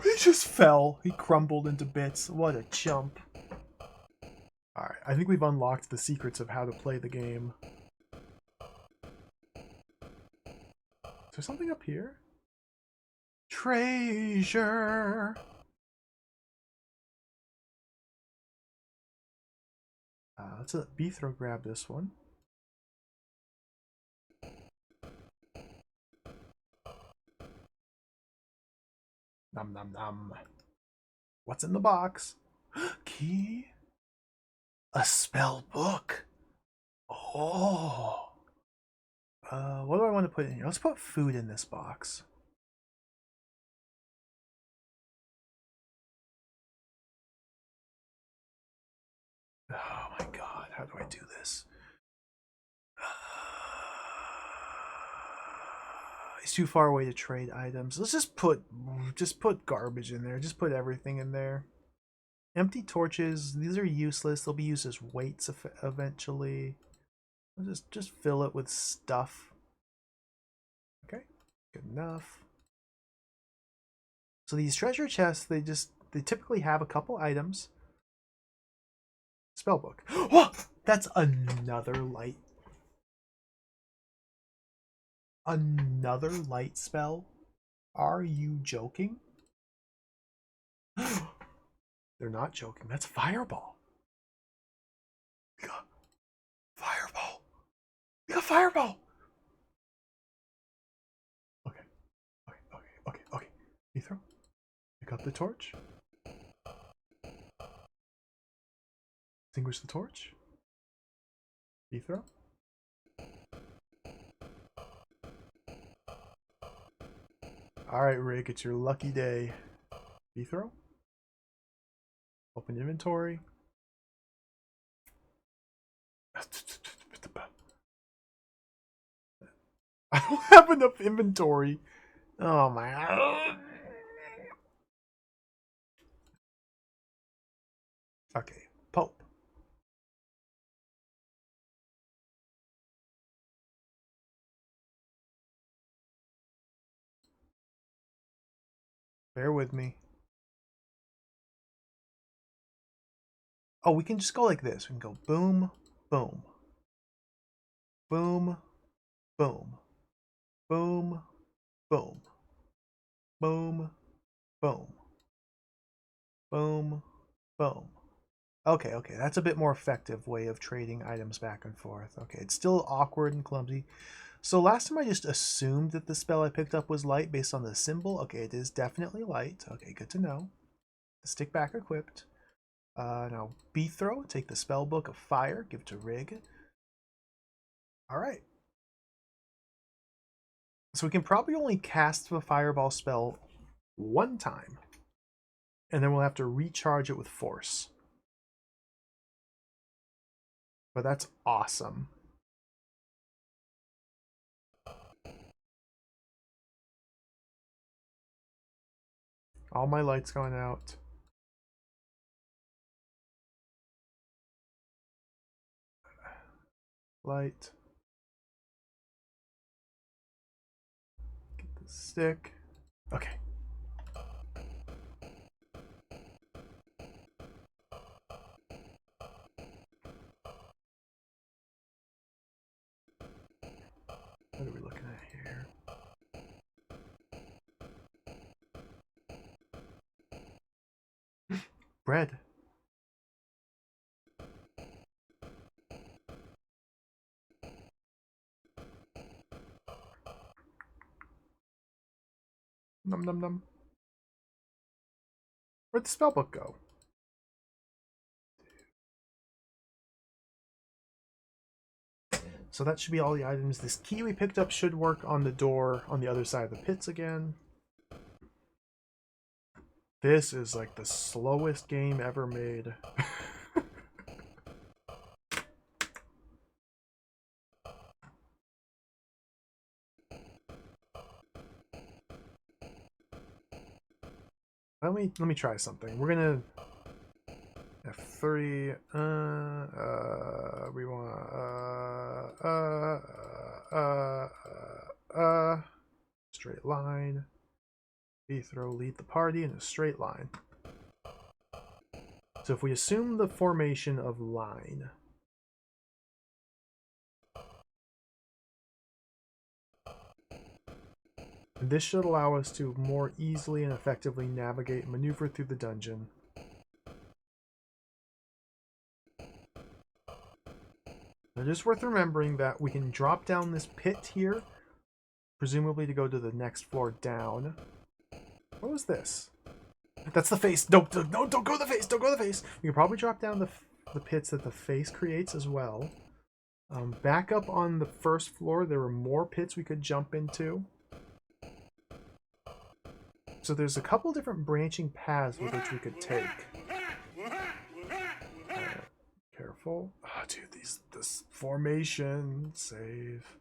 A: He just fell. He crumbled into bits. What a chump. Alright, I think we've unlocked the secrets of how to play the game. Is there something up here? Treasure! Let's Beethro grab this one. Nom nom nom. What's in the box? Key? A spell book. Oh. What do I want to put in here? Let's put food in this box. Oh my god, how do I do this? It's too far away to trade items. Let's just put garbage in there. Just put everything in there. Empty torches, these are useless. They'll be used as weights eventually. Just fill it with stuff. Okay, good enough. So these treasure chests, they typically have a couple items. Spellbook. Oh, that's another light. Another light spell? Are you joking? They're not joking. That's Fireball. We got Fireball. We got Fireball. Okay. Okay. Beethro, pick up the torch. Extinguish the torch. Beethro. Alright, Rig, it's your lucky day. Beethro. Open inventory. I don't have enough inventory. Oh my god. Okay, Pope. Bear with me. Oh, we can just go like this. We can go boom, boom. Boom, boom. Boom, boom. Boom, boom. Boom, boom. Okay, that's a bit more effective way of trading items back and forth. Okay, it's still awkward and clumsy. So last time I just assumed that the spell I picked up was light based on the symbol. Okay, it is definitely light. Okay, good to know. The stick back equipped. Now, Beethro, take the spell book of fire, give to Rig. Alright. So we can probably only cast the fireball spell one time. And then we'll have to recharge it with force. But that's awesome. All my lights going out. Light. Get the stick. Okay. What are we looking at here? Bread. Nom Num num num. Where'd the spellbook go? So that should be all the items. This key we picked up should work on the door on the other side of the pits again. This is like the slowest game ever made. Let me try something. We're gonna F3. We want straight line. B throw lead the party in a straight line. So if we assume the formation of line, this should allow us to more easily and effectively navigate and maneuver through the dungeon. It is worth remembering that we can drop down this pit here, presumably to go to the next floor down. What was this? That's the face. Don't go to the face. Don't go to the face. We can probably drop down the pits that the face creates as well. Back up on the first floor, there were more pits we could jump into. So there's a couple different branching paths with which we could take. Careful. Oh, dude, this formation. Save.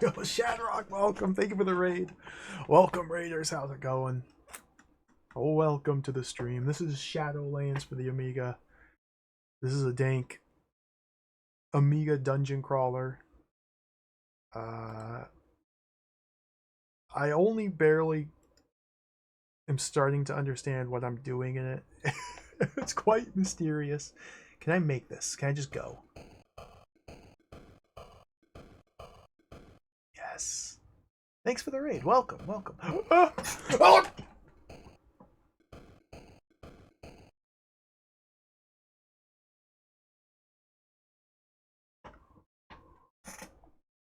A: Yo, Shadrock, welcome. Thank you for the raid. Welcome, Raiders. How's it going? Oh, welcome to the stream. This is Shadowlands for the Amiga. This is a dank Amiga dungeon crawler. I only barely am starting to understand what I'm doing in it. It's quite mysterious. Can I make this? Can I just go? Yes. Thanks for the raid. Welcome, welcome.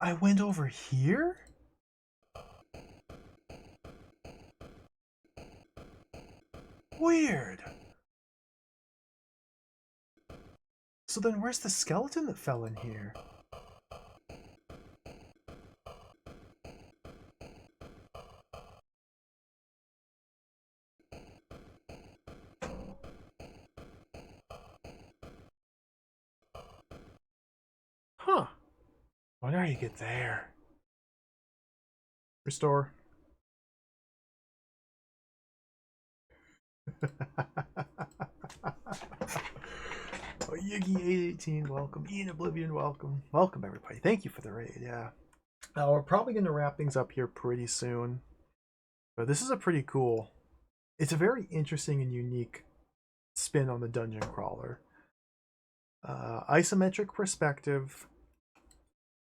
A: I went over here? Weird. So then where's the skeleton that fell in here? Huh. Wonder how you get there. Restore. Oh, Yugi818, welcome. Ian Oblivion, welcome. Welcome, everybody. Thank you for the raid, yeah. Now, we're probably going to wrap things up here pretty soon. But this is a pretty cool... It's a very interesting and unique spin on the dungeon crawler. Isometric perspective.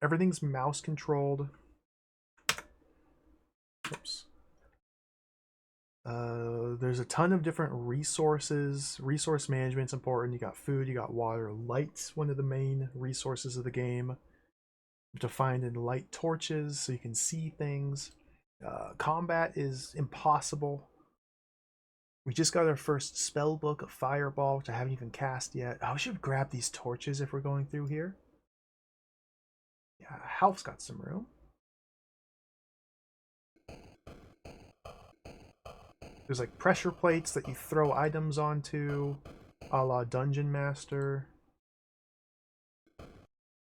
A: Everything's mouse controlled. Oops. There's a ton of different resources. Resource management's important. You got food, you got water. Light's one of the main resources of the game. You have to find and light torches so you can see things. Combat is impossible. We just got our first spell book of Fireball, which I haven't even cast yet. Oh, we should grab these torches if we're going through here. Yeah, Half's got some room. There's like pressure plates that you throw items onto, a la Dungeon Master.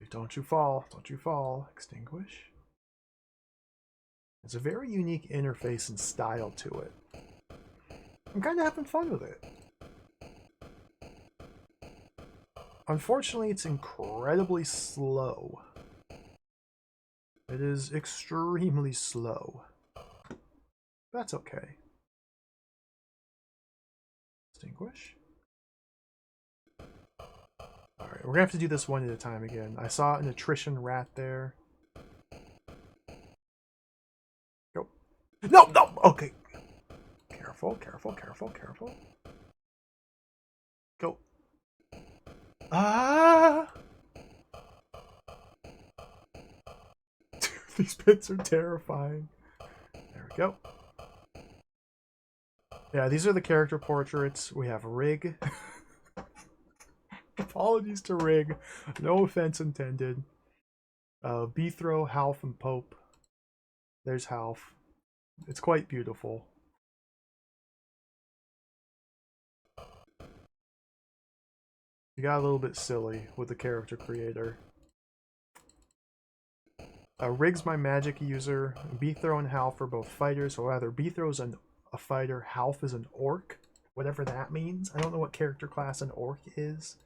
A: Don't you fall, don't you fall. Extinguish. It's a very unique interface and style to it. I'm kind of having fun with it. Unfortunately, it's incredibly slow. It is extremely slow. That's okay. Extinguish. Alright, we're gonna have to do this one at a time again. I saw an attrition rat there. Go. No, no! Okay. Careful, careful, careful, careful. Go. Ah! These pits are terrifying. There we go. Yeah, these are the character portraits. We have Rig. Apologies to Rig. No offense intended. Beethro, Half, and Pope. There's Half. It's quite beautiful. You got a little bit silly with the character creator. Rig's my magic user. Beethro and Half are both fighters, or rather, Beethro's a fighter, Half is an orc. Whatever that means. I don't know what character class an orc is.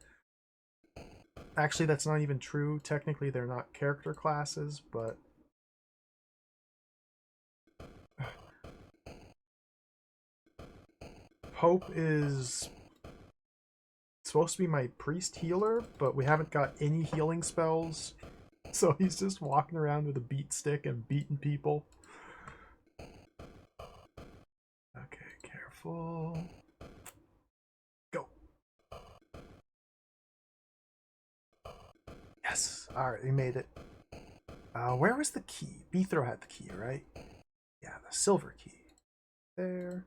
A: Actually, that's not even true. Technically, they're not character classes, but... Pope is supposed to be my priest healer, but we haven't got any healing spells. So he's just walking around with a beat stick and beating people. Okay, careful. Go. Yes. Alright, we made it. Where was the key? Beethro had the key, right? Yeah, the silver key. There.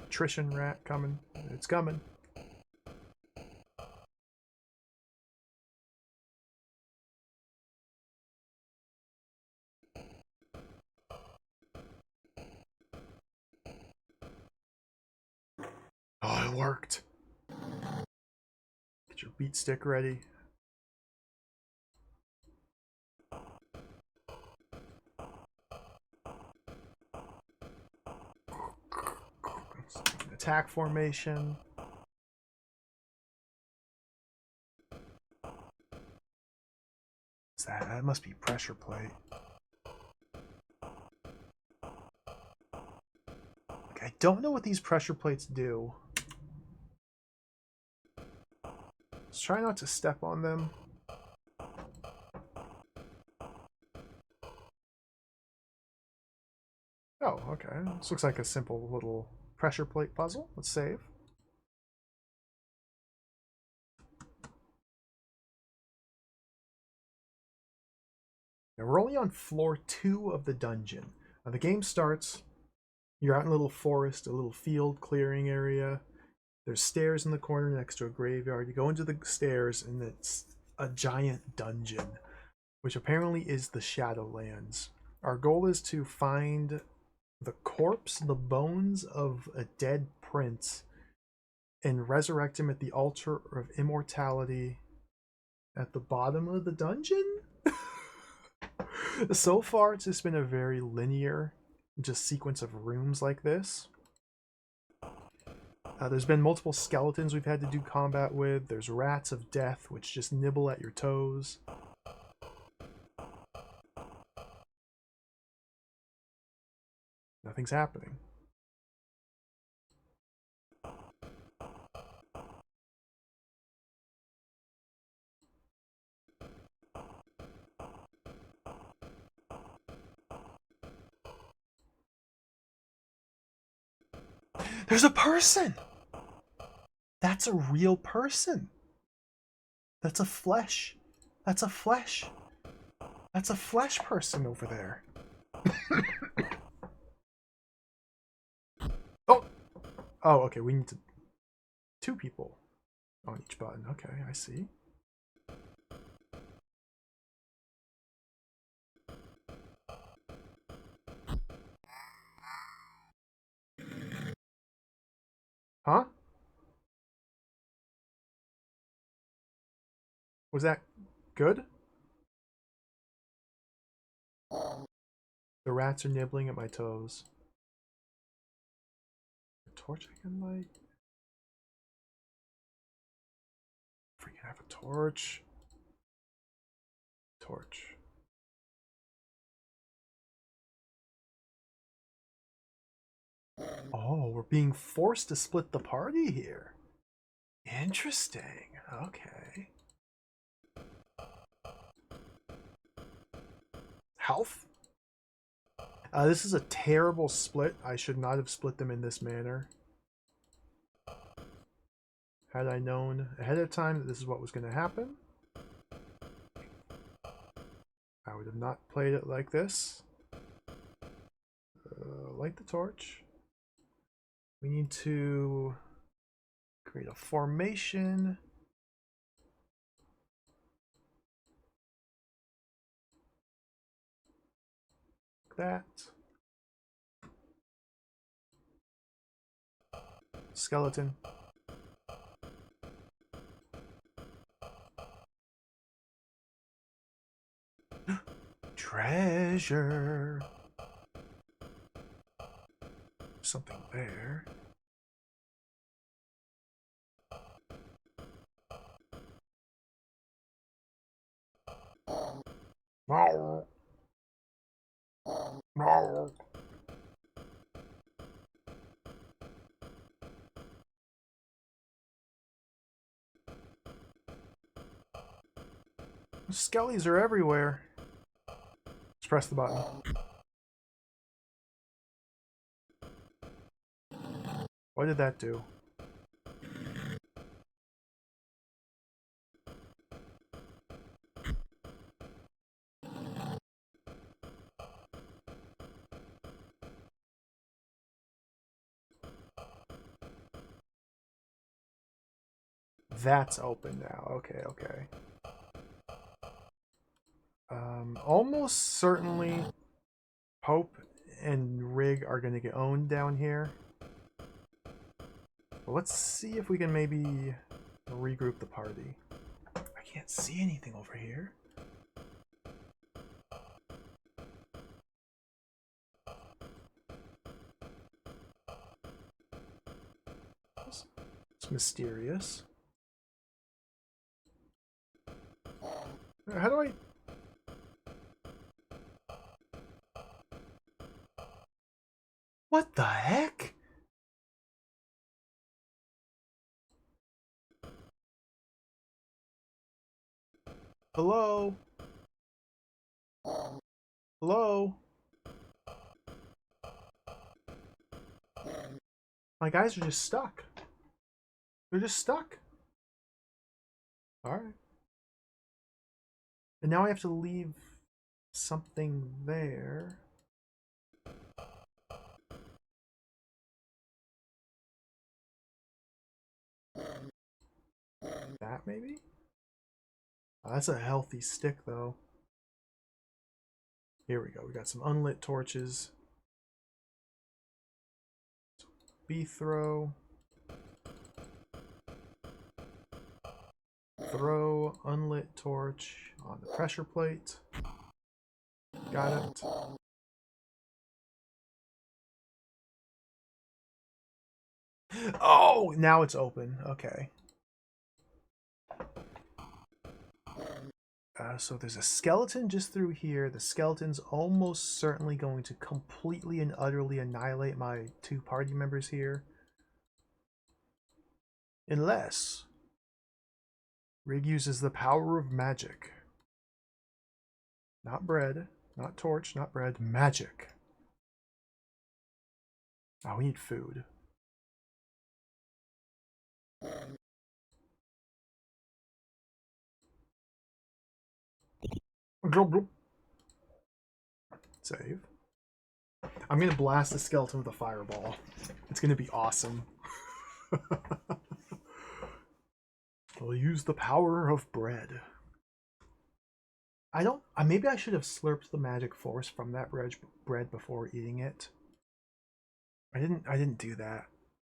A: Attrition rat coming. It's coming. Oh, it worked. Get your beat stick ready. Attack formation. What's that? That must be pressure plate. Okay, I don't know what these pressure plates do. Let's try not to step on them. Oh, okay. This looks like a simple little pressure plate puzzle. Let's save. Now we're only on floor 2 of the dungeon. Now the game starts, you're out in a little forest, a little field clearing area. There's stairs in the corner next to a graveyard. You go into the stairs and it's a giant dungeon, which apparently is the Shadowlands. Our goal is to find the corpse, the bones of a dead prince, and resurrect him at the altar of immortality at the bottom of the dungeon? So far, it's just been a very linear just sequence of rooms like this. There's been multiple skeletons we've had to do combat with. There's rats of death, which just nibble at your toes. Nothing's happening. There's a person! That's a real person. That's a flesh. That's a flesh. That's a flesh person over there. Oh! Oh, okay, we need 2 people on each button. Okay, I see. Huh? Was that good? The rats are nibbling at my toes. A torch I can light? Freaking have a torch. Torch. Oh, we're being forced to split the party here. Interesting. Okay. Health? This is a terrible split. I should not have split them in this manner. Had I known ahead of time that this is what was going to happen, I would have not played it like this. Light the torch. We need to create a formation. That. Skeleton. Treasure. Something there. No. No. Skellies are everywhere. Let's press the button. What did that do? That's open now. Okay, okay. Almost certainly Pope and Rig are going to get owned down here. But let's see if we can maybe regroup the party. I can't see anything over here. It's mysterious. How do I... What the heck? Hello? Hello? My guys are just stuck. They're just stuck. Alright. And now I have to leave something there. That maybe? Oh, that's a healthy stick though. Here we go. We got some unlit torches. B throw. Throw unlit torch on the pressure plate. Got it. Oh, now it's open. Okay. So there's a skeleton just through here. The skeleton's almost certainly going to completely and utterly annihilate my two party members here. Unless Rig uses the power of magic. Not bread, not torch, not bread, magic. Oh, we need food. Save. I'm gonna blast the skeleton with a fireball. It's gonna be awesome. We'll use the power of bread. I don't. Maybe I should have slurped the magic force from that bread before eating it. I didn't do that.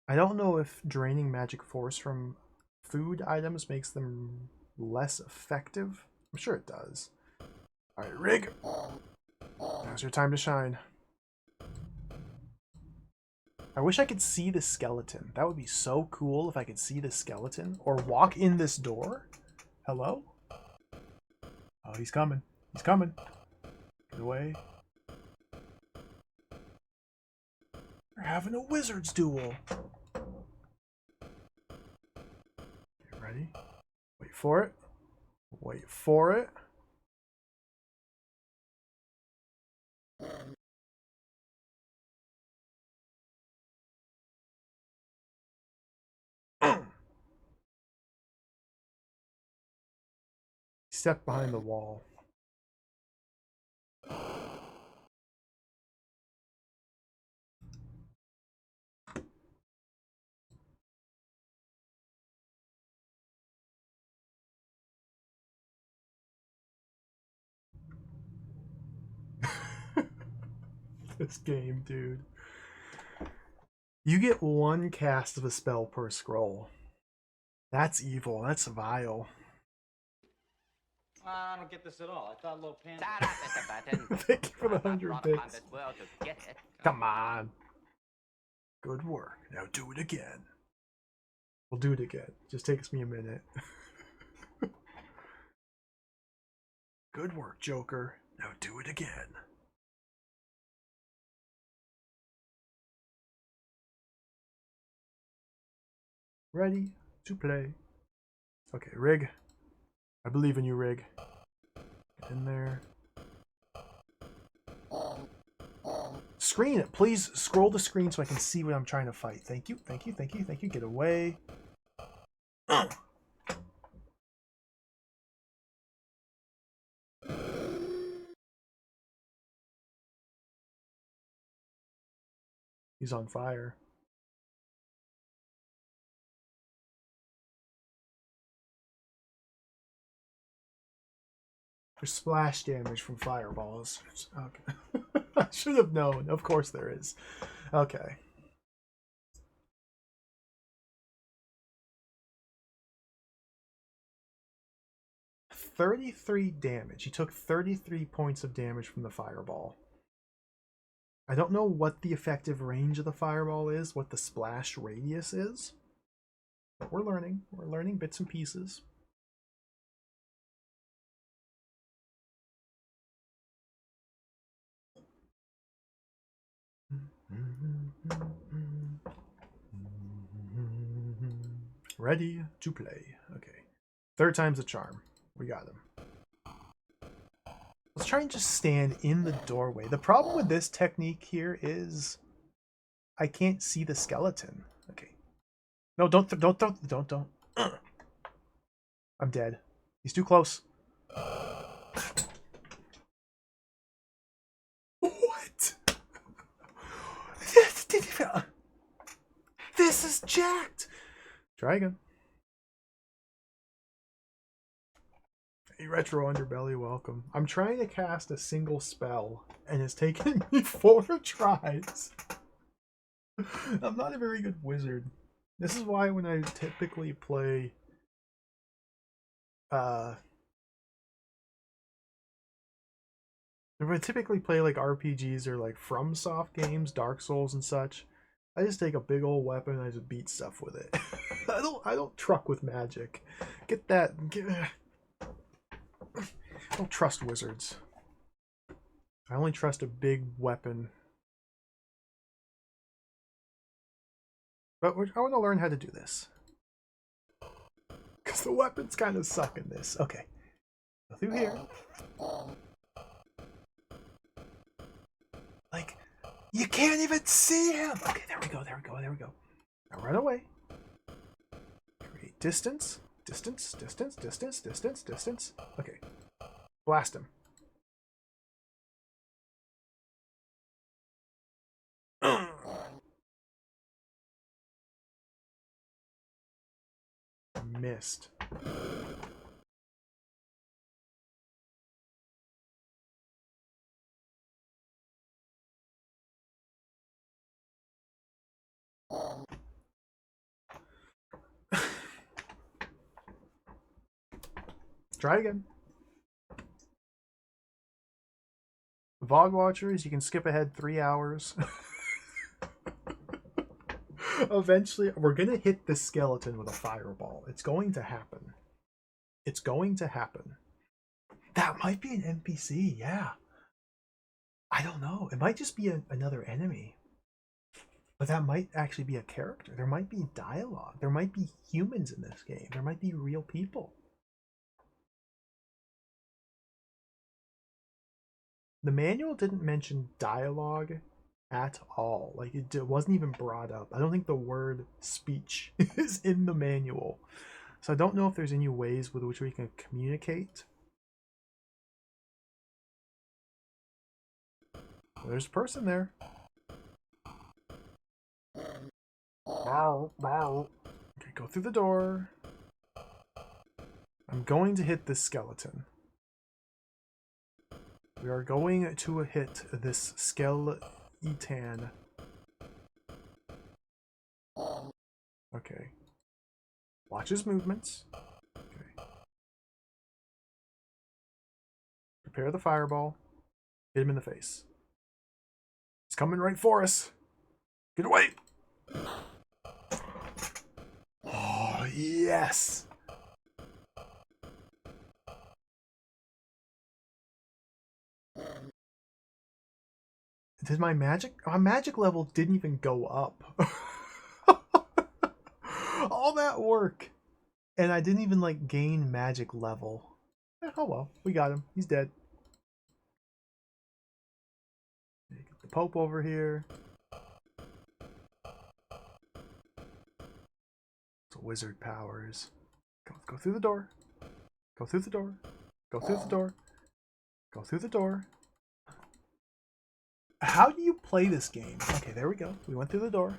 A: I don't know if draining magic force from food items makes them less effective. I'm sure it does. All right, Rig. Now's your time to shine. I wish I could see the skeleton. That would be so cool if I could see the skeleton or walk in this door. Hello? Oh, he's coming. He's coming. Get away. We're having a wizard's duel. Get ready. Wait for it. Wait for it. Step behind the wall. This game, dude. You get one cast of a spell per scroll. That's evil. That's vile.
B: I don't get this at all. I thought low panda.
A: Thank you for the 100 bits. Come on. Good work. Now do it again. We'll do it again. Just takes me a minute. Good work, Joker. Now do it again. Ready to play. Okay, Rig. I believe in you, Rig. Get in there. Screen it. Please scroll the screen so I can see what I'm trying to fight. Thank you, thank you, thank you, thank you. Get away. He's on fire. There's splash damage from fireballs. Okay. I should have known. Of course there is. Okay. $33 damage. He took 33 points of damage from the fireball. I don't know what the effective range of the fireball is, what the splash radius is. But we're learning. We're learning bits and pieces. Ready to play. Okay. Third time's the charm. We got him. Let's try and just stand in the doorway. The problem with this technique here is I can't see the skeleton. Okay. No, don't. I'm dead. He's too close. What? This is jacked. Try again. Hey, Retro Underbelly, welcome. I'm trying to cast a single spell, and it's taken me 4 tries. I'm not a very good wizard. This is why when I typically play if I typically play like RPGs or like FromSoft games, Dark Souls and such, I just take a big old weapon and I just beat stuff with it. I don't truck with magic. Get that. I don't trust wizards. I only trust a big weapon. But I want to learn how to do this. Because the weapons kind of suck in this. Okay. Go through here. Like, you can't even see him! Okay, there we go, there we go, there we go. Now run away. Create distance. Distance, distance, distance, distance, distance. Okay. Blast him. Missed. Try again. VOD watchers, you can skip ahead 3 hours. Eventually, we're going to hit this skeleton with a fireball. It's going to happen. It's going to happen. That might be an NPC, yeah. I don't know. It might just be another enemy. But that might actually be a character. There might be dialogue. There might be humans in this game. There might be real people. The manual didn't mention dialogue at all. Like, it wasn't even brought up. I don't think the word speech is in the manual. So I don't know if there's any ways with which we can communicate There's a person there.
C: Bow, bow.
A: Okay, go through the door. I'm going to hit this skeleton. We are going to hit this skeleton. Okay. Watch his movements. Okay. Prepare the fireball. Hit him in the face. He's coming right for us. Get away! Oh, yes! Did my magic... My magic level didn't even go up. All that work. And I didn't even, like, gain magic level. Oh well, we got him. He's dead. Get the Pope over here. It's wizard powers. Go through the door. Go through the door. Go through the door. Go through the door. How do you play this game? Okay, there we go. We went through the door.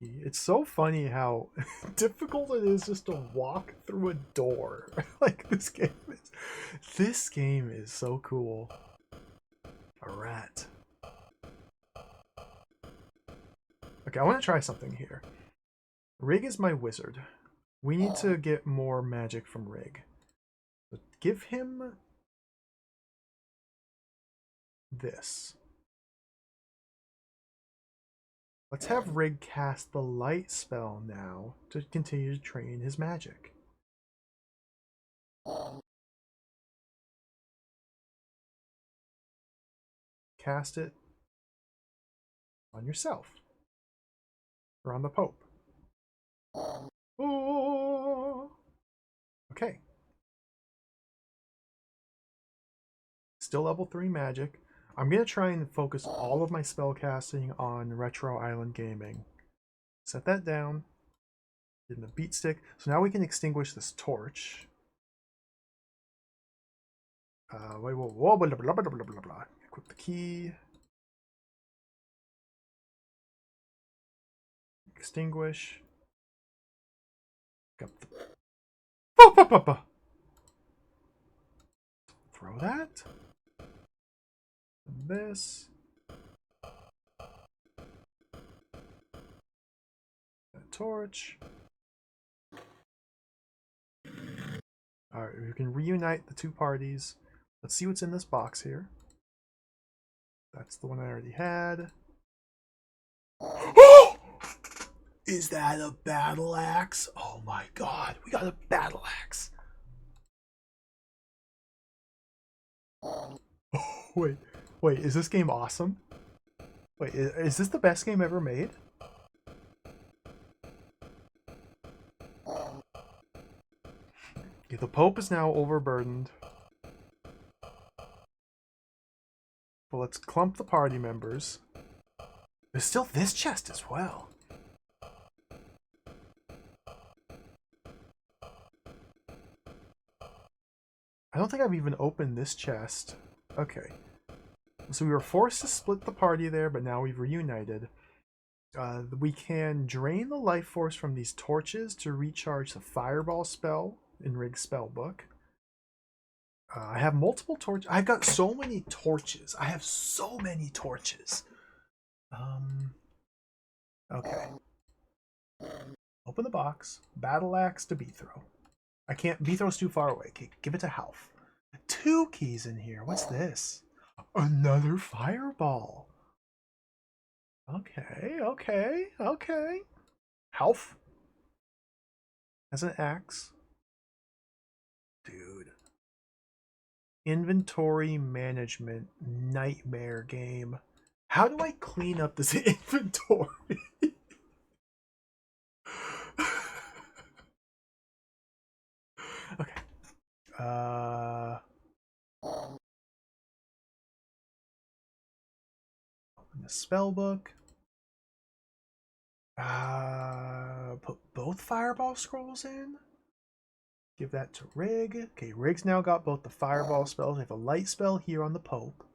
A: It's so funny how difficult it is just to walk through a door. Like this game is so cool. A rat. Okay, I want to try something here. Rig is my wizard. We need to get more magic from Rig. So give him this. Let's have Rig cast the light spell now to continue to train his magic. Cast it on yourself. Or on the Pope. Oh. Okay. Still level 3 magic. I'm going to try and focus all of my spell casting on Retro Island Gaming. Set that down. In the beat stick. So now we can extinguish this torch. Wait, whoa, blah, blah, blah, blah, blah, blah, blah. Equip the key. Extinguish. Got the... Throw that. And this. That torch. Alright, we can reunite the two parties. Let's see what's in this box here. That's the one I already had. Is that a battle axe? Oh my god, we got a battle axe. Wait, is this game awesome? Wait, is this the best game ever made? Okay, the Pope is now overburdened. Well, let's clump the party members. There's still this chest as well. I don't think I've even opened this chest. Okay. So we were forced to split the party there, but now we've reunited. We can drain the life force from these torches to recharge the fireball spell in Rig's spellbook. I have multiple torches. I've got so many torches. I have so many torches. Okay. Open the box. Battle axe to Beathrow. I can't. Beathrow's too far away. Okay, give it to Half. 2 keys in here. What's this? Another fireball. Okay. Half has an axe. Dude. Inventory management nightmare game. How do I clean up this inventory? Okay. Open the spell book. Put both fireball scrolls in. Give that to Rig. Okay, Rig's now got both the fireball spells. We have a light spell here on the Pope.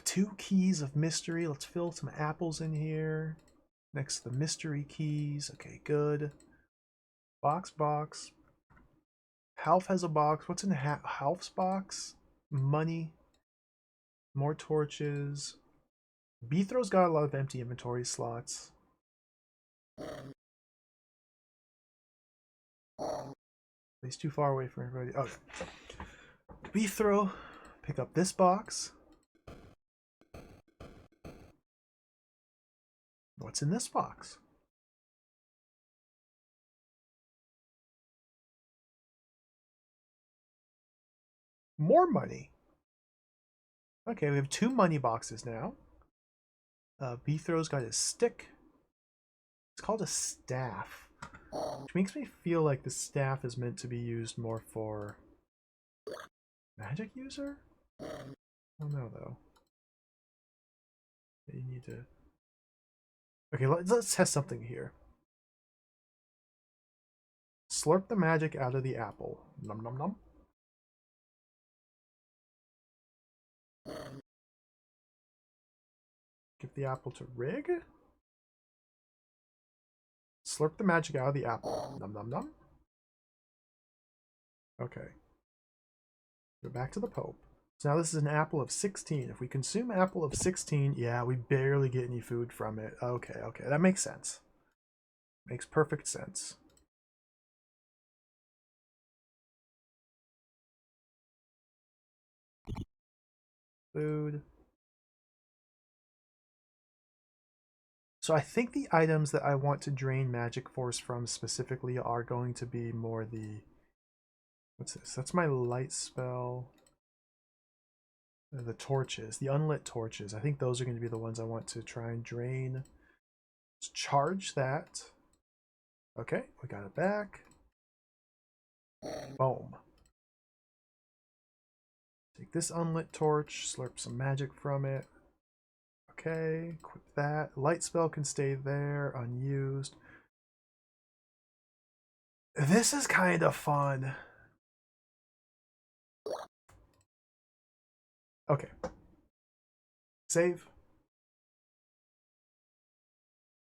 A: 2 keys of mystery. Let's fill some apples in here. Next to the mystery keys. Okay, good. Box. Half has a box. What's in Half's box? Money. More torches. Beethro's got a lot of empty inventory slots. He's too far away from everybody. Okay. Beethro, pick up this box. What's in this box? More money. Okay, we have 2 money boxes now. Beethro's got his stick. It's called a staff, which makes me feel like the staff is meant to be used more for magic user? I don't know though. You need to... Okay, let's test something here. Slurp the magic out of the apple. Nom nom nom. Give the apple to Rig. Slurp the magic out of the apple. Nom nom nom. Okay. Go back to the Pope. So now this is an apple of 16. If we consume apple of 16, yeah, we barely get any food from it. Okay, that makes sense. Makes perfect sense. Food. So I think the items that I want to drain magic force from specifically are going to be more the... What's this? That's my light spell. The torches, the unlit torches. I think those are going to be the ones I want to try and drain. Let's charge that. Okay, we got it back. Boom. Take this unlit torch, slurp some magic from it. Okay, equip that. Light spell can stay there, unused. This is kind of fun. Okay. Save.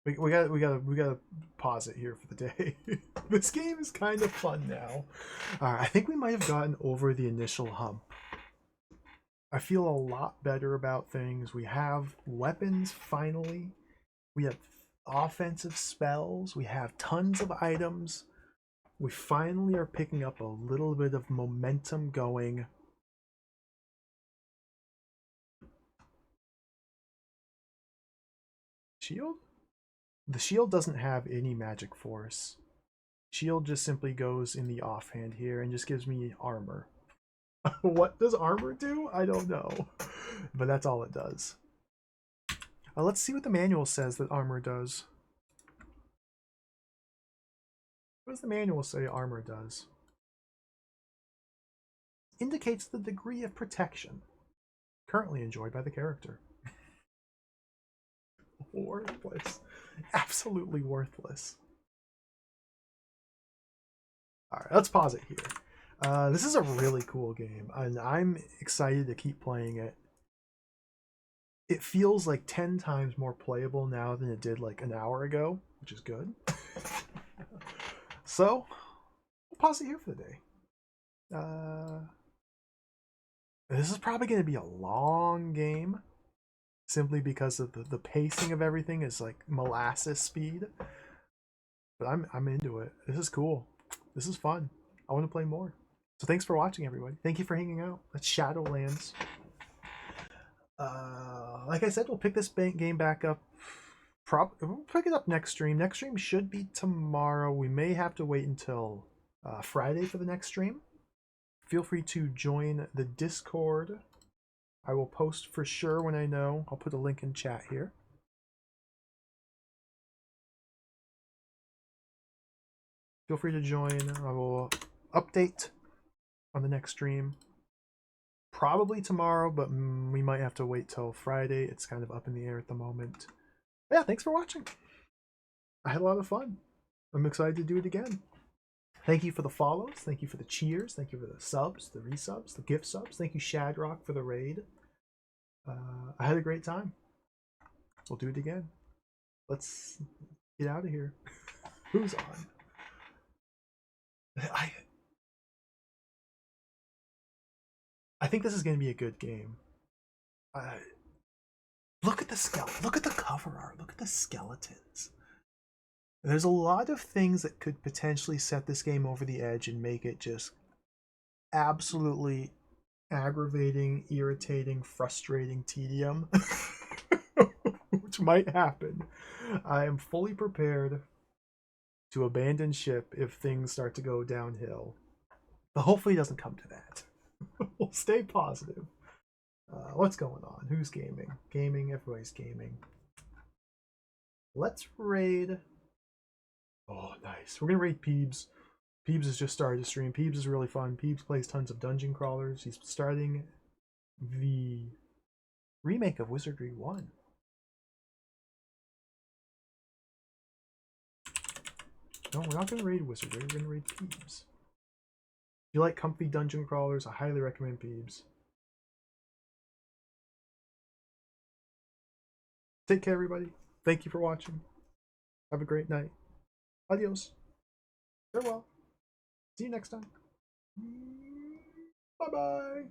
A: We gotta pause it here for the day. This game is kind of fun now. Alright, I think we might have gotten over the initial hump. I feel a lot better about things. We have weapons finally. We have offensive spells. We have tons of items. We finally are picking up a little bit of momentum going. Shield? The shield doesn't have any magic force. Shield just simply goes in the offhand here and just gives me armor. What does armor do? I don't know. But that's all it does. Let's see what the manual says that armor does. What does the manual say armor does? Indicates the degree of protection currently enjoyed by the character. Worthless. Absolutely worthless. Alright, let's pause it here. This is a really cool game, and I'm excited to keep playing it. It feels like 10 times more playable now than it did like an hour ago, which is good. So, we'll pause it here for the day. This is probably going to be a long game, simply because of the pacing of everything is like molasses speed. But I'm into it. This is cool. This is fun. I want to play more. So thanks for watching, everybody. Thank you for hanging out. That's Shadowlands. Like I said, we'll pick this game back up. We'll pick it up next stream. Next stream should be tomorrow. We may have to wait until Friday for the next stream. Feel free to join the Discord. I will post for sure when I know. I'll put a link in chat here. Feel free to join. I will update on the next stream. Probably tomorrow, but we might have to wait till Friday. It's kind of up in the air at the moment. Yeah, thanks for watching. I had a lot of fun. I'm excited to do it again. Thank you for the follows. Thank you for the cheers. Thank you for the subs, the resubs, the gift subs. Thank you, Shadrock, for the raid. I had a great time. We'll do it again. Let's get out of here. Who's on? I think this is going to be a good game. Look at the skeleton. Look at the cover art. Look at the skeletons. There's a lot of things that could potentially set this game over the edge and make it just absolutely aggravating, irritating, frustrating tedium, which might happen. I am fully prepared to abandon ship if things start to go downhill, but hopefully it doesn't come to that. We'll stay positive. What's going on? Who's gaming? Gaming, everybody's gaming. Let's raid. Oh, nice. We're gonna raid Peebs. Peebs has just started to stream. Peebs is really fun. Peebs plays tons of dungeon crawlers. He's starting the remake of Wizardry 1. No, we're not going to raid Wizardry. We're going to raid Peebs. If you like comfy dungeon crawlers, I highly recommend Peebs. Take care, everybody. Thank you for watching. Have a great night. Adios. Farewell. See you next time. Bye-bye.